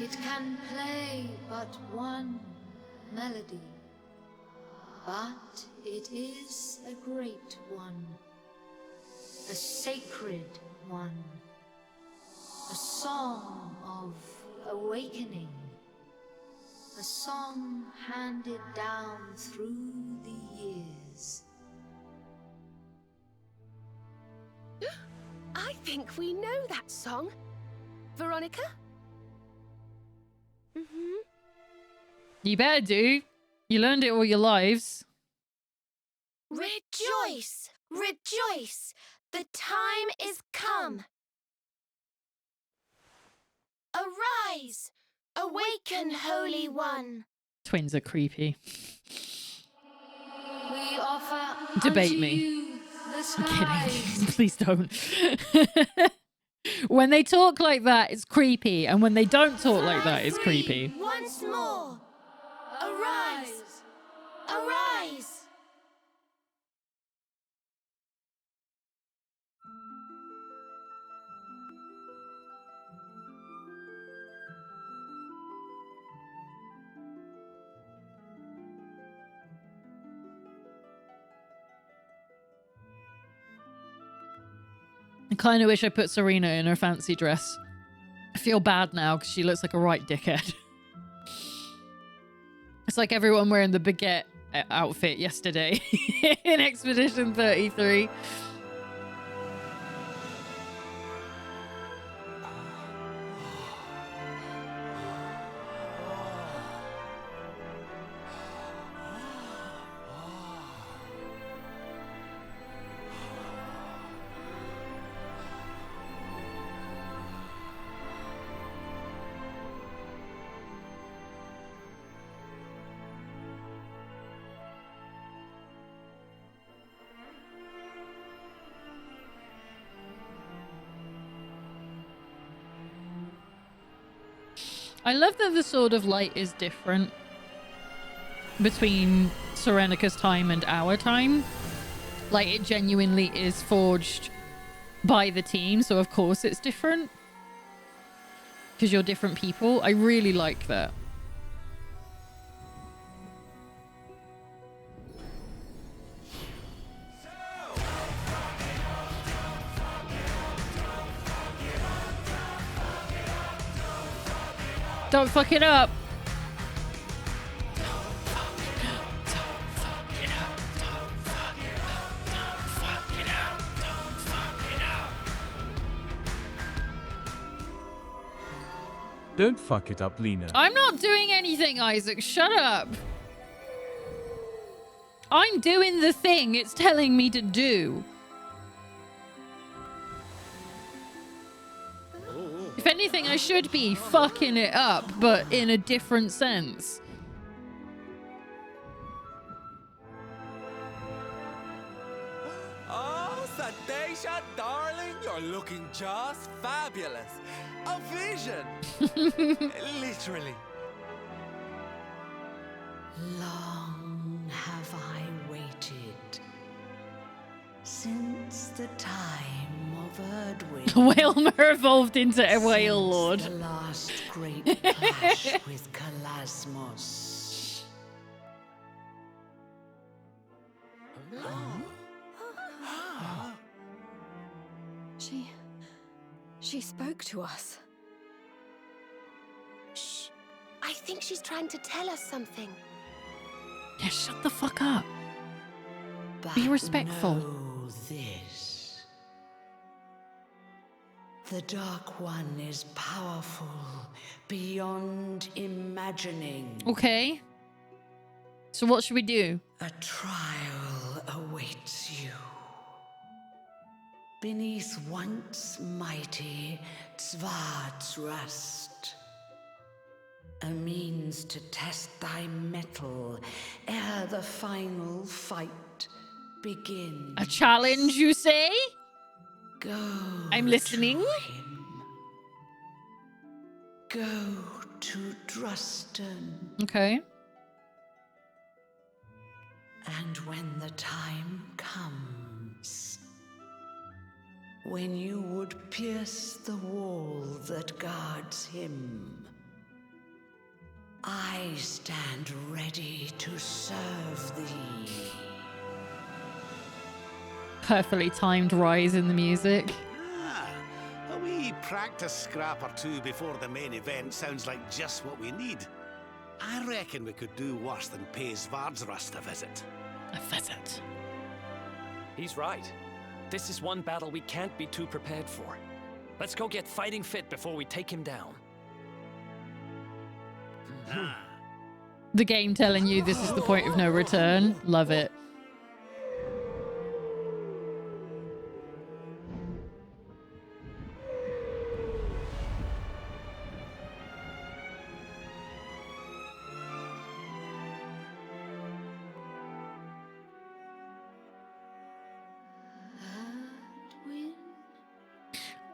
It can play but one melody, but it is a great one, a sacred one, a song of awakening, a song handed down through the years. I think we know that song. Veronica? Mm-hmm. You better do. You learned it all your lives. Rejoice! Rejoice! The time is come! Arise! Awaken, Holy One! Twins are creepy. We offer Debate unto me. you the I'm kidding. skies. Please don't. When they talk like that, it's creepy. And when they don't talk like that, it's creepy. Once more. Arise. Arise. I kind of wish I put Serena in her fancy dress. I feel bad now because she looks like a right dickhead. It's like everyone wearing the baguette outfit yesterday in Expedition 33. I love that the Sword of Light is different between Serenica's time and our time. Like, it genuinely is forged by the team, so of course it's different. Because you're different people. I really like that. Don't fuck it up. Don't fuck it up, Lena. I'm not doing anything, Isaac. Shut up. I'm doing the thing it's telling me to do. If anything, I should be fucking it up, but in a different sense. Oh, Sadesha, darling, you're looking just fabulous. A vision. Literally. Long have I waited since the time of Erdwin. Whalmer evolved into a whale lord. The last great clash with Kalasmos. She spoke to us. Shh. I think she's trying to tell us something. Yeah, shut the fuck up. But be respectful. Know this. The Dark One is powerful beyond imagining. Okay. So what should we do? A trial awaits you. Beneath once mighty Svardsrust. A means to test thy mettle ere the final fight begins. A challenge, you say? Go. I'm listening. Go to Drustan. Okay. And when the time comes, when you would pierce the wall that guards him, I stand ready to serve thee. Perfectly timed rise in the music. A wee practice scrap or two before the main event sounds like just what we need. I reckon we could do worse than pay Svardsrust a visit. A visit? He's right. This is one battle we can't be too prepared for. Let's go get fighting fit before we take him down. The game telling you this is the point of no return. Love it.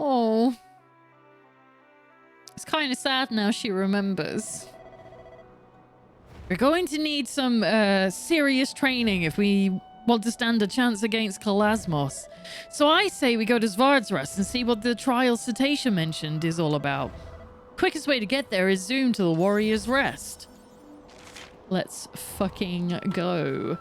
Oh. It's kind of sad now she remembers. We're going to need some serious training if we want to stand a chance against Kalasmos. So I say we go to Svardsrest and see what the trial Cetacea mentioned is all about. Quickest way to get there is zoom to the Warrior's Rest. Let's fucking go.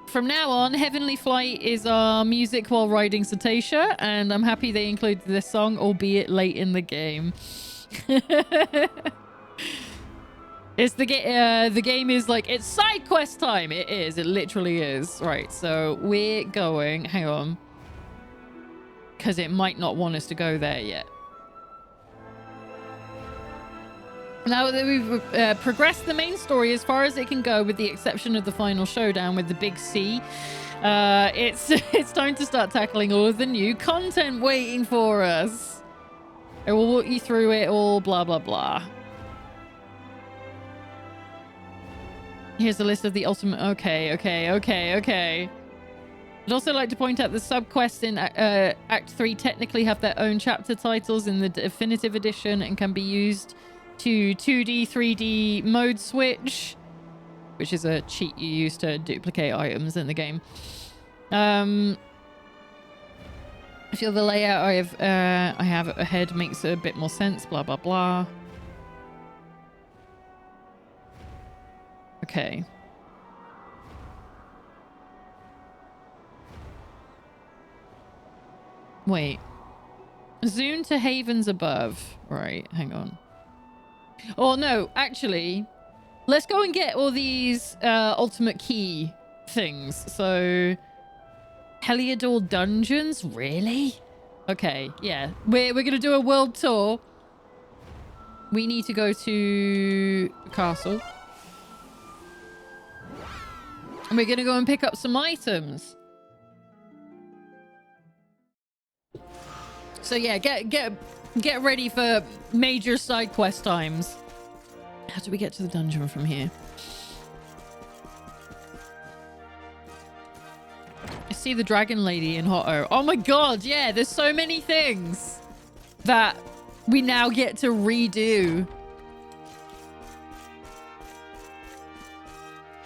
From now on, Heavenly Flight is our music while riding Cetacea, and I'm happy they included this song, albeit late in the game. It's the game is like, it's side quest time. It is. It literally is. Right, so we're going. Hang on. Because it might not want us to go there yet. Now that we've progressed the main story as far as it can go, with the exception of the final showdown with the Big C, it's time to start tackling all of the new content waiting for us. I will walk you through it all, blah, blah, blah. Here's the list of the ultimate... Okay. I'd also like to point out the subquests in Act 3 technically have their own chapter titles in the Definitive Edition and can be used to 2D, 3D mode switch, which is a cheat you use to duplicate items in the game. I feel the layout I have ahead makes a bit more sense, blah, blah, blah. Okay. Wait. Zoom to havens above. Right, hang on. Oh, no, actually, let's go and get all these ultimate key things. So, Heliodor dungeons? Really? Okay, yeah. We're going to do a world tour. We need to go to the castle. And we're going to go and pick up some items. So yeah, get ready for major side quest times. How do we get to the dungeon from here? I see the dragon lady in Hotto. Oh my god, yeah, there's so many things that we now get to redo.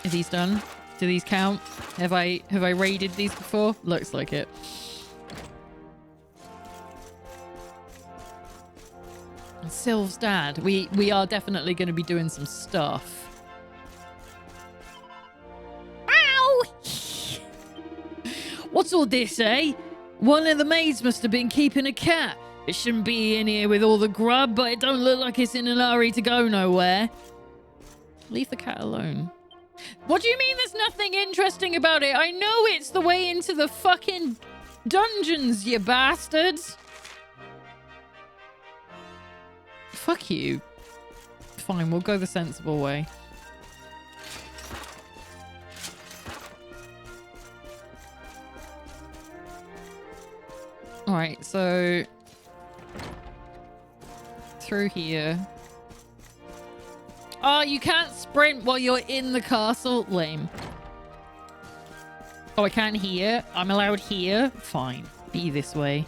Are these done? Do these count? Have I raided these before? Looks like it. Sylv's dad. We are definitely going to be doing some stuff. Ow! What's all this, eh? One of the maids must have been keeping a cat. It shouldn't be in here with all the grub, but it don't look like it's in a hurry to go nowhere. Leave the cat alone. What do you mean there's nothing interesting about it? I know it's the way into the fucking dungeons, you bastards. Fuck you. Fine, we'll go the sensible way. Alright, so... through here. Oh, you can't sprint while you're in the castle? Lame. Oh, I can't here? I'm allowed here? Fine. Be this way.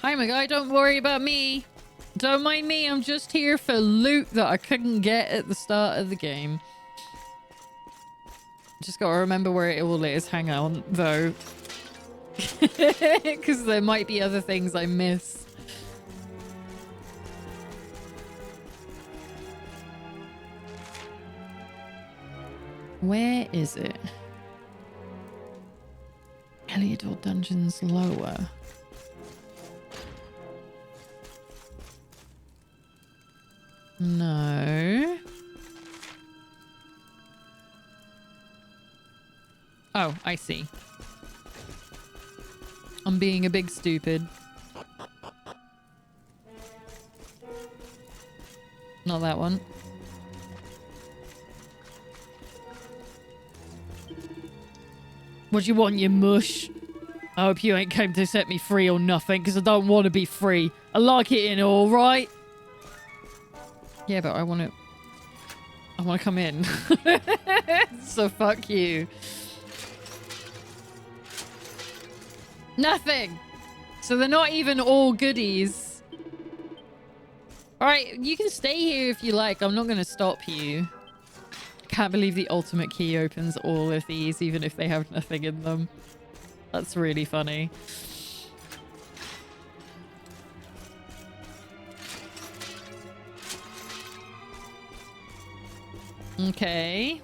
Hi, my guy. Don't worry about me. Don't mind me. I'm just here for loot that I couldn't get at the start of the game. Just gotta remember where it all is. Hang on, though. Because there might be other things I miss. Where is it? Heliodor Dungeons lower. No. Oh, I see. I'm being a big stupid. Not that one. What do you want, you mush? I hope you ain't came to set me free or nothing, because I don't want to be free. I like it in all right. Yeah, but I want to come in. So fuck you. Nothing. So they're not even all goodies. All right, you can stay here if you like. I'm not going to stop you. Can't believe the ultimate key opens all of these, even if they have nothing in them. That's really funny. Okay.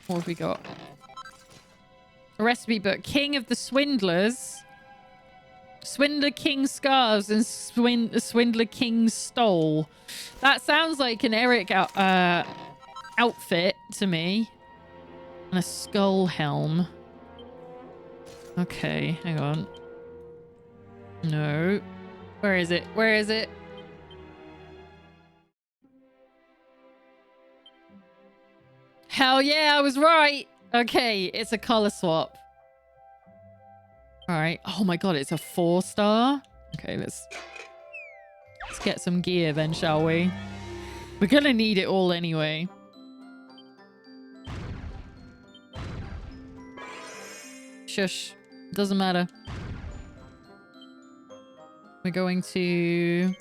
What have we got? A recipe book. King of the Swindlers. Swindler King Scarves and Swindler King Stole. That sounds like an Eric outfit to me. And a skull helm. Okay, hang on. No. Where is it? Where is it? Hell yeah, I was right. Okay, it's a color swap. All right. Oh my god, it's a 4-star. Okay, let's get some gear then, shall we? We're gonna need it all anyway. Shush. Doesn't matter. We're going to...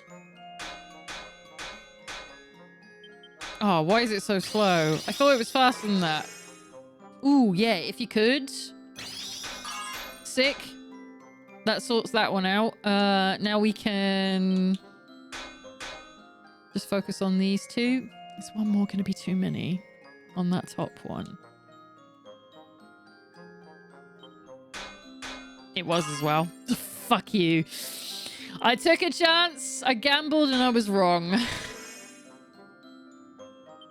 Oh, why is it so slow? I thought it was faster than that. Ooh, yeah, if you could. Sick. That sorts that one out. Now we can just focus on these two. Is one more going to be too many on that top one? It was as well. Fuck you. I took a chance. I gambled and I was wrong.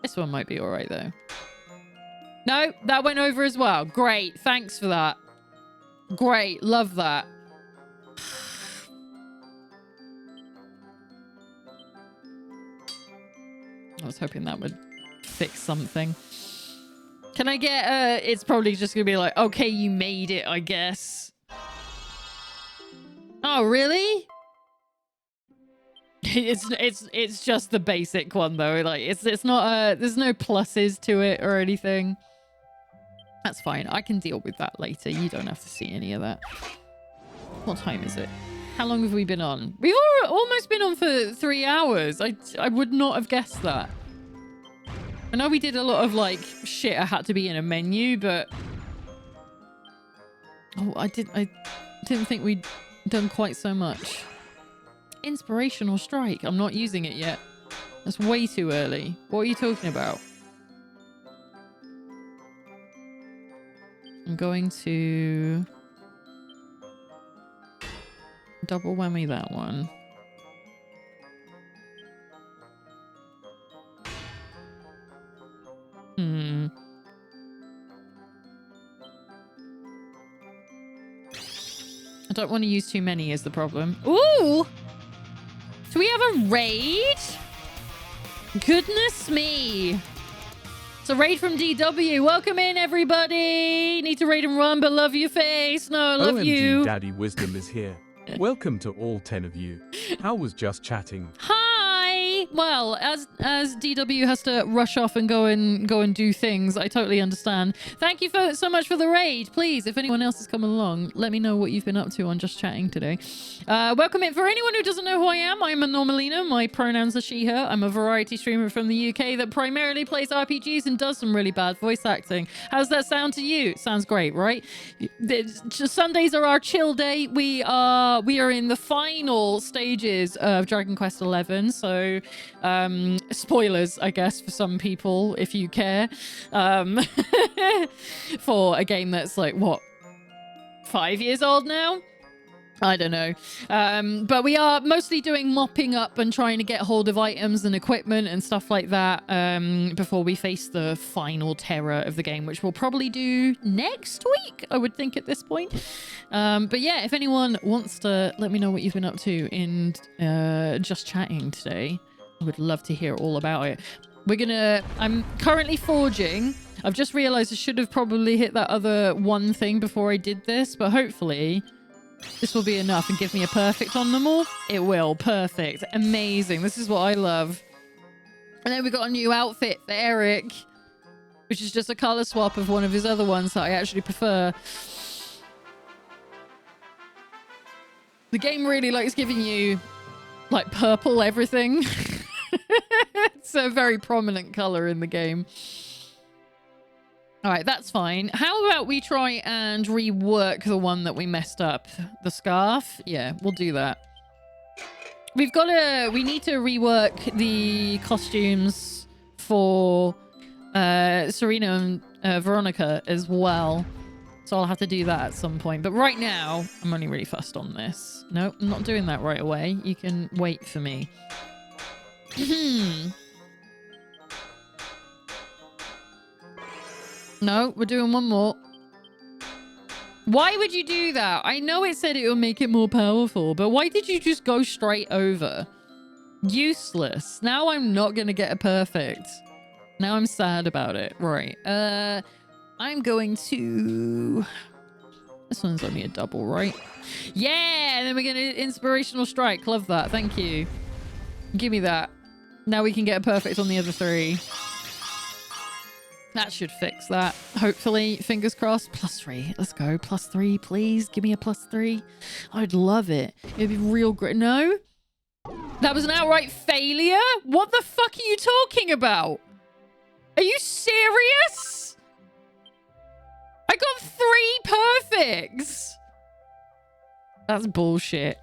This one might be all right, though. No, that went over as well. Great. Thanks for that. Great. Love that. I was hoping that would fix something. Can I get it's probably just gonna be like, okay, you made it, I guess. Oh, really? It's just the basic one though. Like it's not there's no pluses to it or anything. That's fine. I can deal with that later. You don't have to see any of that. What time is it? How long have we been on? We've almost been on for 3 hours. I would not have guessed that. I know we did a lot of like shit I had to be in a menu, but oh, I didn't think we'd done quite so much. Inspirational strike. I'm not using it yet. That's way too early. What are you talking about? I'm going to double whammy that one. I don't want to use too many is the problem. Ooh! Do we have a raid? Goodness me. It's a raid from DW. Welcome in, everybody. Need to raid and run, but love your face. No, I love OMG, you. Daddy Wisdom is here. Welcome to all 10 of you. How was just chatting? Hi. Well, as DW has to rush off and go and do things, I totally understand. Thank you so much for the raid. Please, if anyone else is coming along, let me know what you've been up to on Just Chatting today. Welcome in. For anyone who doesn't know who I am, I'm Normalina. My pronouns are she, her. I'm a variety streamer from the UK that primarily plays RPGs and does some really bad voice acting. How's that sound to you? Sounds great, right? Sundays are our chill day. We are in the final stages of Dragon Quest XI, so spoilers, I guess, for some people, if you care, for a game that's like, what, 5 years old now? I don't know. But we are mostly doing mopping up and trying to get hold of items and equipment and stuff like that before we face the final terror of the game, which we'll probably do next week, I would think, at this point. But yeah, if anyone wants to let me know what you've been up to in Just Chatting today, I would love to hear all about it. I'm currently forging I've just realized I should have probably hit that other one thing before I did this, but hopefully this will be enough and give me a perfect on them all. It will. Perfect. Amazing. This is what I love. And then we got a new outfit for Eric, which is just a color swap of one of his other ones that I actually prefer. The game really likes giving you like purple everything. It's a very prominent color in the game. All right, that's fine. How about we try and rework the one that we messed up? The scarf? Yeah, we'll do that. We need to rework the costumes for Serena and Veronica as well. So I'll have to do that at some point. But right now, I'm only really fussed on this. No, I'm not doing that right away. You can wait for me. No, we're doing one more. Why would you do that? I know it said it would make it more powerful, but why did you just go straight over? Useless. Now I'm not going to get a perfect. Now I'm sad about it. Right. I'm going to... This one's only a double, right? Yeah! And then we're going to inspirational strike. Love that. Thank you. Give me that. Now we can get a perfect on the other three. That should fix that. Hopefully. Fingers crossed. +3. Let's go. +3, please. Give me a +3. I'd love it. It'd be real great. No? That was an outright failure? What the fuck are you talking about? Are you serious? I got 3 perfects. That's bullshit.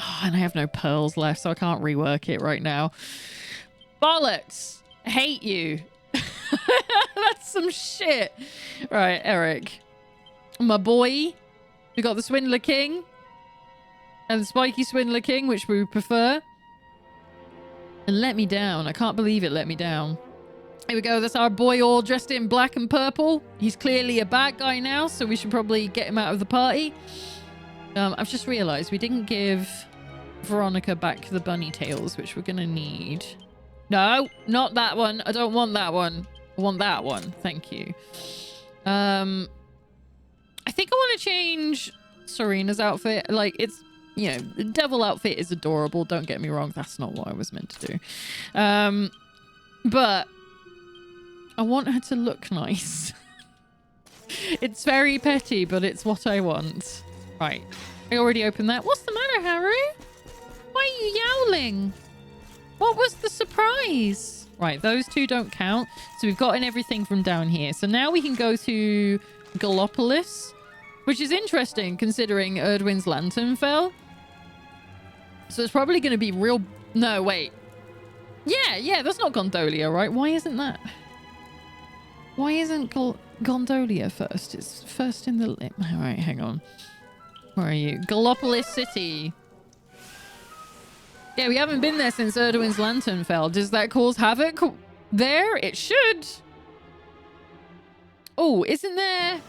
Oh, and I have no pearls left, so I can't rework it right now. Bollocks. I hate you. That's some shit. Right, Eric. My boy. We got the Swindler King. And the Spiky Swindler King, which we prefer. And let me down. I can't believe it let me down. Here we go. That's our boy all dressed in black and purple. He's clearly a bad guy now, so we should probably get him out of the party. I've just realized we didn't give Veronica back the bunny tails, which we're going to need. No, not that one. I don't want that one. I want that one. Thank you. I think I want to change Serena's outfit. Like, it's, you know, the devil outfit is adorable. Don't get me wrong. That's not what I was meant to do. But I want her to look nice. It's very petty, but it's what I want. Right. I already opened that. What's the matter, Haru? Why are you yowling? What was the surprise? Right, those two don't count. So we've gotten everything from down here. So now we can go to Gallopolis, which is interesting considering Erdwin's lantern fell. So it's probably going to be real... No, wait. Yeah, that's not Gondolia, right? Why isn't that? Why isn't Gondolia first? It's first in the... All right, hang on. Where are you? Gallopolis City. Yeah, we haven't been there since Erdwin's lantern fell. Does that cause havoc there? It should. Oh, isn't there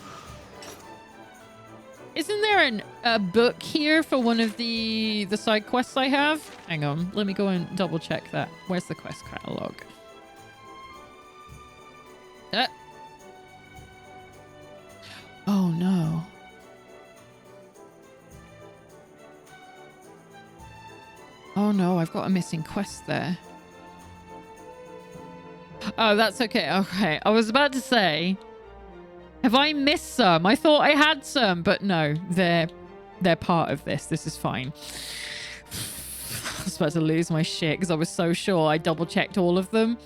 a book here for one of the side quests I have? Hang on, let me go and double check that. Where's the quest catalog? Oh no. Oh no, I've got a missing quest there. Oh, that's okay. Okay, I was about to say, have I missed some? I thought I had some, but no, they're part of this. This is fine. I was about to lose my shit because I was so sure I double checked all of them.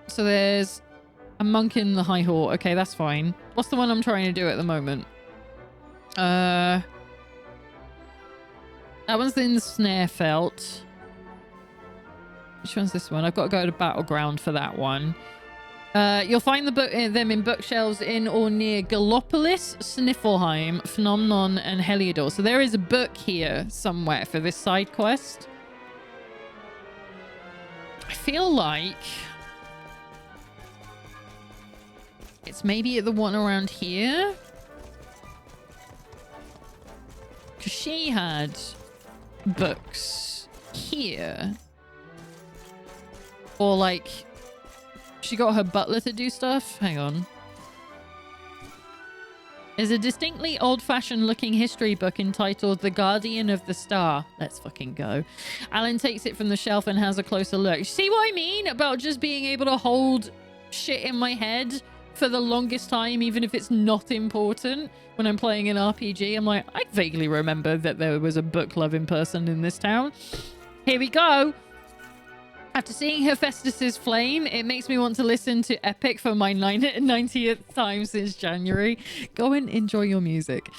So there's a monk in the High Hall. Okay, that's fine. What's the one I'm trying to do at the moment? That one's in Snarefelt. Which one's this one? I've got to go to Battleground for that one. You'll find them in bookshelves in or near Gallopolis, Sniffelheim, Phenomenon, and Heliodor. So there is a book here somewhere for this side quest. I feel like it's maybe the one around here. Because she had books here. Or like She got her butler to do stuff. Hang on. There's a distinctly old-fashioned looking history book entitled The Guardian of the Star. Let's fucking go. Alan takes it from the shelf and has a closer look. See what I mean about just being able to hold shit in my head for the longest time, even if it's not important? When I'm playing an RPG, I'm like, I vaguely remember that there was a book-loving person in this town. Here we go. After seeing Hephaestus's flame, it makes me want to listen to Epic for my 90th time since January. Go and enjoy your music.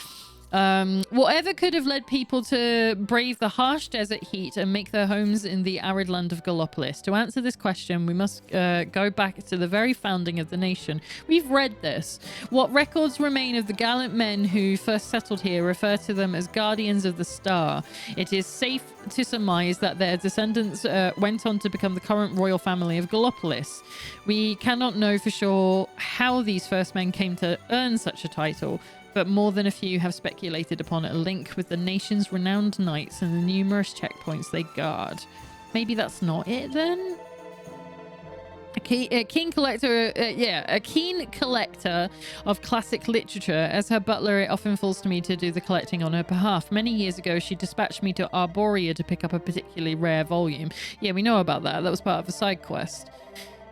Whatever could have led people to brave the harsh desert heat and make their homes in the arid land of Gallopolis? To answer this question, we must go back to the very founding of the nation. We've read this. What records remain of the gallant men who first settled here refer to them as guardians of the star. It is safe to surmise that their descendants went on to become the current royal family of Gallopolis. We cannot know for sure how these first men came to earn such a title, but more than a few have speculated upon a link with the nation's renowned knights and the numerous checkpoints they guard. Maybe that's not it then? A keen collector of classic literature. As her butler, it often falls to me to do the collecting on her behalf. Many years ago, she dispatched me to Arboria to pick up a particularly rare volume. Yeah, we know about that. That was part of a side quest.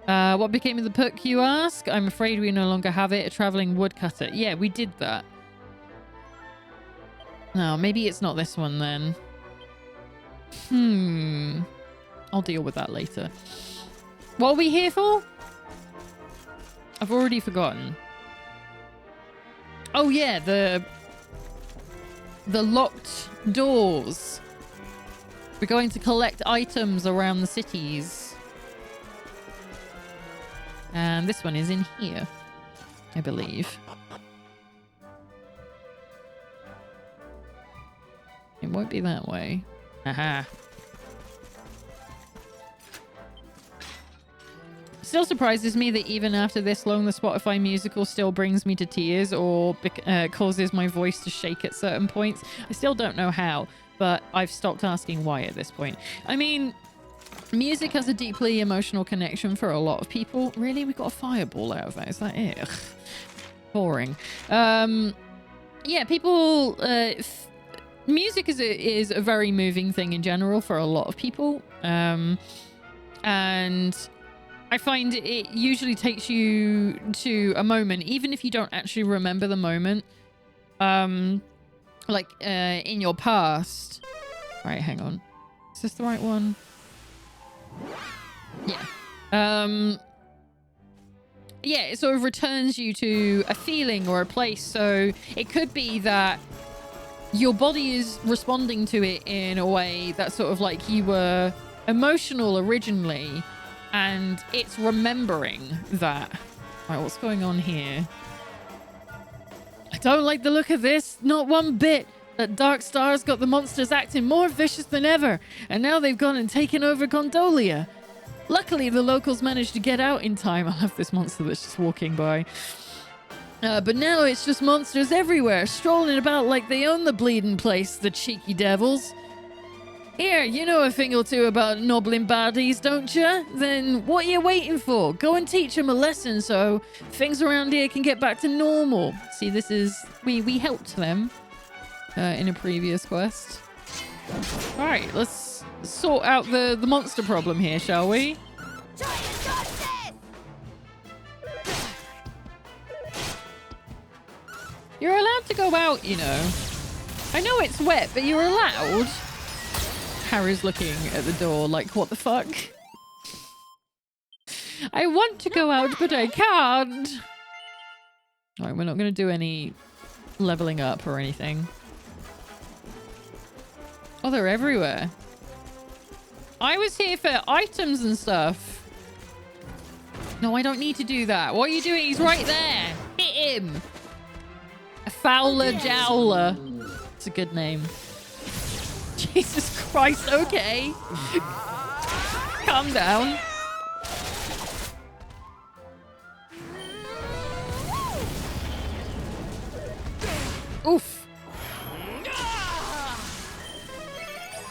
What became of the book, you ask? I'm afraid we no longer have it. A traveling woodcutter. Yeah, we did that. No, maybe it's not this one then. I'll deal with that later. What are we here for? I've already forgotten. Oh yeah, the locked doors. We're going to collect items around the cities. And this one is in here, I believe. It won't be that way. Aha. Still surprises me that even after this long, the Spotify musical still brings me to tears or causes my voice to shake at certain points. I still don't know how, but I've stopped asking why at this point. I mean, music has a deeply emotional connection for a lot of people. Really? We got a fireball out of that? Is that it? Ugh. Boring. Yeah, people... music is a very moving thing in general for a lot of people. And I find it usually takes you to a moment, even if you don't actually remember the moment. Like in your past. Right, hang on. Is this the right one? Yeah. Yeah, it sort of returns you to a feeling or a place. So it could be that your body is responding to it in a way that sort of like you were emotional originally, and it's remembering that. Right, what's going on here? I don't like the look of this, not one bit. That Dark Star's got the monsters acting more vicious than ever, and now they've gone and taken over Gondolia. Luckily, the locals managed to get out in time. I love this monster that's just walking by. But now it's just monsters everywhere, strolling about like they own the bleeding place, the cheeky devils. Here, you know a thing or two about nobbling baddies, don't you? Then what are you waiting for? Go and teach them a lesson so things around here can get back to normal. See, this is... We helped them in a previous quest. Alright, let's sort out the monster problem here, shall we? You're allowed to go out, you know. I know it's wet, but you're allowed. Harry's looking at the door like, what the fuck? I want to go out, but I can't. Alright, we're not going to do any leveling up or anything. Oh, they're everywhere. I was here for items and stuff. No, I don't need to do that. What are you doing? He's right there. Hit him. A Fowler Jowler. It's a good name. Jesus Christ, okay. Calm down. Oof.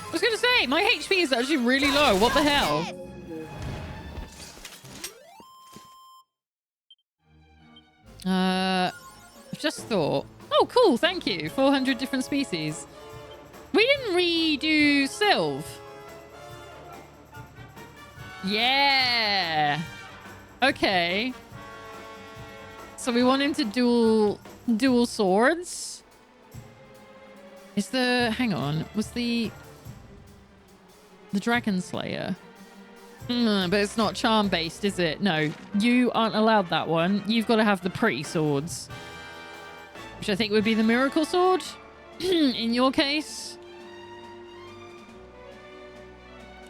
I was going to say, my HP is actually really low. What the hell? I've just thought. Oh, cool. Thank you. 400 different species. We didn't redo Sylve. Yeah. Okay. So we want him to dual swords. Is the... Hang on. Was the Dragon Slayer? But it's not charm based, is it? No. You aren't allowed that one. You've got to have the pretty swords. Which I think would be the Miracle Sword. In your case.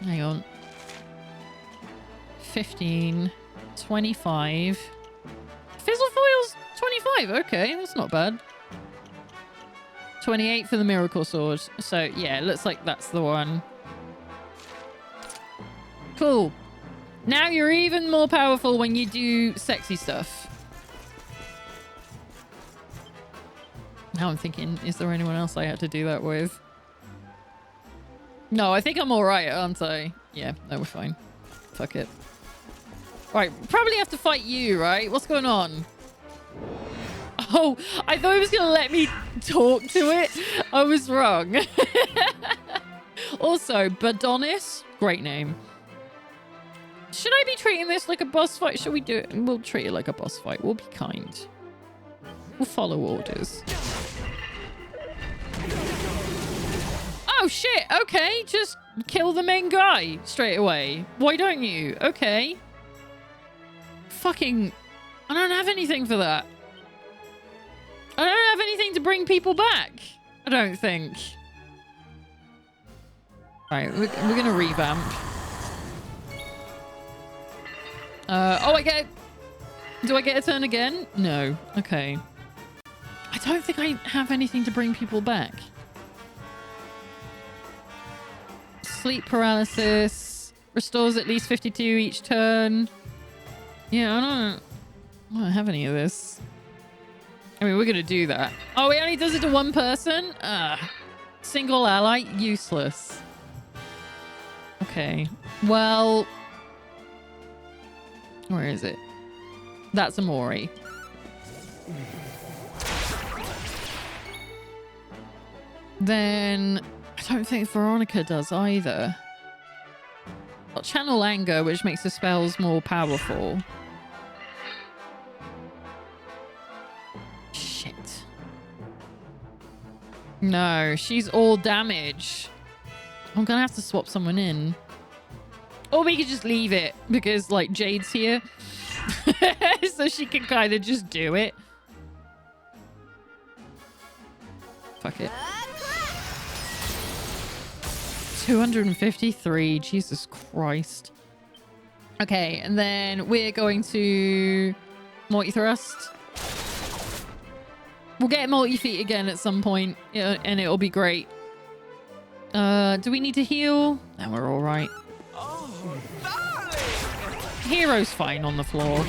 Hang on. 15. 25. Fizzle Foil's 25. Okay, that's not bad. 28 for the Miracle Sword. So, yeah, it looks like that's the one. Cool. Now you're even more powerful when you do sexy stuff. Now I'm thinking, is there anyone else I had to do that with? No, I think I'm alright, aren't I? Yeah, no, we're fine. Fuck it. Right, probably have to fight you, right? What's going on? Oh, I thought it was going to let me talk to it. I was wrong. Also, Badonis, great name. Should I be treating this like a boss fight? Should we do it? We'll treat it like a boss fight. We'll be kind. We'll follow orders. Oh, shit. Okay, just kill the main guy straight away. Why don't you? Okay. Fucking... I don't have anything for that. I don't have anything to bring people back. I don't think. Right, we're going to revamp. Oh, I get... Do I get a turn again? No. Okay. I don't think I have anything to bring people back. Sleep paralysis. Restores at least 52 each turn. Yeah, I don't have any of this. I mean, we're going to do that. Oh, it only does it to one person? Single ally? Useless. Okay. Well... Where is it? That's Amori. Then... I don't think Veronica does either. Got Channel Anger, which makes the spells more powerful. Shit. No, she's all damage. I'm gonna have to swap someone in. Or we could just leave it because, like, Jade's here. So she can kind of just do it. Fuck it. 253. Jesus Christ. Okay, and then we're going to multi-thrust. We'll get multi-feet again at some point, and it'll be great. Do we need to heal? No, we're all right. Hero's fine on the floor.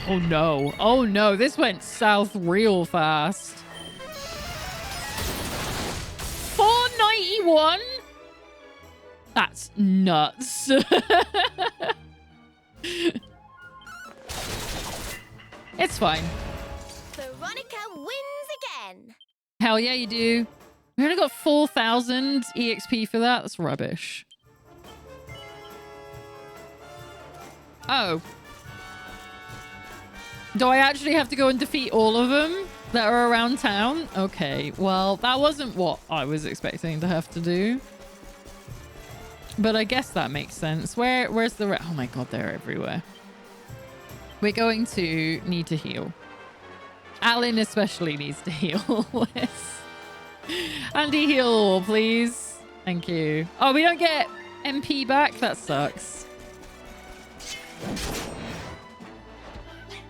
Oh no. Oh no, this went south real fast. 491? That's nuts. It's fine. Veronica wins again. Hell yeah, you do. We only got 4,000 EXP for that. That's rubbish. Oh. Do I actually have to go and defeat all of them that are around town? Okay, well, that wasn't what I was expecting to have to do. But I guess that makes sense. Where's the... Oh my god, they're everywhere. We're going to need to heal. Alan especially needs to heal. Yes. Andy, heal, please. Thank you. Oh, we don't get MP back? That sucks.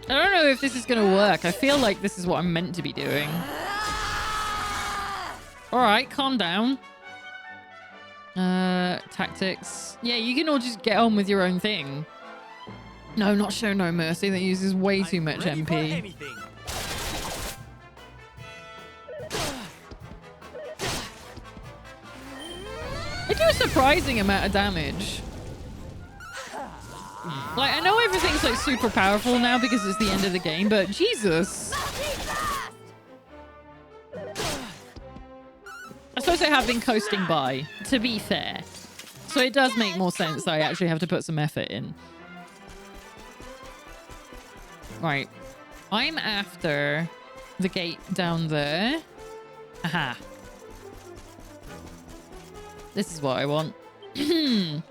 I don't know if this is going to work. I feel like this is what I'm meant to be doing. Alright, calm down. Tactics. Yeah, you can all just get on with your own thing. No, not Show No Mercy. That uses way too much MP. They do a surprising amount of damage. Like, I know everything's like super powerful now because it's the end of the game, but Jesus. I suppose I have been coasting by, to be fair. So it does make more sense that I actually have to put some effort in. Right. I'm after the gate down there. Aha. This is what I want. Is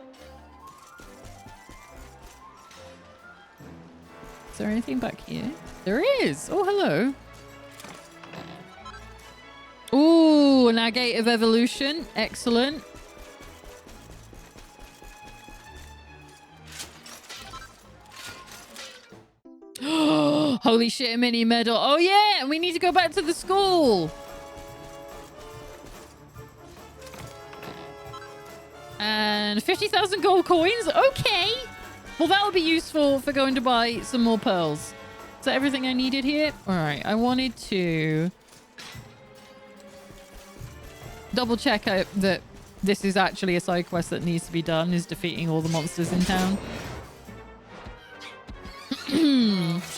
there anything back here? There is. Oh, hello. Ooh, an agate of evolution. Excellent. Holy shit, a mini medal. Oh, yeah. We need to go back to the school. And 50,000 gold coins. Okay. Well, that'll be useful for going to buy some more pearls. Is that everything I needed here? All right. I wanted to double check that this is actually a side quest that needs to be done, is defeating all the monsters in town.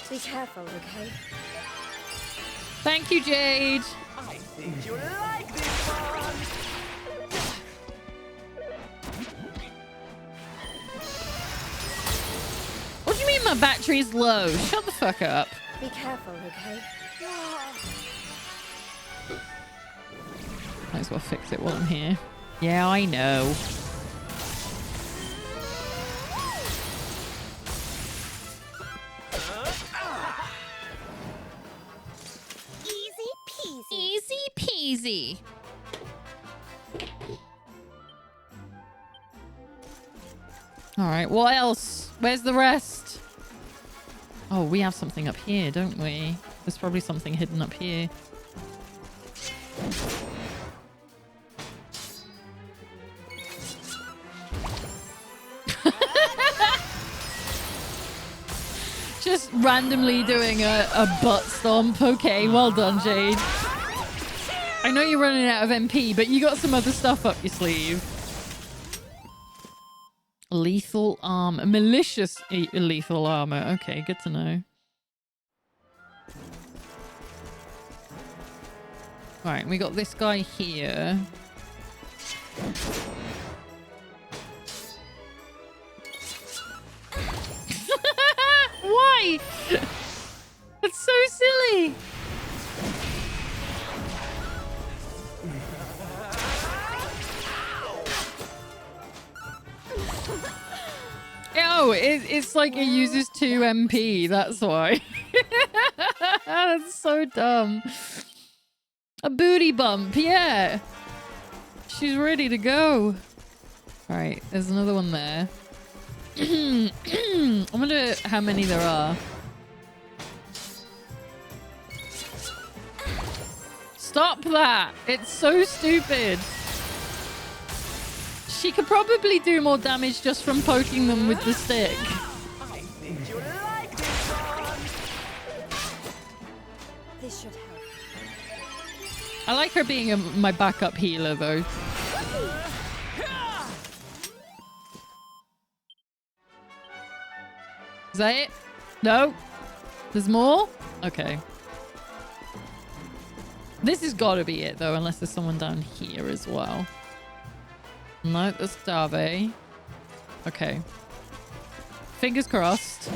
Be careful, okay? Thank you, Jade. I think you like this one. What do you mean my battery's low? Shut the fuck up. Be careful, okay? Might as well fix it while I'm here. Yeah, I know. Easy peasy. Easy peasy. All right, what else? Where's the rest? Oh, we have something up here, don't we? There's probably something hidden up here. Just randomly doing a butt stomp. Okay, well done, Jade. I know you're running out of MP, but you got some other stuff up your sleeve. Lethal armor. Malicious lethal armor. Okay, good to know. Alright, we got this guy here. Why? That's so silly. Oh, it's like it uses 2 MP. That's why. That's so dumb. A booty bump. Yeah. She's ready to go. All right. There's another one there. I wonder how many there are. Stop that. It's so stupid. She could probably do more damage just from poking them with the stick. I think you like this one. This should help. I like her being my backup healer, though. Is that it? No? There's more? Okay. This has got to be it, though, unless there's someone down here as well. No, that's Dave. Okay. Fingers crossed.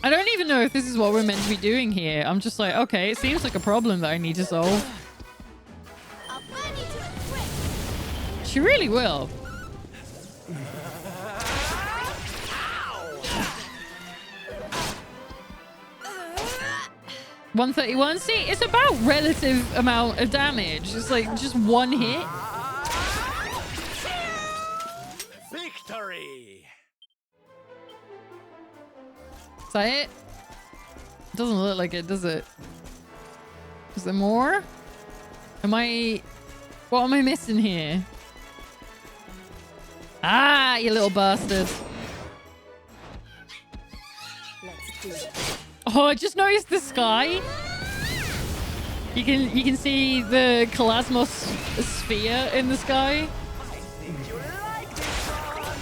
I don't even know if this is what we're meant to be doing here. I'm just like, okay, it seems like a problem that I need to solve. I'll burn you to a crisp. She really will. $131. See, it's about relative amount of damage. It's like just one hit. Victory! Is that it? Doesn't look like it, does it? Is there more? What am I missing here? Ah, you little bastard. Let's do it. Oh, I just noticed the sky. You can see the Kalasmos sphere in the sky. I think you like this one.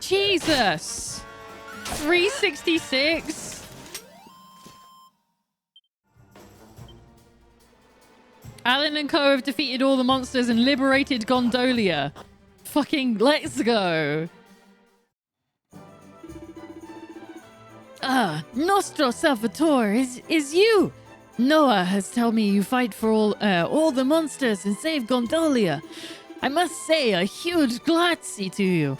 Jesus! 366? Alan and Co have defeated all the monsters and liberated Gondolia. Fucking let's go. Ah, Nostro Salvatore is you. Noah has told me you fight for all the monsters and save Gondolia. I must say a huge grazie to you.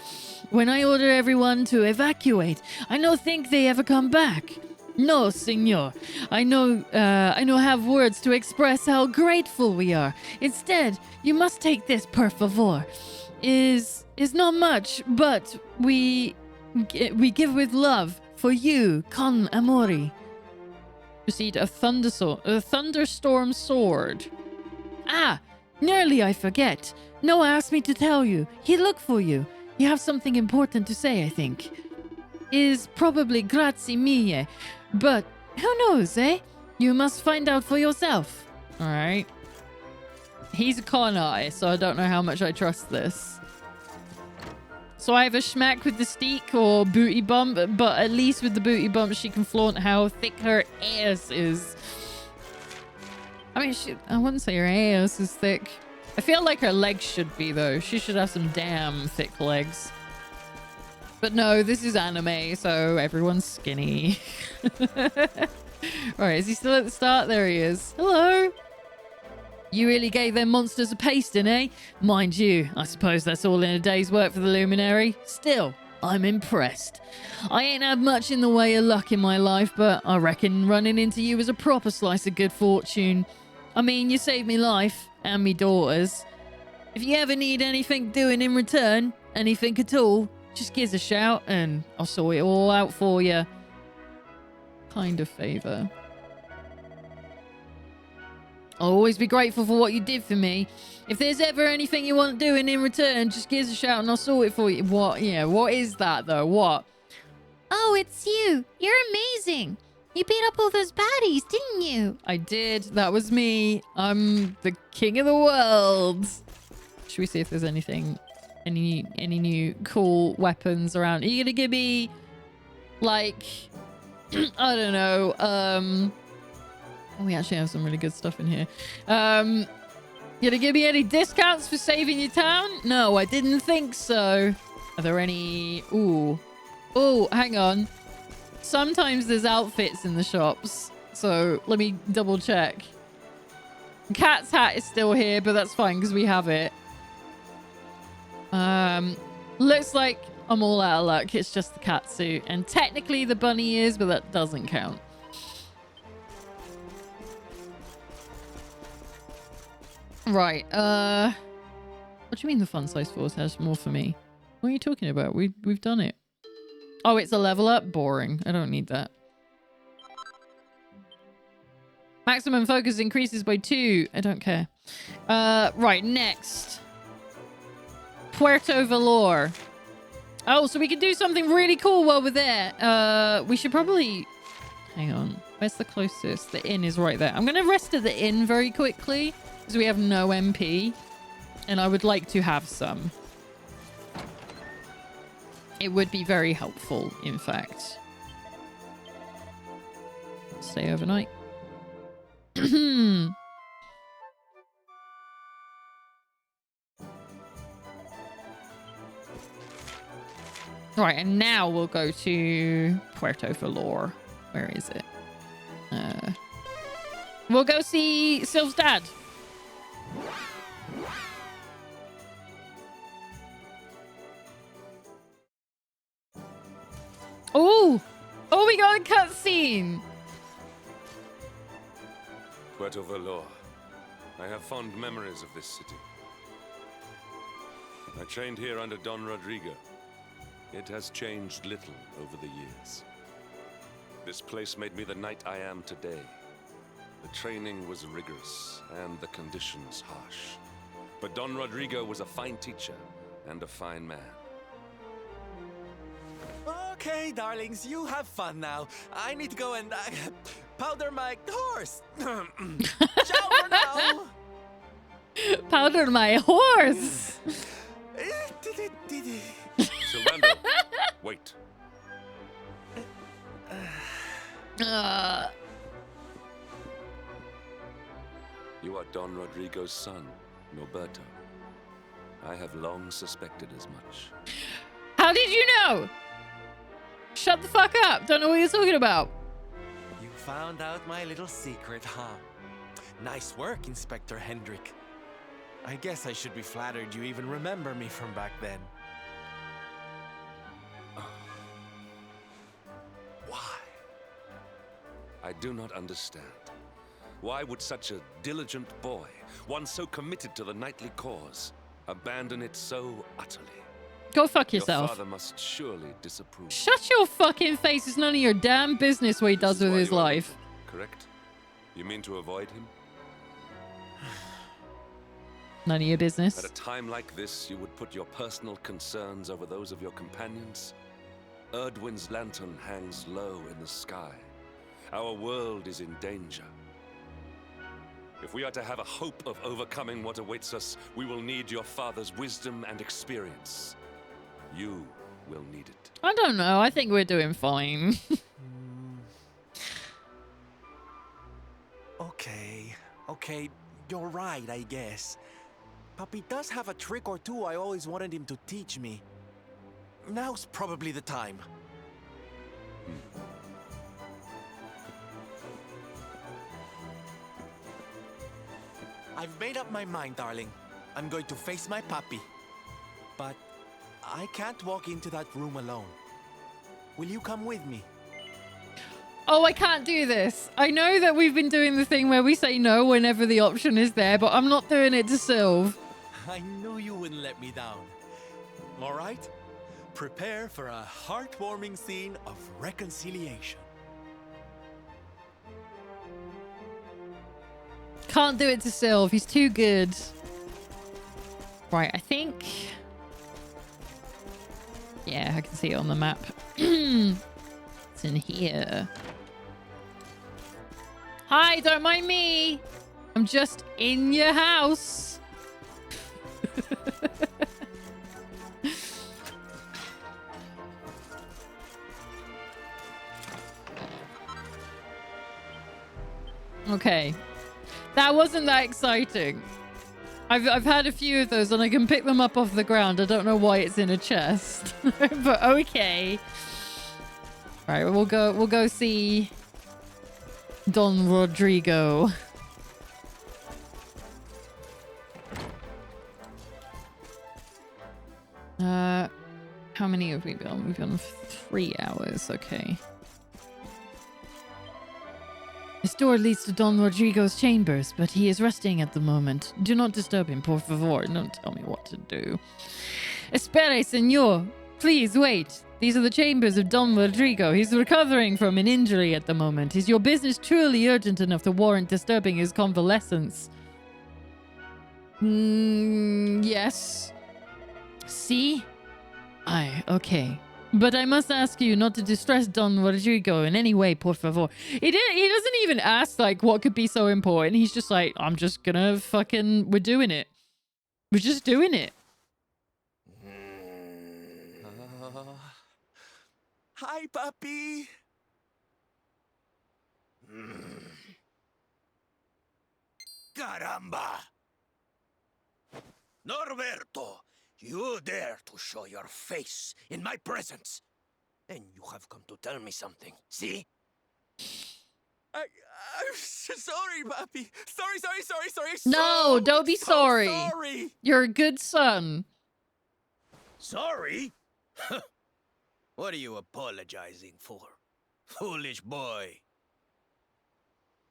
When I order everyone to evacuate, I no think they ever come back. No, signor. I no have words to express how grateful we are. Instead, you must take this, per favor. Is not much, but we give with love for you, con amore. Receive a thunderstorm sword. Ah, nearly I forget. Noah asked me to tell you. He looked for you. You have something important to say, I think. Is probably grazie mille. But who knows, eh? You must find out for yourself. All right. He's a con artist, so I don't know how much I trust this. So I have a schmack with the steak or booty bump, but at least with the booty bump, she can flaunt how thick her ass is. I mean, I wouldn't say her ass is thick. I feel like her legs should be, though. She should have some damn thick legs. But no, this is anime, so everyone's skinny. Alright, is he still at the start? There he is. Hello. You really gave them monsters a pasting, eh? Mind you, I suppose that's all in a day's work for the Luminary. Still, I'm impressed. I ain't had much in the way of luck in my life, but I reckon running into you was a proper slice of good fortune. I mean, you saved me life, and me daughter's. If you ever need anything doing in return, anything at all, just give us a shout, and I'll sort it all out for you. Kind of favor. I'll always be grateful for what you did for me. If there's ever anything you want doing in return, just give us a shout and I'll sort it for you. What? Yeah, what is that though? What? Oh, it's you. You're amazing. You beat up all those baddies, didn't you? I did. That was me. I'm the king of the world. Should we see if there's anything, any new cool weapons around? Are you gonna give me, like, I don't know, oh, we actually have some really good stuff in here. You gonna give me any discounts for saving your town? No, I didn't think so. Are there any... Ooh. Oh, hang on. Sometimes there's outfits in the shops. So let me double check. Cat's hat is still here, but that's fine because we have it. Looks like I'm all out of luck. It's just the cat suit. And technically the bunny is, but that doesn't count. Right, what do you mean the fun size force has more for me? What are you talking about? We've done it. Oh, it's a level up? Boring. I don't need that. Maximum focus increases by 2. I don't care. Right, next. Puerto Valor. Oh, so we can do something really cool while we're there. We should probably... Hang on. Where's the closest? The inn is right there. I'm going to rest at the inn very quickly. Because we have no MP. And I would like to have some. It would be very helpful, in fact. Stay overnight. Right, and now we'll go to Puerto Valor. Where is it? We'll go see Sylph's dad. Oh! Oh, we got a cutscene! Puerto Valor. I have fond memories of this city. I trained here under Don Rodrigo. It has changed little over the years. This place made me the knight I am today. The training was rigorous and the conditions harsh. But Don Rodrigo was a fine teacher and a fine man. Okay, darlings, you have fun now. I need to go and powder my horse. Ciao for now. Powder my horse. Sylvando, You are Don Rodrigo's son, Norberto. I have long suspected as much. How did you know? Shut the fuck up. Don't know what you're talking about. You found out my little secret, huh? Nice work, Inspector Hendrik. I guess I should be flattered you even remember me from back then. Why? I do not understand. Why would such a diligent boy, one so committed to the knightly cause, abandon it so utterly? Go fuck Your yourself. father must surely disapprove. Shut your fucking face. It's none of your damn business what he does with his life. Correct? You mean to avoid him? None of your business. At a time like this, you would put your personal concerns over those of your companions? Erdwin's lantern hangs low in the sky. Our world is in danger. If we are to have a hope of overcoming what awaits us, we will need your father's wisdom and experience. You will need it. I don't know. I think we're doing fine. Okay, you're right, I guess. Papi does have a trick or two I always wanted him to teach me. Now's probably the time. I've made up my mind, darling. I'm going to face my papi. But I can't walk into that room alone. Will you come with me? Oh, I can't do this. I know that we've been doing the thing where we say no whenever the option is there, but I'm not doing it to Sylve. I knew you wouldn't let me down. All right? Prepare for a heartwarming scene of reconciliation. Can't do it to Sylve. He's too good. Right, I think... Yeah, I can see it on the map. It's in here. Hi, don't mind me. I'm just in your house. Okay. That wasn't that exciting. I've had a few of those and I can pick them up off the ground. I don't know why it's in a chest. But okay. Right, we'll go see Don Rodrigo. How many have we been? We've been 3 hours, okay. This door leads to Don Rodrigo's chambers, but he is resting at the moment. Do not disturb him, por favor. Don't tell me what to do. Espere, senor. Please wait. These are the chambers of Don Rodrigo. He's recovering from an injury at the moment. Is your business truly urgent enough to warrant disturbing his convalescence? Yes. See? Aye, okay. But I must ask you not to distress Don Rodrigo in any way, por favor. He doesn't even ask, like, what could be so important. He's just like, I'm just gonna fucking... We're doing it. We're just doing it. Hi, papi. Caramba! Norberto, you dare to show your face in my presence. And you have come to tell me something, see? I'm sorry, papi. Sorry. No, don't be sorry. Sorry. You're a good son. Sorry? What are you apologizing for? Foolish boy.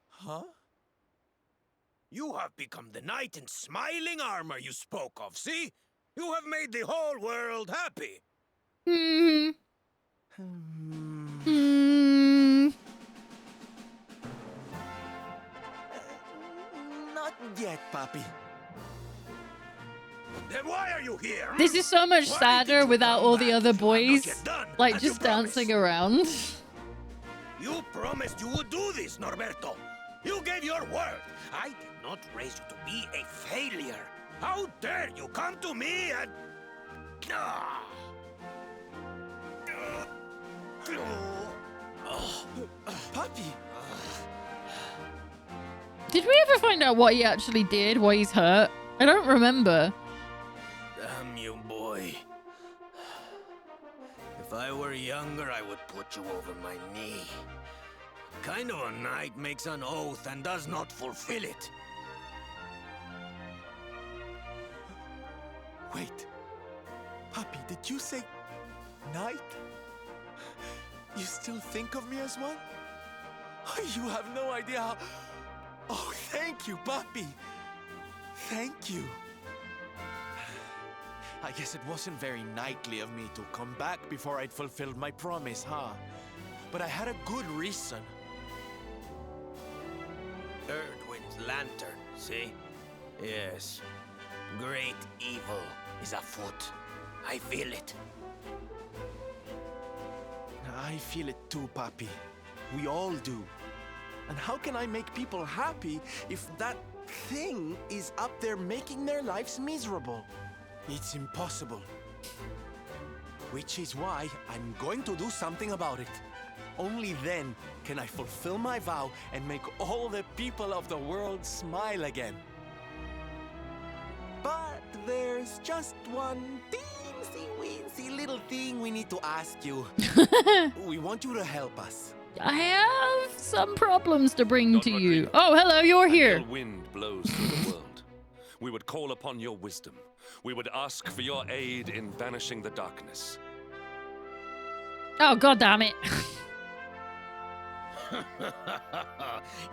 Huh? You have become the knight in smiling armor you spoke of, see? You have made the whole world happy. Not yet, papi. Then why are you here? This is so much sadder without all the other boys, like, just dancing around. You promised you would do this, Norberto. You gave your word. I did not raise you to be a failure. How dare you come to me and... Papi! find out what he actually did, why he's hurt. I don't remember. Damn you, boy. If I were younger, I would put you over my knee. Kind of a knight makes an oath and does not fulfill it. Wait. Papi, did you say knight? You still think of me as one? You have no idea how... Oh, thank you, Papi. Thank you. I guess it wasn't very knightly of me to come back before I'd fulfilled my promise, huh? But I had a good reason. Erdwin's lantern, see? Yes. Great evil is afoot. I feel it. I feel it too, Papi. We all do. And how can I make people happy if that thing is up there making their lives miserable? It's impossible. Which is why I'm going to do something about it. Only then can I fulfill my vow and make all the people of the world smile again. But there's just one teensy-weensy little thing we need to ask you. We want you to help us. I have some problems to bring to you. Oh, hello, you're here. Until wind blows through the world, we would call upon your wisdom. We would ask for your aid in banishing the darkness. Oh, god damn it.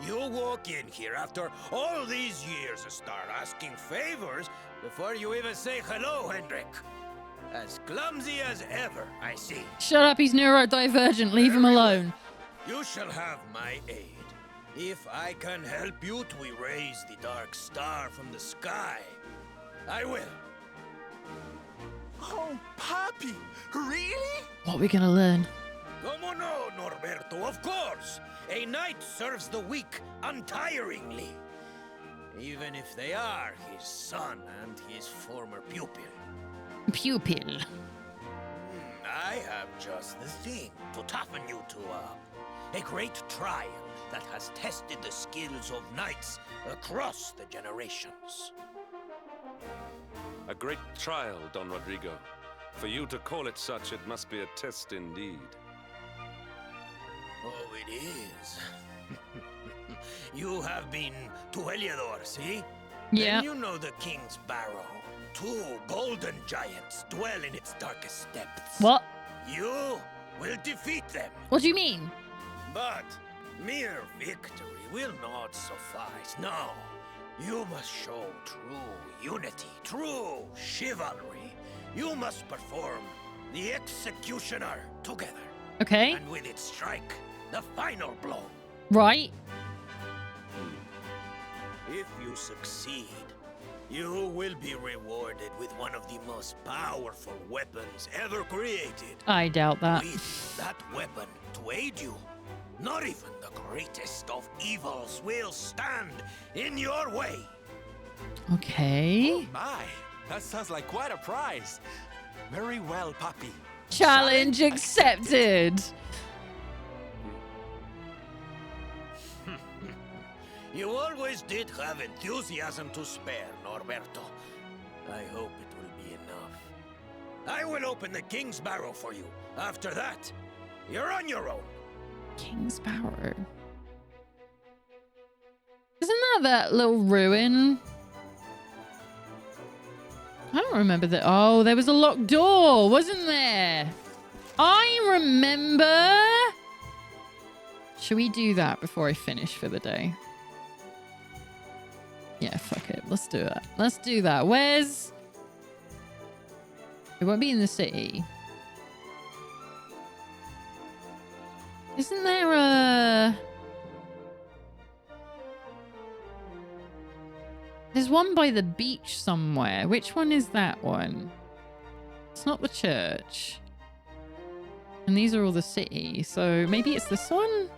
You walk in here after all these years and start asking favors before you even say hello, Hendrik. As clumsy as ever, I see. Shut up, he's neurodivergent. Leave him alone. You shall have my aid. If I can help you to erase the dark star from the sky, I will. Oh, Papi, really? What are we gonna learn? Como no, Norberto, of course. A knight serves the weak untiringly. Even if they are his son and his former pupil. Pupil. I have just the thing to toughen you two up. A great trial that has tested the skills of knights across the generations. A great trial, Don Rodrigo. For you to call it such, it must be a test indeed. Oh, it is. You have been to Heliodor, see? Yeah. Then you know the King's Barrow. 2 golden giants dwell in its darkest depths. What? You will defeat them. What do you mean? But mere victory will not suffice. No. You must show true unity, true chivalry. You must perform the executioner together. Okay. And with it strike the final blow. Right. If you succeed, you will be rewarded with one of the most powerful weapons ever created. I doubt that. With that weapon to aid you, not even the greatest of evils will stand in your way. Okay. Oh my, that sounds like quite a prize. Very well, Papi. Challenge accepted. You always did have enthusiasm to spare, Norberto. I hope it will be enough. I will open the King's Barrow for you. After that, you're on your own. King's Barrow. Isn't that little ruin? I don't remember that. Oh, there was a locked door, wasn't there? I remember. Should we do that before I finish for the day? Yeah, fuck it. Let's do it. Let's do that. Where's... It won't be in the city. Isn't there a... There's one by the beach somewhere. Which one is that one? It's not the church. And these are all the city. So maybe it's this one?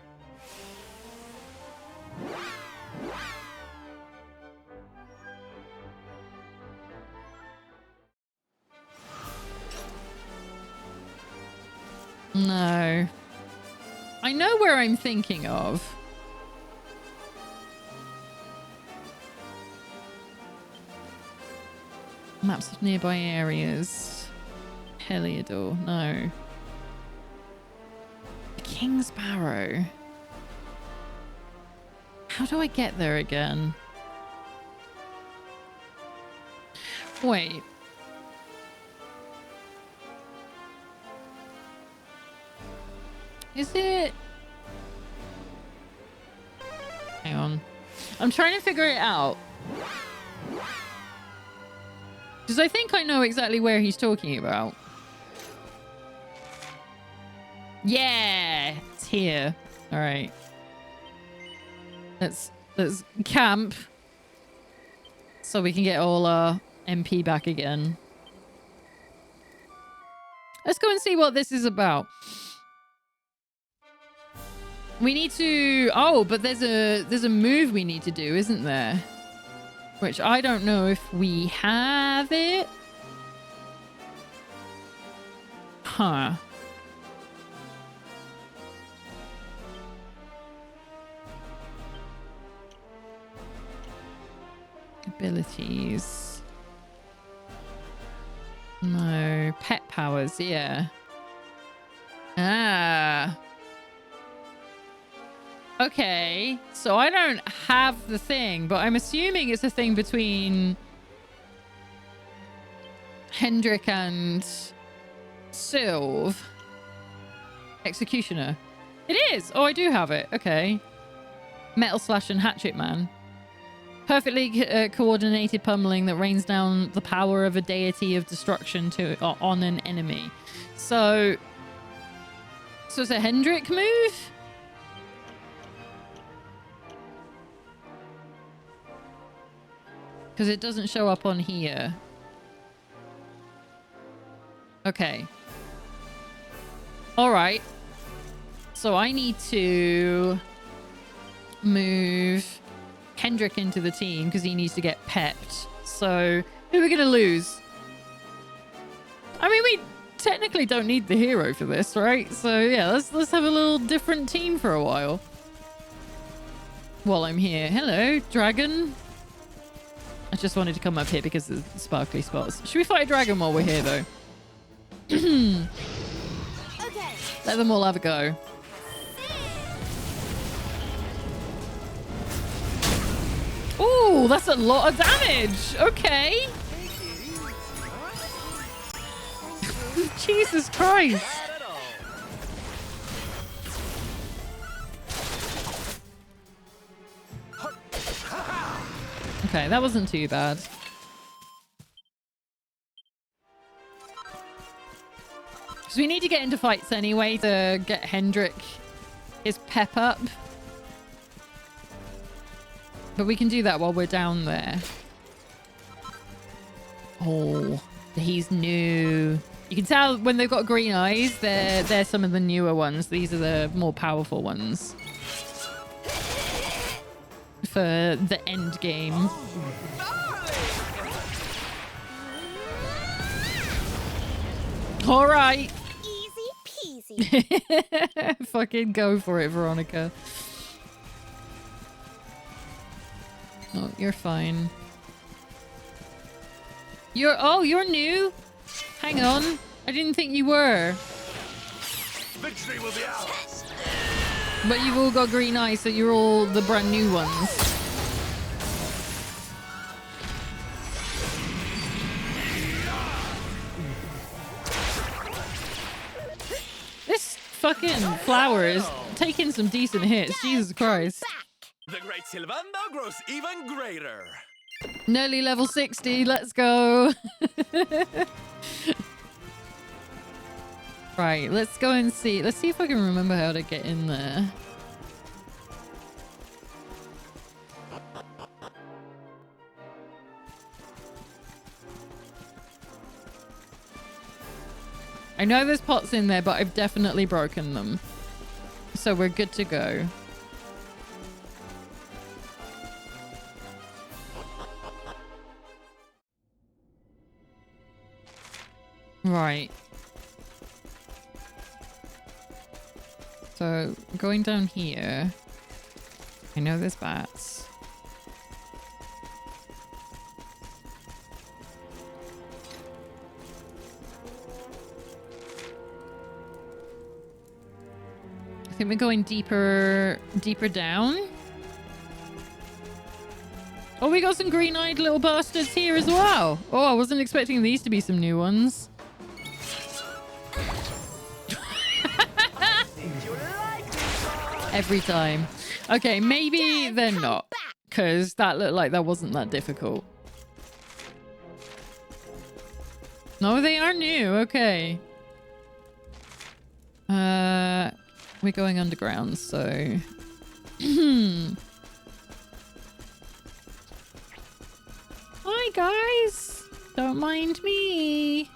No. I know where I'm thinking of. Maps of nearby areas. Heliodor, no. The King's Barrow. How do I get there again? Wait. Is it... Hang on. I'm trying to figure it out. Because I think I know exactly where he's talking about. Yeah, it's here. All right. Let's camp so we can get all our MP back again. Let's go and see what this is about. We need to... Oh, but there's a move we need to do, isn't there? Which I don't know if we have it. Huh. Abilities. No. Pet powers, yeah. Ah. Okay, so I don't have the thing, but I'm assuming it's a thing between Hendrik and Sylve. Executioner. It is! Oh, I do have it. Okay. Metal Slash and Hatchet Man. Perfectly coordinated pummeling that rains down the power of a deity of destruction on an enemy. So it's a Hendrik move? Because it doesn't show up on here. Okay. All right. So I need to move Hendrik into the team because he needs to get pepped. So who are we going to lose? I mean, we technically don't need the hero for this, right? So yeah, let's have a little different team for a while. While I'm here. Hello, dragon. I just wanted to come up here because of the sparkly spots. Should we fight a dragon while we're here, though? Okay. Let them all have a go. Ooh, that's a lot of damage. Okay. Jesus Christ. Okay, that wasn't too bad. Because we need to get into fights anyway to get Hendrik his pep up. But we can do that while we're down there. Oh, he's new. You can tell when they've got green eyes, they're some of the newer ones. These are the more powerful ones. For the end game. All right. Easy peasy. Fucking go for it, Veronica. Oh, you're fine. You're new? Hang on. I didn't think you were. Victory will be ours. But you've all got green eyes, so you're all the brand new ones. This fucking flower is taking some decent hits. Jesus Christ. The great Sylvander grows even greater. Nearly level 60. Let's go. Right, let's go and see. Let's see if I can remember how to get in there. I know there's pots in there, but I've definitely broken them. So we're good to go. Right. So going down here, I know there's bats. think we're going deeper down. Oh, we got some green-eyed little bastards here as well. Oh, I wasn't expecting these to be some new ones. Every time. Okay, maybe they're not. Because that looked like that wasn't that difficult. No, they are new. Okay. We're going underground, so... Hi, guys. Don't mind me.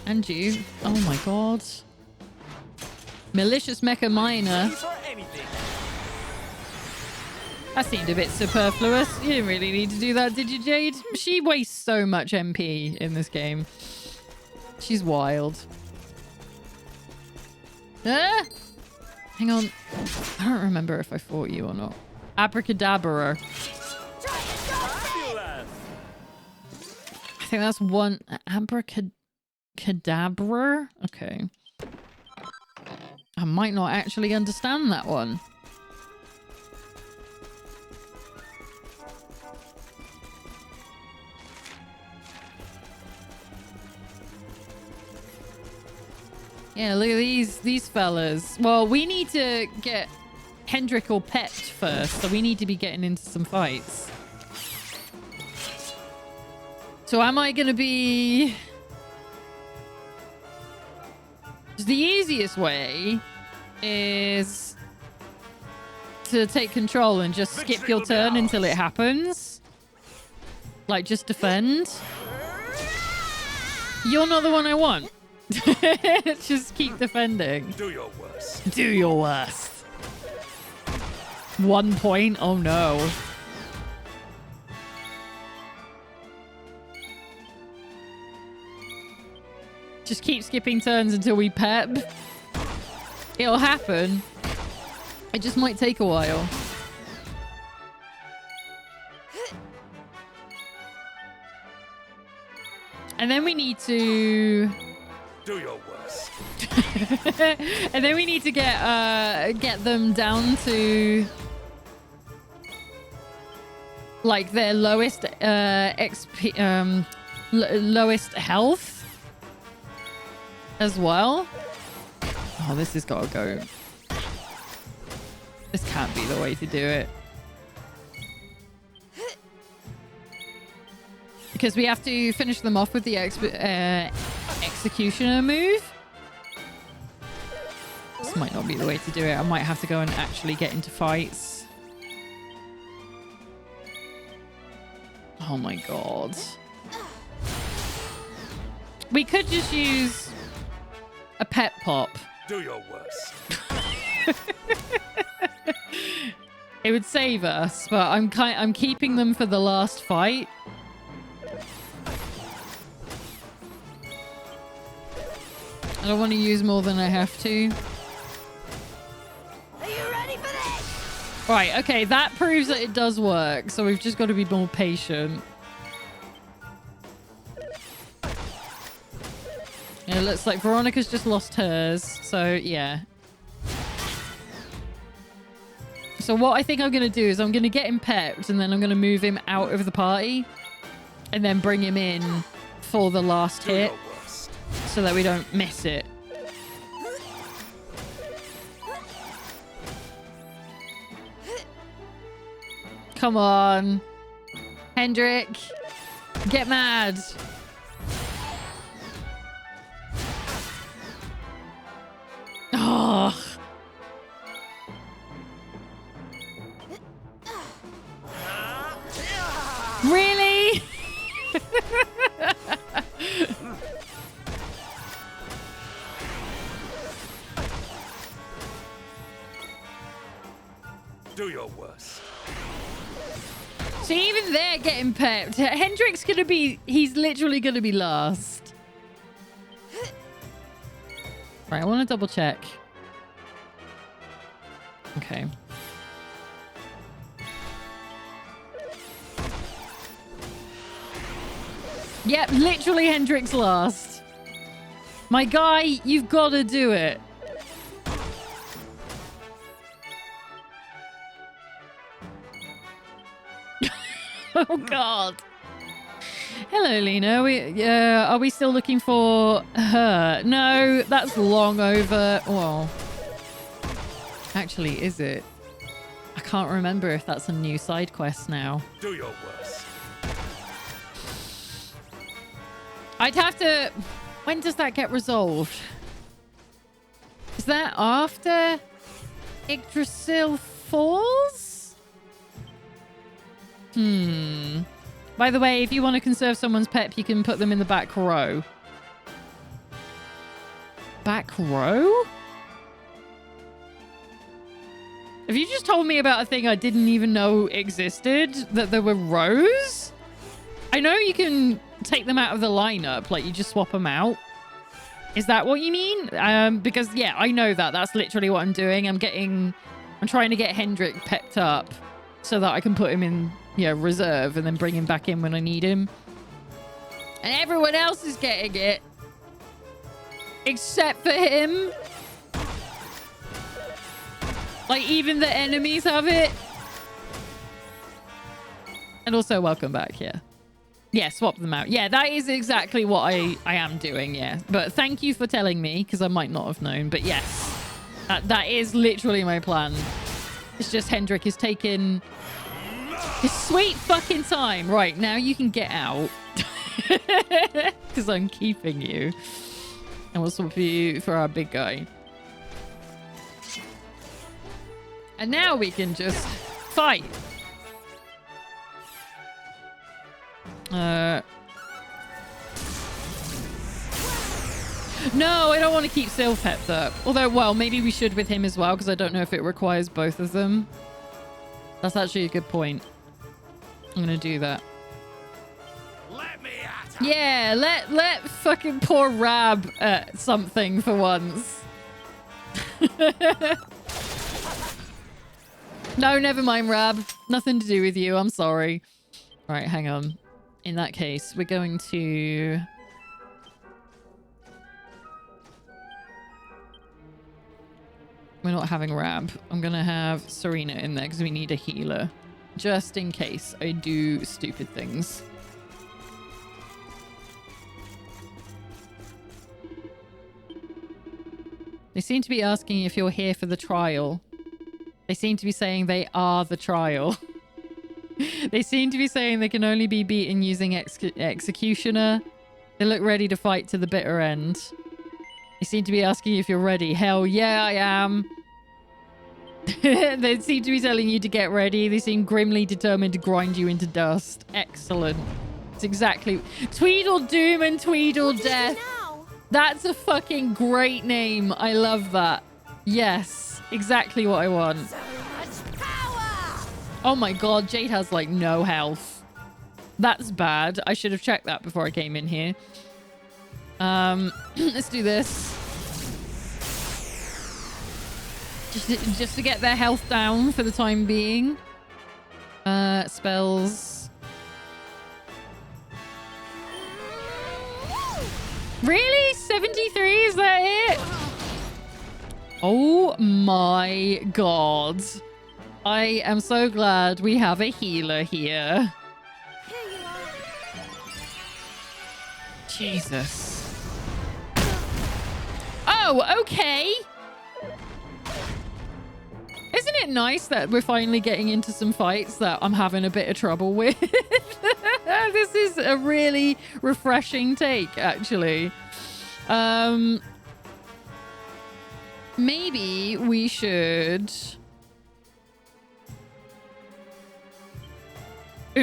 And you. Oh my god. Malicious Mecha Miner. That seemed a bit superfluous. You didn't really need to do that, did you, Jade? She wastes so much MP in this game. She's wild. Ah! Hang on. I don't remember if I fought you or not. Abracadabra. I think that's one. Abracadabra? Okay. I might not actually understand that one. Yeah, look at these fellas. Well, we need to get Hendrik or Pet first, so we need to be getting into some fights. So am I going to be... The easiest way is to take control and just skip your turn until it happens. Like, just defend. You're not the one I want. Just keep defending. Do your worst. Do your worst. 1 point? Oh no. Just keep skipping turns until we pep. It'll happen. It just might take a while. And then we need to... Do your worst. And then we need to get them down to like their lowest XP, lowest health as well. Oh, this has got to go. This can't be the way to do it. Because we have to finish them off with the executioner move. This might not be the way to do it. I might have to go and actually get into fights. Oh my god. We could just use a pet pop. Do your worst. It would save us, but I'm keeping them for the last fight. I don't want to use more than I have to. Are you ready for this? Right, okay, that proves that it does work, so we've just got to be more patient. Yeah, it looks like Veronica's just lost hers, so yeah. So what I think I'm going to do is I'm going to get him pepped, and then I'm going to move him out of the party, and then bring him in for the last hit. So that we don't miss it. Come on. Hendrik. Get mad. Oh. Really? Do your worst. So even they're getting pepped. Hendrik's gonna be... He's literally gonna be last. Right, I want to double check. Okay. Yep, literally Hendrik's last. My guy, you've got to do it. Oh, God. Hello, Lena. Are we still looking for her? No, that's long over. Well, actually, is it? I can't remember if that's a new side quest now. Do your worst. I'd have to... When does that get resolved? Is that after Yggdrasil Falls? By the way, if you want to conserve someone's pep, you can put them in the back row. Back row? Have you just told me about a thing I didn't even know existed? That there were rows? I know you can take them out of the lineup, like you just swap them out. Is that what you mean? Because yeah, I know that. That's literally what I'm doing. I'm trying to get Hendrik pepped up so that I can put him in, reserve and then bring him back in when I need him. And everyone else is getting it. Except for him. Like, even the enemies have it. And also, welcome back, yeah. Yeah, swap them out. Yeah, that is exactly what I am doing, yeah. But thank you for telling me, because I might not have known. But yes, that is literally my plan. It's just Hendrik is taking his sweet fucking time. Right, now you can get out. Because I'm keeping you. And we'll swap you for our big guy. And now we can just fight. No, I don't want to keep Sylph pepped up. Although, well, maybe we should with him as well, because I don't know if it requires both of them. That's actually a good point. I'm going to do that. Yeah, let fucking poor Rab something for once. No, never mind, Rab. Nothing to do with you. I'm sorry. Right, hang on. In that case, we're going to... We're not having Rab. I'm going to have Serena in there because we need a healer. Just in case I do stupid things. They seem to be asking if you're here for the trial. They seem to be saying they are the trial. They seem to be saying they can only be beaten using Executioner. They look ready to fight to the bitter end. They seem to be asking if you're ready. Hell yeah, I am. They seem to be telling you to get ready. They seem grimly determined to grind you into dust. Excellent. It's exactly... Tweedledoom and Tweedledeath. That's a fucking great name. I love that. Yes, exactly what I want. Oh my god, Jade has like no health. That's bad. I should have checked that before I came in here. Let's do this. Just to get their health down for the time being. Spells. Really? 73? Is that it? Oh my god. I am so glad we have a healer here. Jesus. Oh, okay. Isn't it nice that we're finally getting into some fights that I'm having a bit of trouble with? This is a really refreshing take, actually. Maybe we should...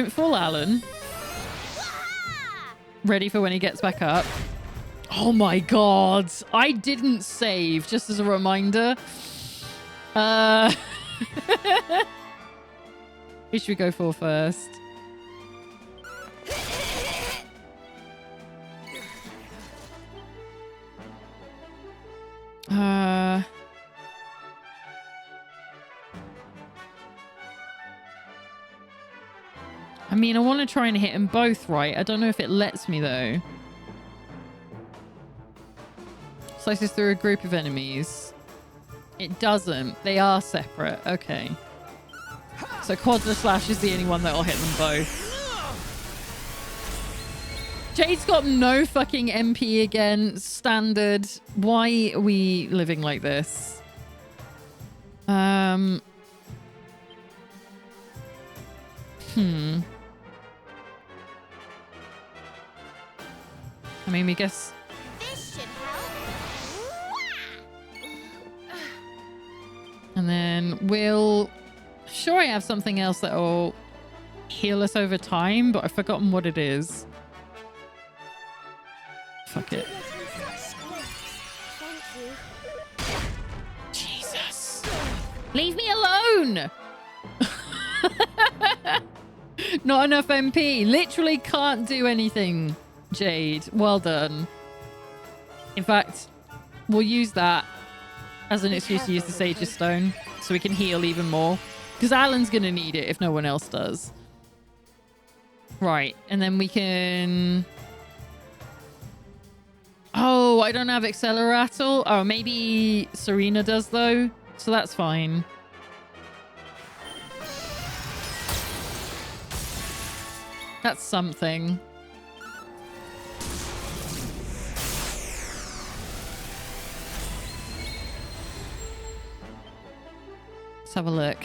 Full Alan. Ready for when he gets back up. Oh my god. I didn't save, just as a reminder. Who should we go for first? I mean, I want to try and hit them both right. I don't know if it lets me, though. Slices through a group of enemies. It doesn't. They are separate. Okay. So Quadra Slash is the only one that will hit them both. Jade's got no fucking MP again. Standard. Why are we living like this? I mean, we guess... This should help. And then we'll... Sure, I have something else that will heal us over time, but I've forgotten what it is. Fuck it. Jesus. Leave me alone! Not enough MP. Literally can't do anything, Jade. Well done. In fact, we'll use that as an excuse to use the Sage's Stone so we can heal even more. Because Alan's going to need it if no one else does. Right. And then we can... Oh, I don't have Acceleratle. Oh, maybe Serena does, though. So that's fine. That's something. Let's have a look.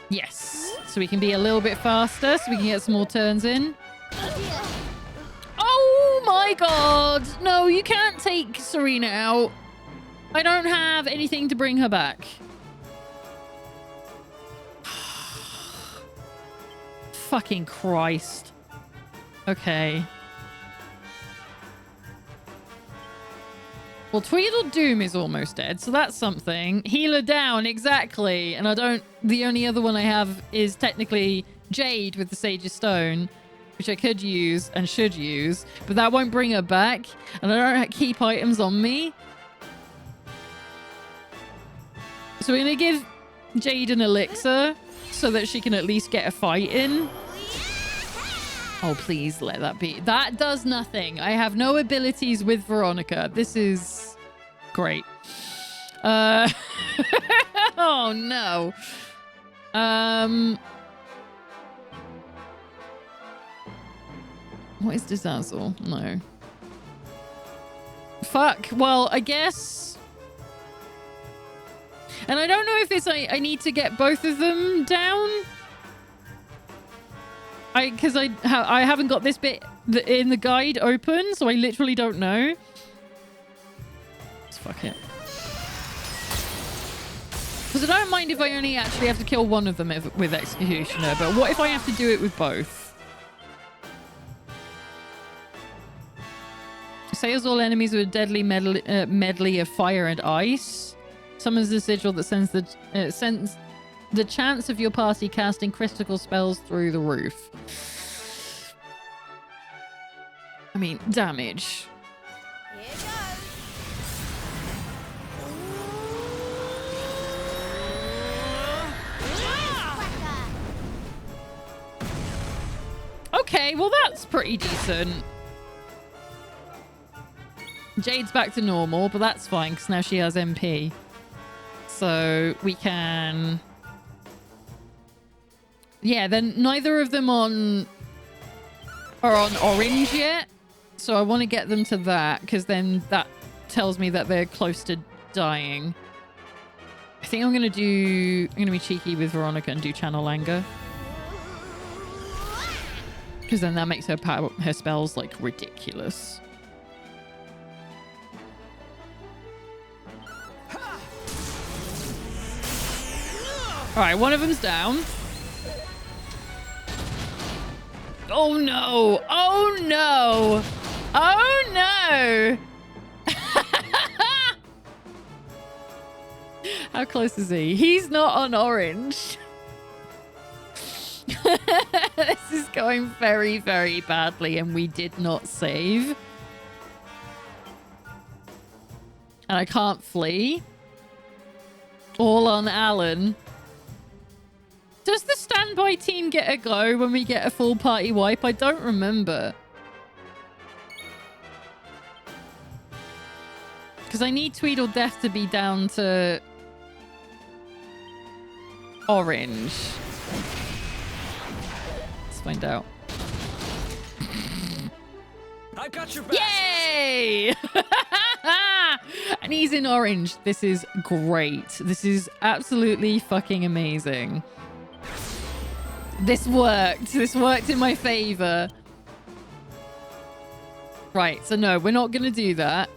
Yes. So we can be a little bit faster so we can get some more turns in. Oh my god! No, you can't take Serena out. I don't have anything to bring her back. Fucking Christ. Okay. Well, Tweedledoom is almost dead, so that's something. Healer down, exactly. And I don't... The only other one I have is technically Jade with the Sage's Stone, which I could use and should use, but that won't bring her back, and I don't keep items on me. So we're going to give Jade an elixir so that she can at least get a fight in. Oh, please let that be. That does nothing. I have no abilities with Veronica. This is great. Oh, no. What is Dazzle? No. Fuck. Well, I guess... And I don't know if it's I need to get both of them down. Because I haven't got this bit in the guide open, so I literally don't know. Let's fuck it. Because I don't mind if I only actually have to kill one of them with Executioner, but what if I have to do it with both? Assails all enemies with a deadly medley of fire and ice. Summons a sigil that sends the chance of your party casting critical spells through the roof. I mean, damage. Okay, well that's pretty decent. Jade's back to normal, but that's fine because now she has MP. So we can... Yeah, then neither of them are on orange yet. So I want to get them to that because then that tells me that they're close to dying. I think I'm going to be cheeky with Veronica and do Channel Anger. Because then that makes her spells like ridiculous. Alright, one of them's down. Oh no! Oh no! Oh no! How close is he? He's not on orange. This is going very, very badly and we did not save. And I can't flee. All on Alan. Does the standby team get a go when we get a full party wipe? I don't remember. Because I need Tweedledeath to be down to orange. Let's find out. I've got your back. Yay! And he's in orange. This is great. This is absolutely fucking amazing. This worked. This worked in my favor. Right, so no, we're not going to do that.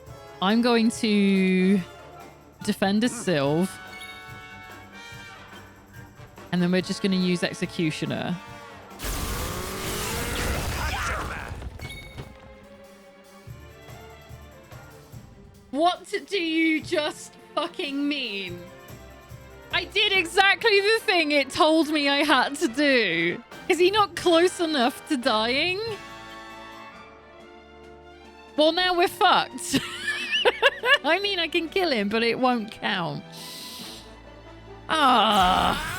I'm going to defend a Sylve. And then we're just going to use Executioner. What do you just fucking mean? I did exactly the thing it told me I had to do. Is he not close enough to dying? Well, now we're fucked. I mean, I can kill him, but it won't count. Ah.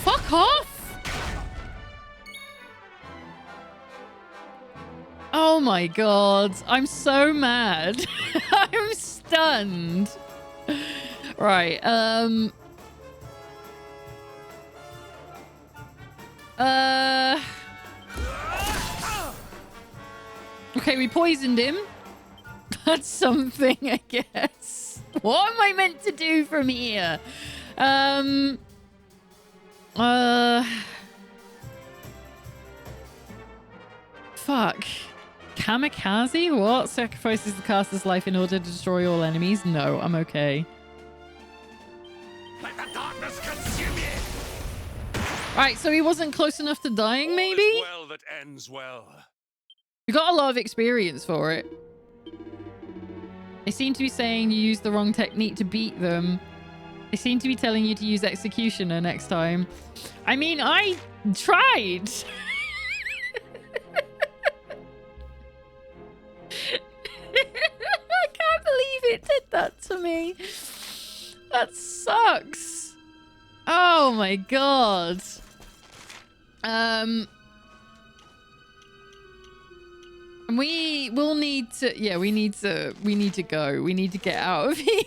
Fuck off. Oh my god. I'm so mad. I'm stunned. Right. Okay, we poisoned him. That's something, I guess. What am I meant to do from here? Fuck. Kamikaze? What? Sacrifices the caster's life in order to destroy all enemies? No, I'm okay. Let the darkness consume you. Right, so he wasn't close enough to dying, maybe? All is well that ends well. You got a lot of experience for it. They seem to be saying you used the wrong technique to beat them. They seem to be telling you to use Executioner next time. I mean, I tried. I can't believe it did that to me. That sucks. Oh my god. We will need to, yeah, we need to go. We need to get out of here.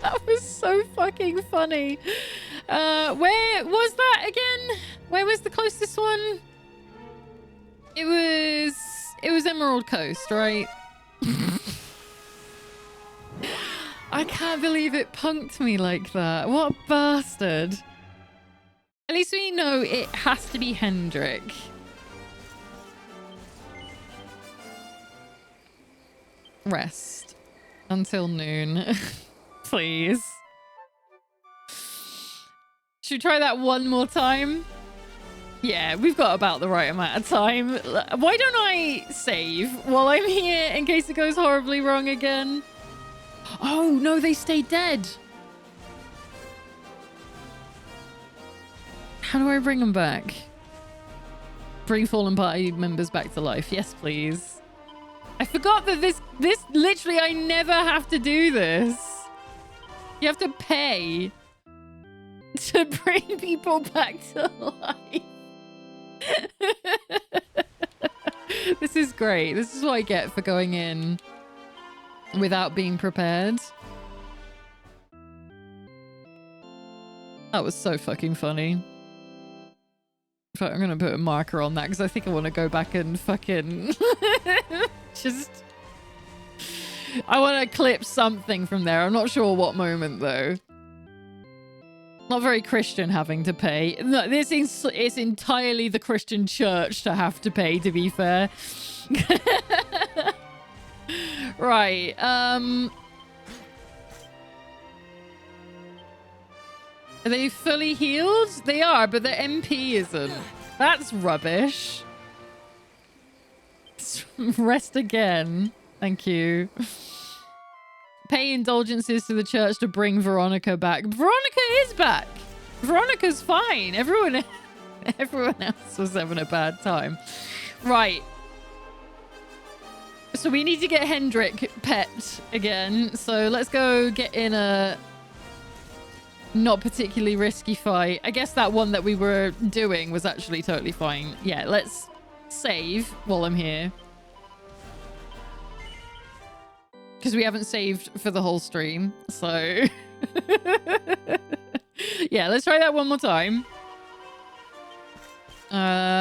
That was so fucking funny. Where was that again? Where was the closest one? It was Emerald Coast, right? I can't believe it punked me like that. What a bastard. At least we know it has to be Hendrik. Rest until noon. Please. Should we try that one more time? Yeah, we've got about the right amount of time. Why don't I save while I'm here in case it goes horribly wrong again? Oh, no, they stay dead. How do I bring them back? Bring fallen party members back to life. Yes, please. I forgot that this literally, I never have to do this. You have to pay to bring people back to life. This is great. This is what I get for going in without being prepared. That was so fucking funny. In fact, I'm going to put a marker on that because I think I want to go back and fucking just... I want to clip something from there. I'm not sure what moment, though. Not very Christian having to pay. No, this is it's entirely the Christian church to have to pay, to be fair. Right. Are they fully healed? They are, but the MP isn't. That's rubbish. Rest again. Thank you. Pay indulgences to the church to bring Veronica back. Veronica is back. Veronica's fine. Everyone else was having a bad time. Right. So we need to get Hendrik pet again. So let's go get in a not particularly risky fight. I guess that one that we were doing was actually totally fine. Yeah, let's save while I'm here. because we haven't saved for the whole stream. So yeah, let's try that one more time. No.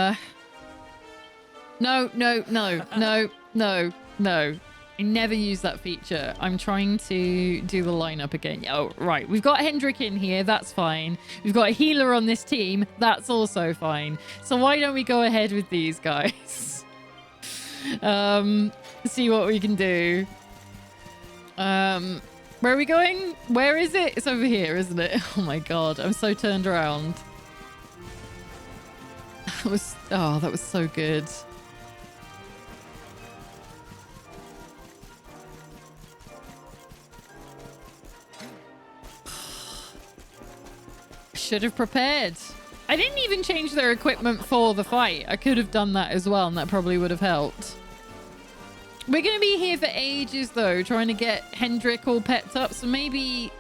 I never use that feature. I'm trying to do the lineup again. Oh, right. We've got Hendrik in here. That's fine. We've got a healer on this team. That's also fine. So why don't we go ahead with these guys? See what we can do. Where are we going? Where is it? It's over here, isn't it? Oh my god. I'm so turned around. That was so good. Should have prepared. I didn't even change their equipment for the fight. I could have done that as well, and that probably would have helped. We're going to be here for ages, though, trying to get Hendrik all pepped up, so maybe...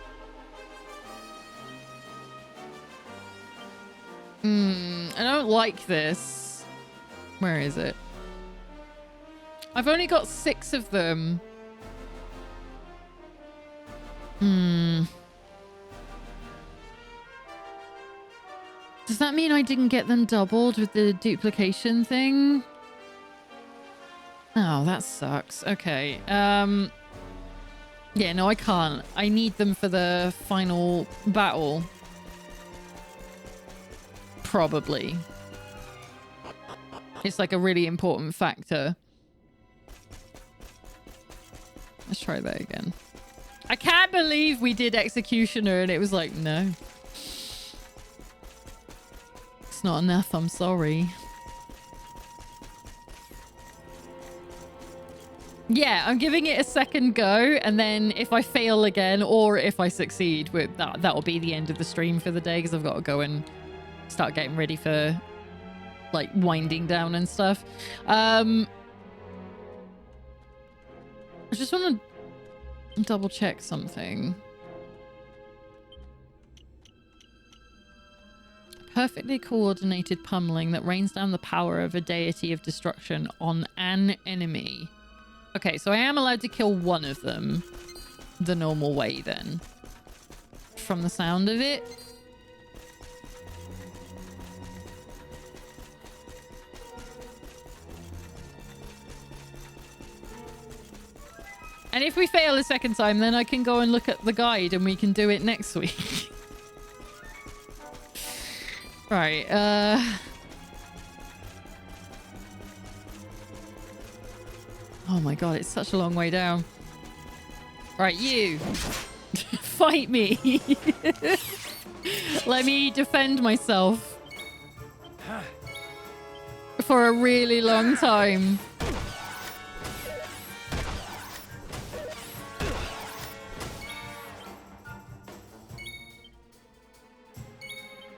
I don't like this. Where is it? I've only got 6 of them. Does that mean I didn't get them doubled with the duplication thing? Oh, that sucks. Okay. Yeah, no, I can't. I need them for the final battle. Probably. It's like a really important factor. Let's try that again. I can't believe we did Executioner and it was like, no. It's not enough, I'm sorry. Yeah, I'm giving it a second go, and then if I fail again or if I succeed, with that'll be the end of the stream for the day, because I've got to go and start getting ready for like winding down and stuff. I just want to double check something. Perfectly coordinated pummeling that rains down the power of a deity of destruction on an enemy. Okay, so I am allowed to kill one of them the normal way then, from the sound of it. And if we fail a second time, then I can go and look at the guide and we can do it next week. Right, oh my god, it's such a long way down. Right, you. Fight me. Let me defend myself. For a really long time.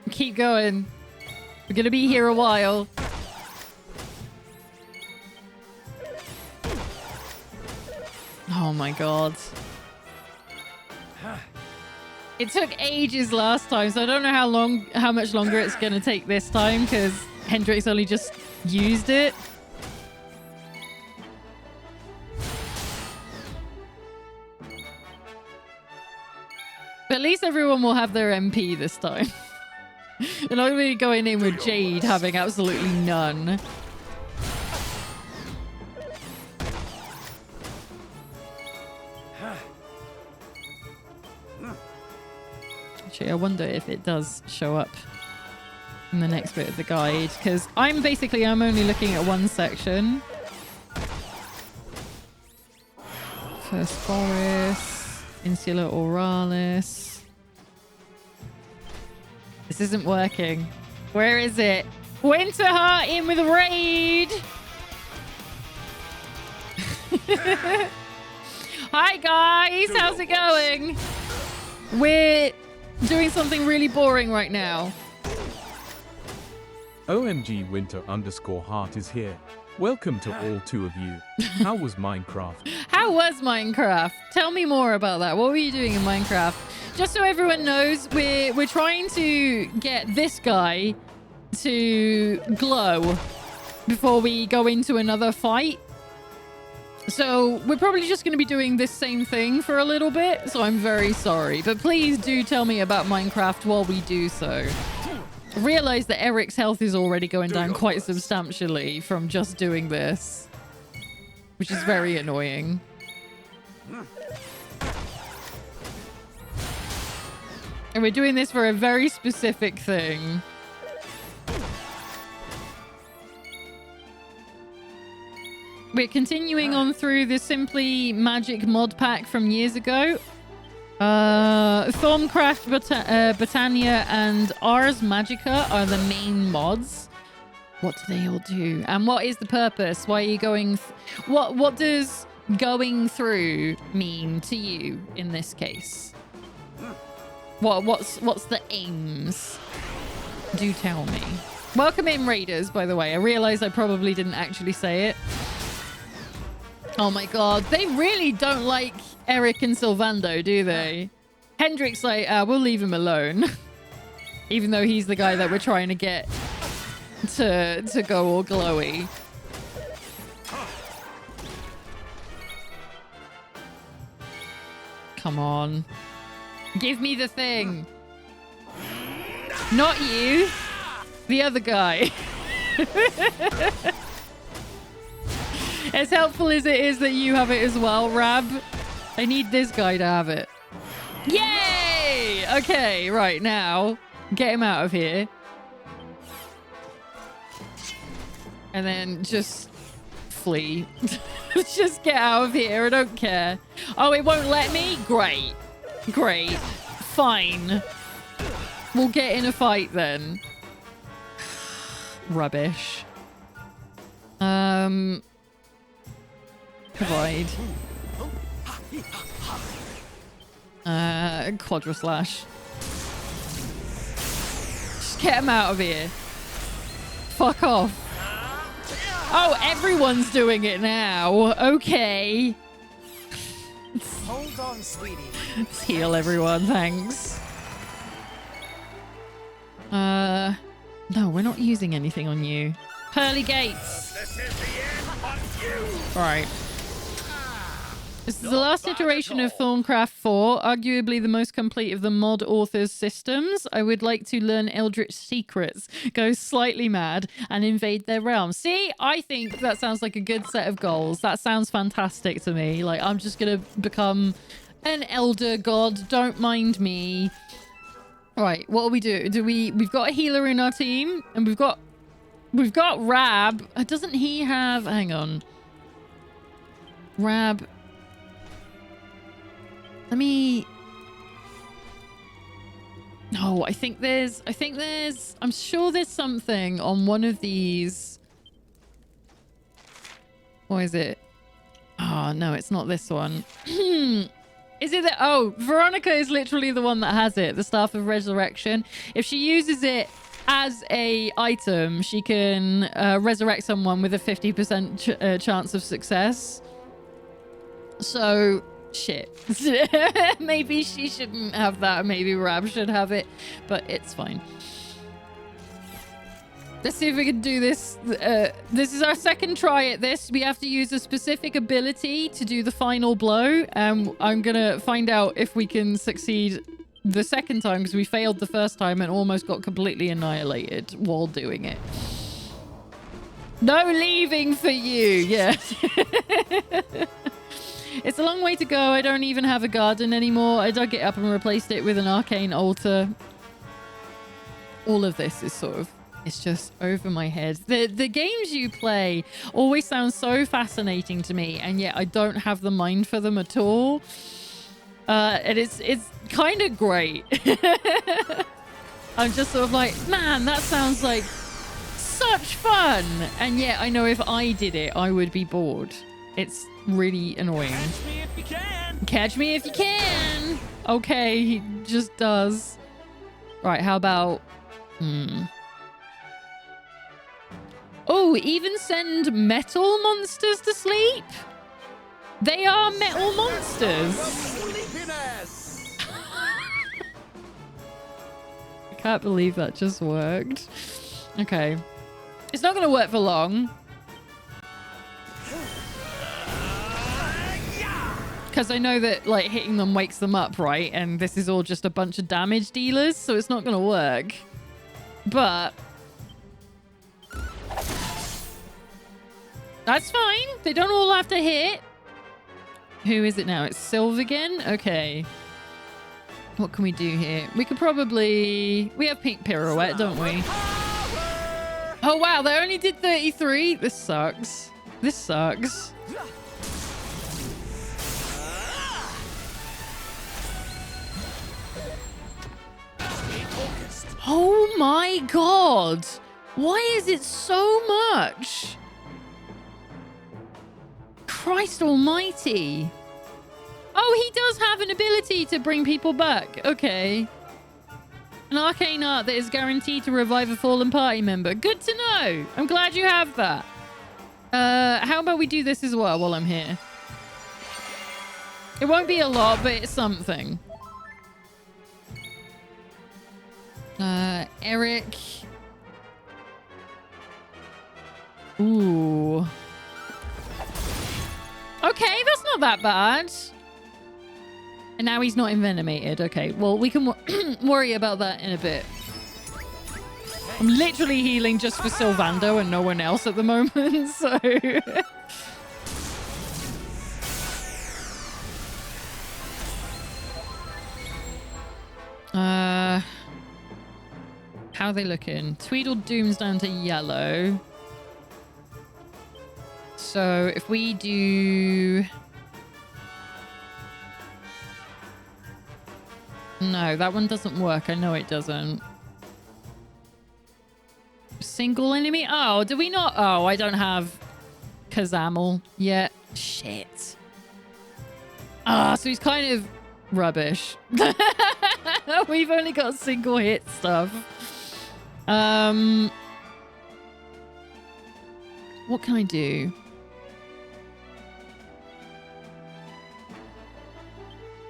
Keep going. We're gonna be here a while. Oh my god. It took ages last time, so I don't know how much longer it's gonna take this time, because Hendrik's only just used it. But at least everyone will have their MP this time. They're not really going in with Jade having absolutely none. Actually, I wonder if it does show up in the next bit of the guide, because I'm only looking at one section. First Forest, Insula Oralis. This isn't working. Where is it? Winterheart in with raid! Hi guys, how's it going? We're doing something really boring right now. OMG Winter_Heart is here. Welcome to all 2 of you. How was Minecraft? How was Minecraft? Tell me more about that. What were you doing in Minecraft? Just so everyone knows, we're trying to get this guy to glow before we go into another fight. So we're probably just going to be doing this same thing for a little bit. So I'm very sorry. But please do tell me about Minecraft while we do so. I realize that Eric's health is already going down quite substantially from just doing this. Which is very annoying. And we're doing this for a very specific thing. We're continuing on through the Simply Magic mod pack from years ago. Thorncraft, Botania, and Ars Magica are the main mods. What do they all do? And what is the purpose? Why are you going... What does going through mean to you in this case? What's the aims? Do tell me. Welcome in, Raiders, by the way. I realize I probably didn't actually say it. Oh my god, they really don't like Eric and Sylvando, do they? Hendrik's like, we'll leave him alone. Even though he's the guy that we're trying to get to go all glowy. Come on. Give me the thing. Not you. The other guy. As helpful as it is that you have it as well, Rab, I need this guy to have it. Yay! Okay, right, now, get him out of here. And then just flee. Just get out of here, I don't care. Oh, it won't let me? Great. Great. Fine. We'll get in a fight then. Rubbish. Provide. Quadra Slash. Just get him out of here. Fuck off. Oh, everyone's doing it now. Okay. Hold on, sweetie. Let's heal everyone, thanks. No, we're not using anything on you. Pearly Gates. Right. This is the last iteration of Thorncraft 4, arguably the most complete of the mod author's systems. I would like to learn Eldritch secrets, go slightly mad, and invade their realm. See, I think that sounds like a good set of goals. That sounds fantastic to me. Like, I'm just going to become an elder god. Don't mind me. Right, what do we do? We've got a healer in our team, and we've got Rab. Doesn't he have... Hang on. Rab... Let me... No, I think there's... I'm sure there's something on one of these. What is it? Oh, no, it's not this one. Is it that... Oh, Veronica is literally the one that has it. The Staff of Resurrection. If she uses it as a item, she can resurrect someone with a 50% chance of success. So... Shit. Maybe she shouldn't have that. Maybe Rab should have it. But it's fine. Let's see if we can do this. This is our second try at this. We have to use a specific ability to do the final blow. I'm going to find out if we can succeed the second time, because we failed the first time and almost got completely annihilated while doing it. No leaving for you. Yeah. It's a long way to go. I don't even have a garden anymore. I dug it up and replaced it with an arcane altar. All of this is sort of... It's just over my head. The games you play always sound so fascinating to me, and yet I don't have the mind for them at all. And it's kind of great. I'm just sort of like, man, that sounds like such fun. And yet I know if I did it, I would be bored. It's really annoying. Catch me if you can. Catch me if you can. Okay, he just does. Right, how about... Oh, even send metal monsters to sleep? They are metal monsters. I can't believe that just worked. Okay. It's not going to work for long. because I know that like hitting them wakes them up, right? And this is all just a bunch of damage dealers, so it's not gonna work. But that's fine. They don't all have to hit. Who is it now? It's Sylve again? Okay. What can we do here? We could probably... We have Pink Pirouette, don't we? Oh, wow. They only did 33. This sucks. This sucks. Oh, my God. Why is it so much? Christ almighty. Oh, he does have an ability to bring people back. Okay. An arcane art that is guaranteed to revive a fallen party member. Good to know. I'm glad you have that. How about we do this as well while I'm here? It won't be a lot, but it's something. Eric. Ooh. Okay, that's not that bad. And now he's not envenomated. Okay, well, we can worry about that in a bit. I'm literally healing just for Sylvando and no one else at the moment, so... How are they looking? Tweedledoom's down to yellow. So if we do... No, that one doesn't work. I know it doesn't. Single enemy? Oh, do we not? Oh, I don't have Kazamel yet. Shit. Ah, so he's kind of rubbish. We've only got single hit stuff. What can I do?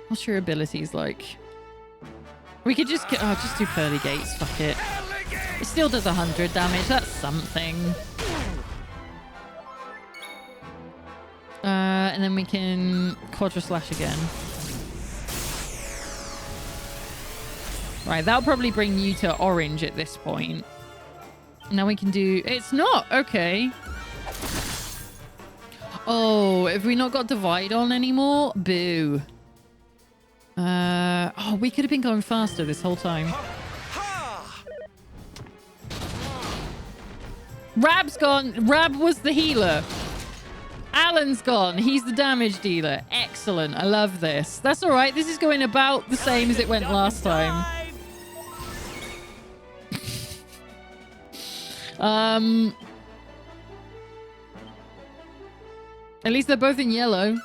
What's your abilities like? We could just get... Oh, just do Pearly Gates. Fuck it. It still does 100 damage. That's something. And then we can Quadra Slash again. Right, that'll probably bring you to orange at this point. Now we can do... It's not! Okay. Oh, have we not got Divide on anymore? Boo. Oh, we could have been going faster this whole time. Rab's gone. Rab was the healer. Alan's gone. He's the damage dealer. Excellent. I love this. That's all right. This is going about the same as it went last time. At least they're both in yellow.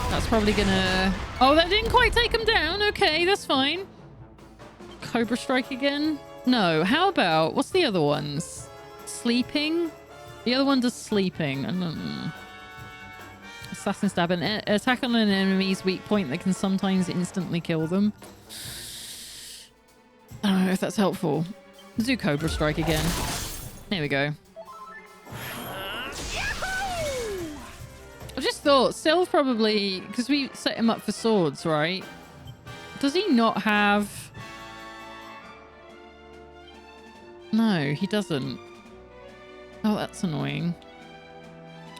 That's probably gonna... Oh, that didn't quite take him down. Okay, that's fine. Cobra Strike again? No. How about... What's the other ones? Sleeping? The other one does sleeping. I don't know. Assassin Stab. An attack on an enemy's weak point that can sometimes instantly kill them. I don't know if that's helpful. Let's do Cobra Strike again. There we go. I just thought, Sylve probably... Because we set him up for swords, right? Does he not have... No, he doesn't. Oh, that's annoying.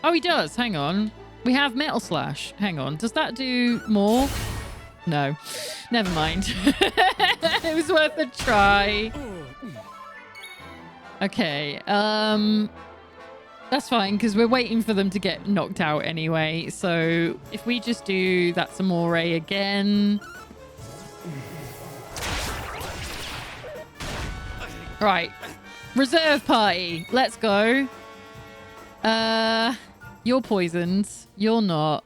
Oh, he does. Hang on. We have Metal Slash. Hang on. Does that do more? No. Never mind. It was worth a try. Okay. That's fine, because we're waiting for them to get knocked out anyway. So if we just do That's Amore again. Right. Reserve party. Let's go. You're poisoned. You're not.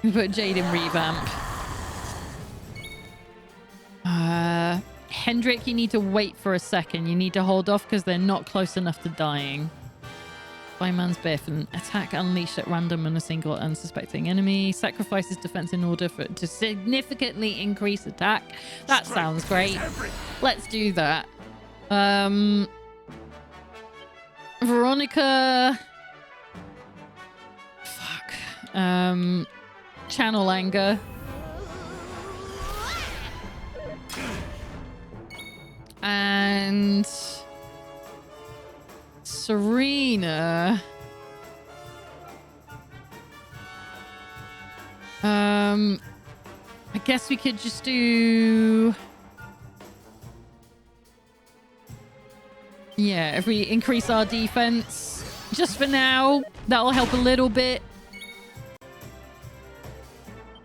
We put Jade in revamp. Hendrik, you need to wait for a second. You need to hold off because they're not close enough to dying. By man's biff and attack unleashed at random on a single unsuspecting enemy. Sacrifices defense in order to significantly increase attack. That sounds great. Let's do that. Veronica. Fuck. Channel anger. And Serena. I guess we could just do... Yeah, if we increase our defense just for now, that'll help a little bit.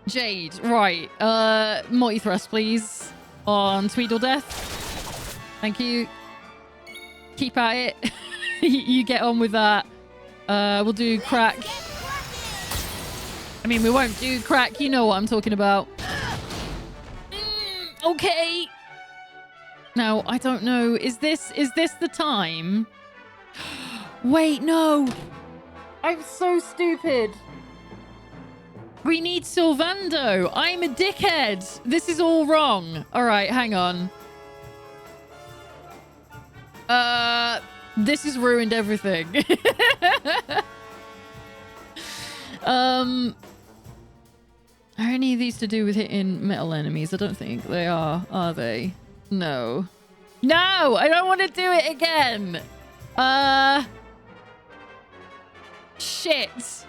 Jade, right. Multi-thrust, please. On Tweedledeath. Thank you. Keep at it. You get on with that. We'll do crack. I mean, we won't do crack. You know what I'm talking about. Okay. Now, I don't know. Is this the time? Wait, no. I'm so stupid. We need Sylvando. I'm a dickhead. This is all wrong. All right, hang on. This has ruined everything. Are any of these to do with hitting metal enemies? I don't think they are they? No. No! I don't want to do it again! Shit.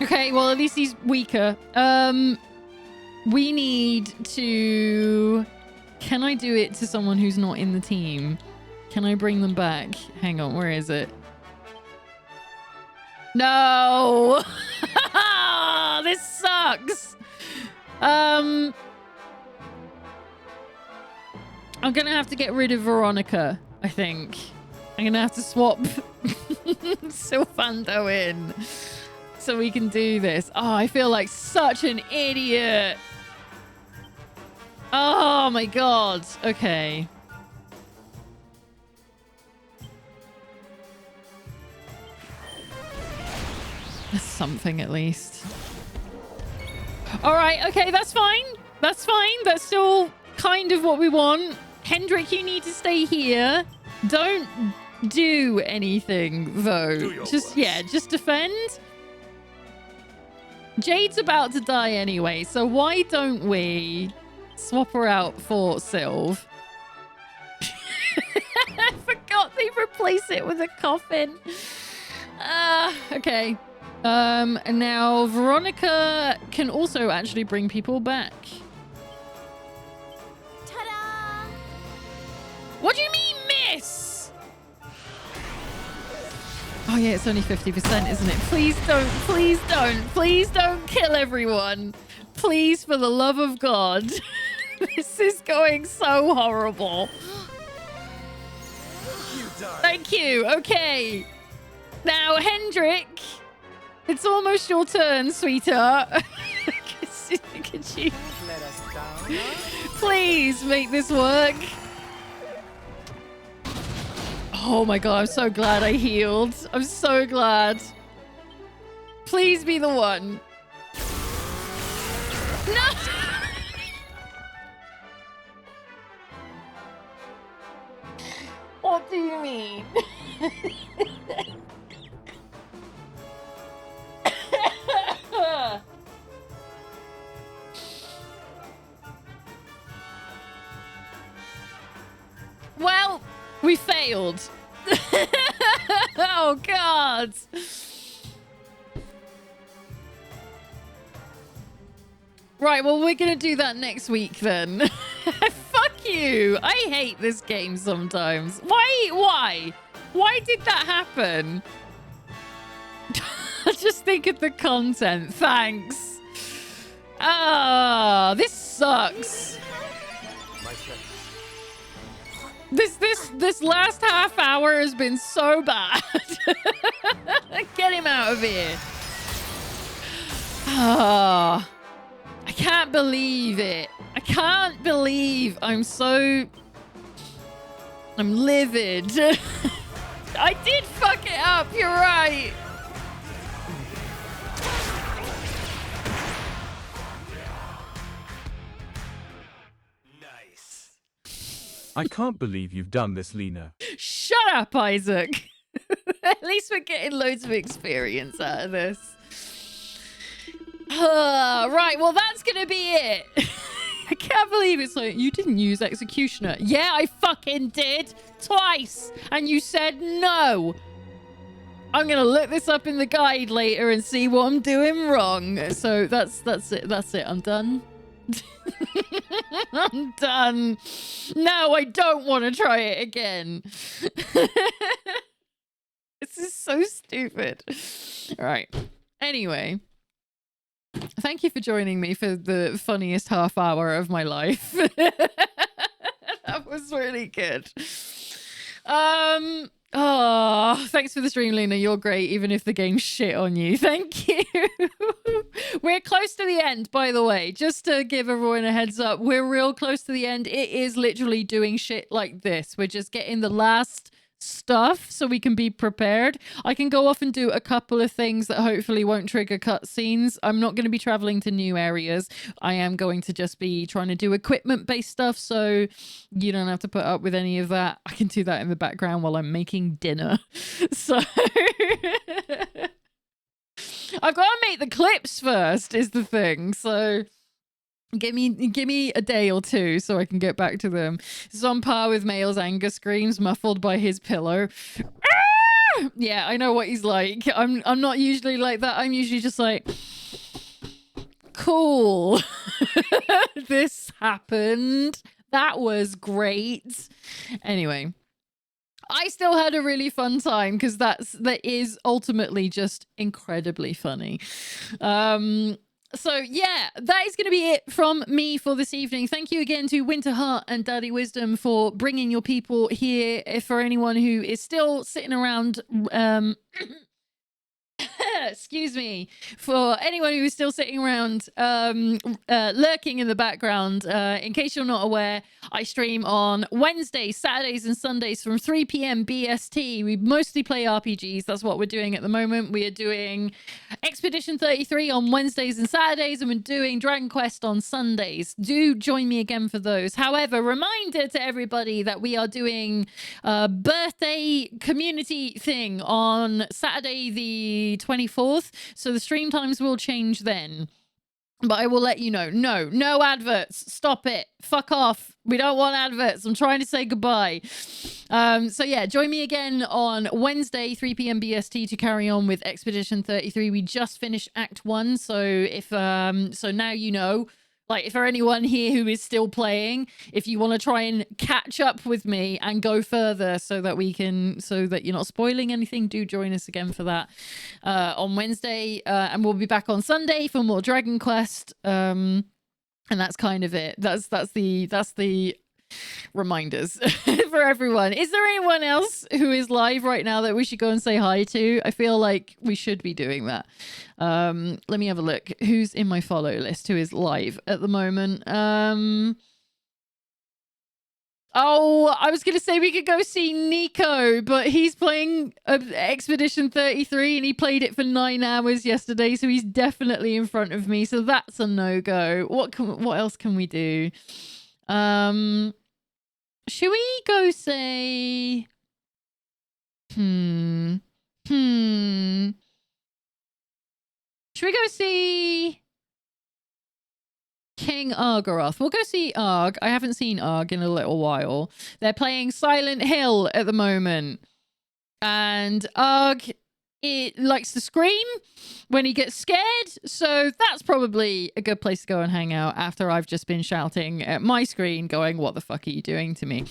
Okay, well, at least he's weaker. We need to... Can I do it to someone who's not in the team? Can I bring them back? Hang on, where is it? No! This sucks! I'm gonna have to get rid of Veronica, I think. I'm gonna have to swap Sylvando in so we can do this. Oh, I feel like such an idiot. Oh my god. Okay. That's something at least. All right. Okay, that's fine. That's fine. That's still kind of what we want. Hendrik, you need to stay here. Don't do anything, though. Just defend. Jade's about to die anyway, so why don't we swap her out for Sylv? I forgot they replace it with a coffin. Okay. And now Veronica can also actually bring people back. Ta-da! What do you mean, miss? Oh yeah, it's only 50%, isn't it? Please don't, please don't, please don't kill everyone. Please, for the love of God. This is going so horrible. Thank you. Okay. Now, Hendrik, it's almost your turn, sweetheart. Could you please make this work? Oh my god, I'm so glad I healed. I'm so glad. Please be the one. No! What do you mean? Well, we failed. Oh, God. Right, well, we're going to do that next week then. Fuck you. I hate this game sometimes. Why? Why did that happen? Just think of the content. Thanks. Ah, this sucks. This last half hour has been so bad. Get him out of here. Ah, I can't believe it. I can't believe I'm livid. I did fuck it up. You're right. I can't believe you've done this, Lena. Shut up, Isaac. At least we're getting loads of experience out of this. Right, well, that's gonna be it. I can't believe it's like, you didn't use Executioner. Yeah, I fucking did. Twice. And you said no. I'm gonna look this up in the guide later and see what I'm doing wrong. So that's it. That's it. I'm done. I'm done. No, I don't want to try it again. This is so stupid. All right. Anyway. Thank you for joining me for the funniest half hour of my life. That was really good. Oh, thanks for the stream, Lena. You're great, even if the game shit on you. Thank you. We're close to the end, by the way. Just to give everyone a heads up, we're real close to the end. It is literally doing shit like this. We're just getting the last stuff so we can be prepared. I can go off and do a couple of things that hopefully won't trigger cutscenes. I'm not going to be traveling to new areas. I am going to just be trying to do equipment based stuff, so you don't have to put up with any of that. I can do that in the background while I'm making dinner. So I've got to make the clips first is the thing. So give me a day or two so I can get back to them. This is on par with Male's anger screams muffled by his pillow. Ah! Yeah, I know what he's like. I'm not usually like that. I'm usually just like, cool. This happened. That was great. Anyway, I still had a really fun time because that is ultimately just incredibly funny. So yeah, that is going to be it from me for this evening. Thank you again to Winterheart and Daddy Wisdom for bringing your people here. For anyone who is still sitting around, excuse me, for anyone who is still sitting around lurking in the background, in case you're not aware, I stream on Wednesdays, Saturdays and Sundays from 3 p.m. BST. We mostly play RPGs. That's what we're doing at the moment. We are doing Expedition 33 on Wednesdays and Saturdays, and we're doing Dragon Quest on Sundays. Do join me again for those. However, reminder to everybody that we are doing a birthday community thing on Saturday the 24th, so the stream times will change then. But I will let you know. No adverts. Stop it. Fuck off. We don't want adverts. I'm trying to say goodbye. So yeah, join me again on Wednesday, 3 p.m. BST to carry on with Expedition 33. We just finished Act 1, so if so now you know. Like, if there anyone here who is still playing, if you want to try and catch up with me and go further so that you're not spoiling anything, do join us again for that on Wednesday. And we'll be back on Sunday for more Dragon Quest. And that's kind of it. That's the reminders for everyone. Is there anyone else who is live right now that we should go and say hi to? I feel like we should be doing that. Let me have a look. Who's in my follow list who is live at the moment? Oh, I was going to say we could go see Nico, but he's playing Expedition 33 and he played it for 9 hours yesterday, so he's definitely in front of me, so that's a no-go. What else can we do? Should we go say... Should we go see King Argaroth? We'll go see Arg. I haven't seen Arg in a little while. They're playing Silent Hill at the moment. And Arg, it likes to scream when he gets scared. So that's probably a good place to go and hang out after I've just been shouting at my screen going, what the fuck are you doing to me?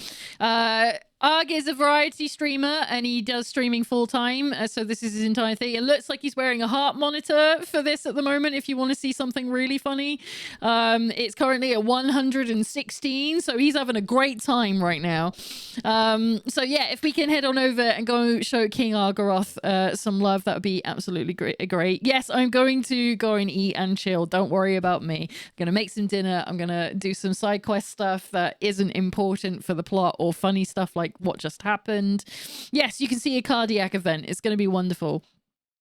Arg is a variety streamer and he does streaming full time. So this is his entire thing. It looks like he's wearing a heart monitor for this at the moment. If you want to see something really funny, it's currently at 116. So he's having a great time right now. So yeah, if we can head on over and go show King Argaroth some love, that would be absolutely great. Yes, I'm going to go and eat and chill. Don't worry about me. I'm going to make some dinner. I'm going to do some side quest stuff that isn't important for the plot or funny stuff like what just happened. Yes, you can see a cardiac event. It's going to be wonderful.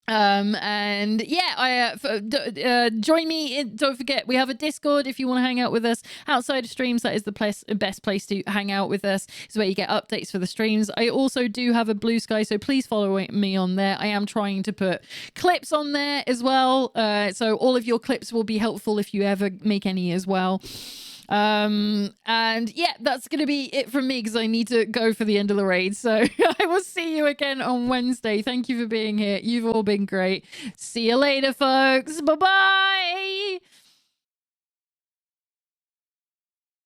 And yeah, join me in, don't forget, we have a Discord if you want to hang out with us outside of streams. That is the best place to hang out with us. It's where you get updates for the streams. I also do have a Blue Sky, so please follow me on there. I am trying to put clips on there as well, so all of your clips will be helpful if you ever make any as well. And yeah, that's gonna be it from me because I need to go for the end of the raid. So I will see you again on Wednesday. Thank you for being here. You've all been great. See you later, folks. Bye bye.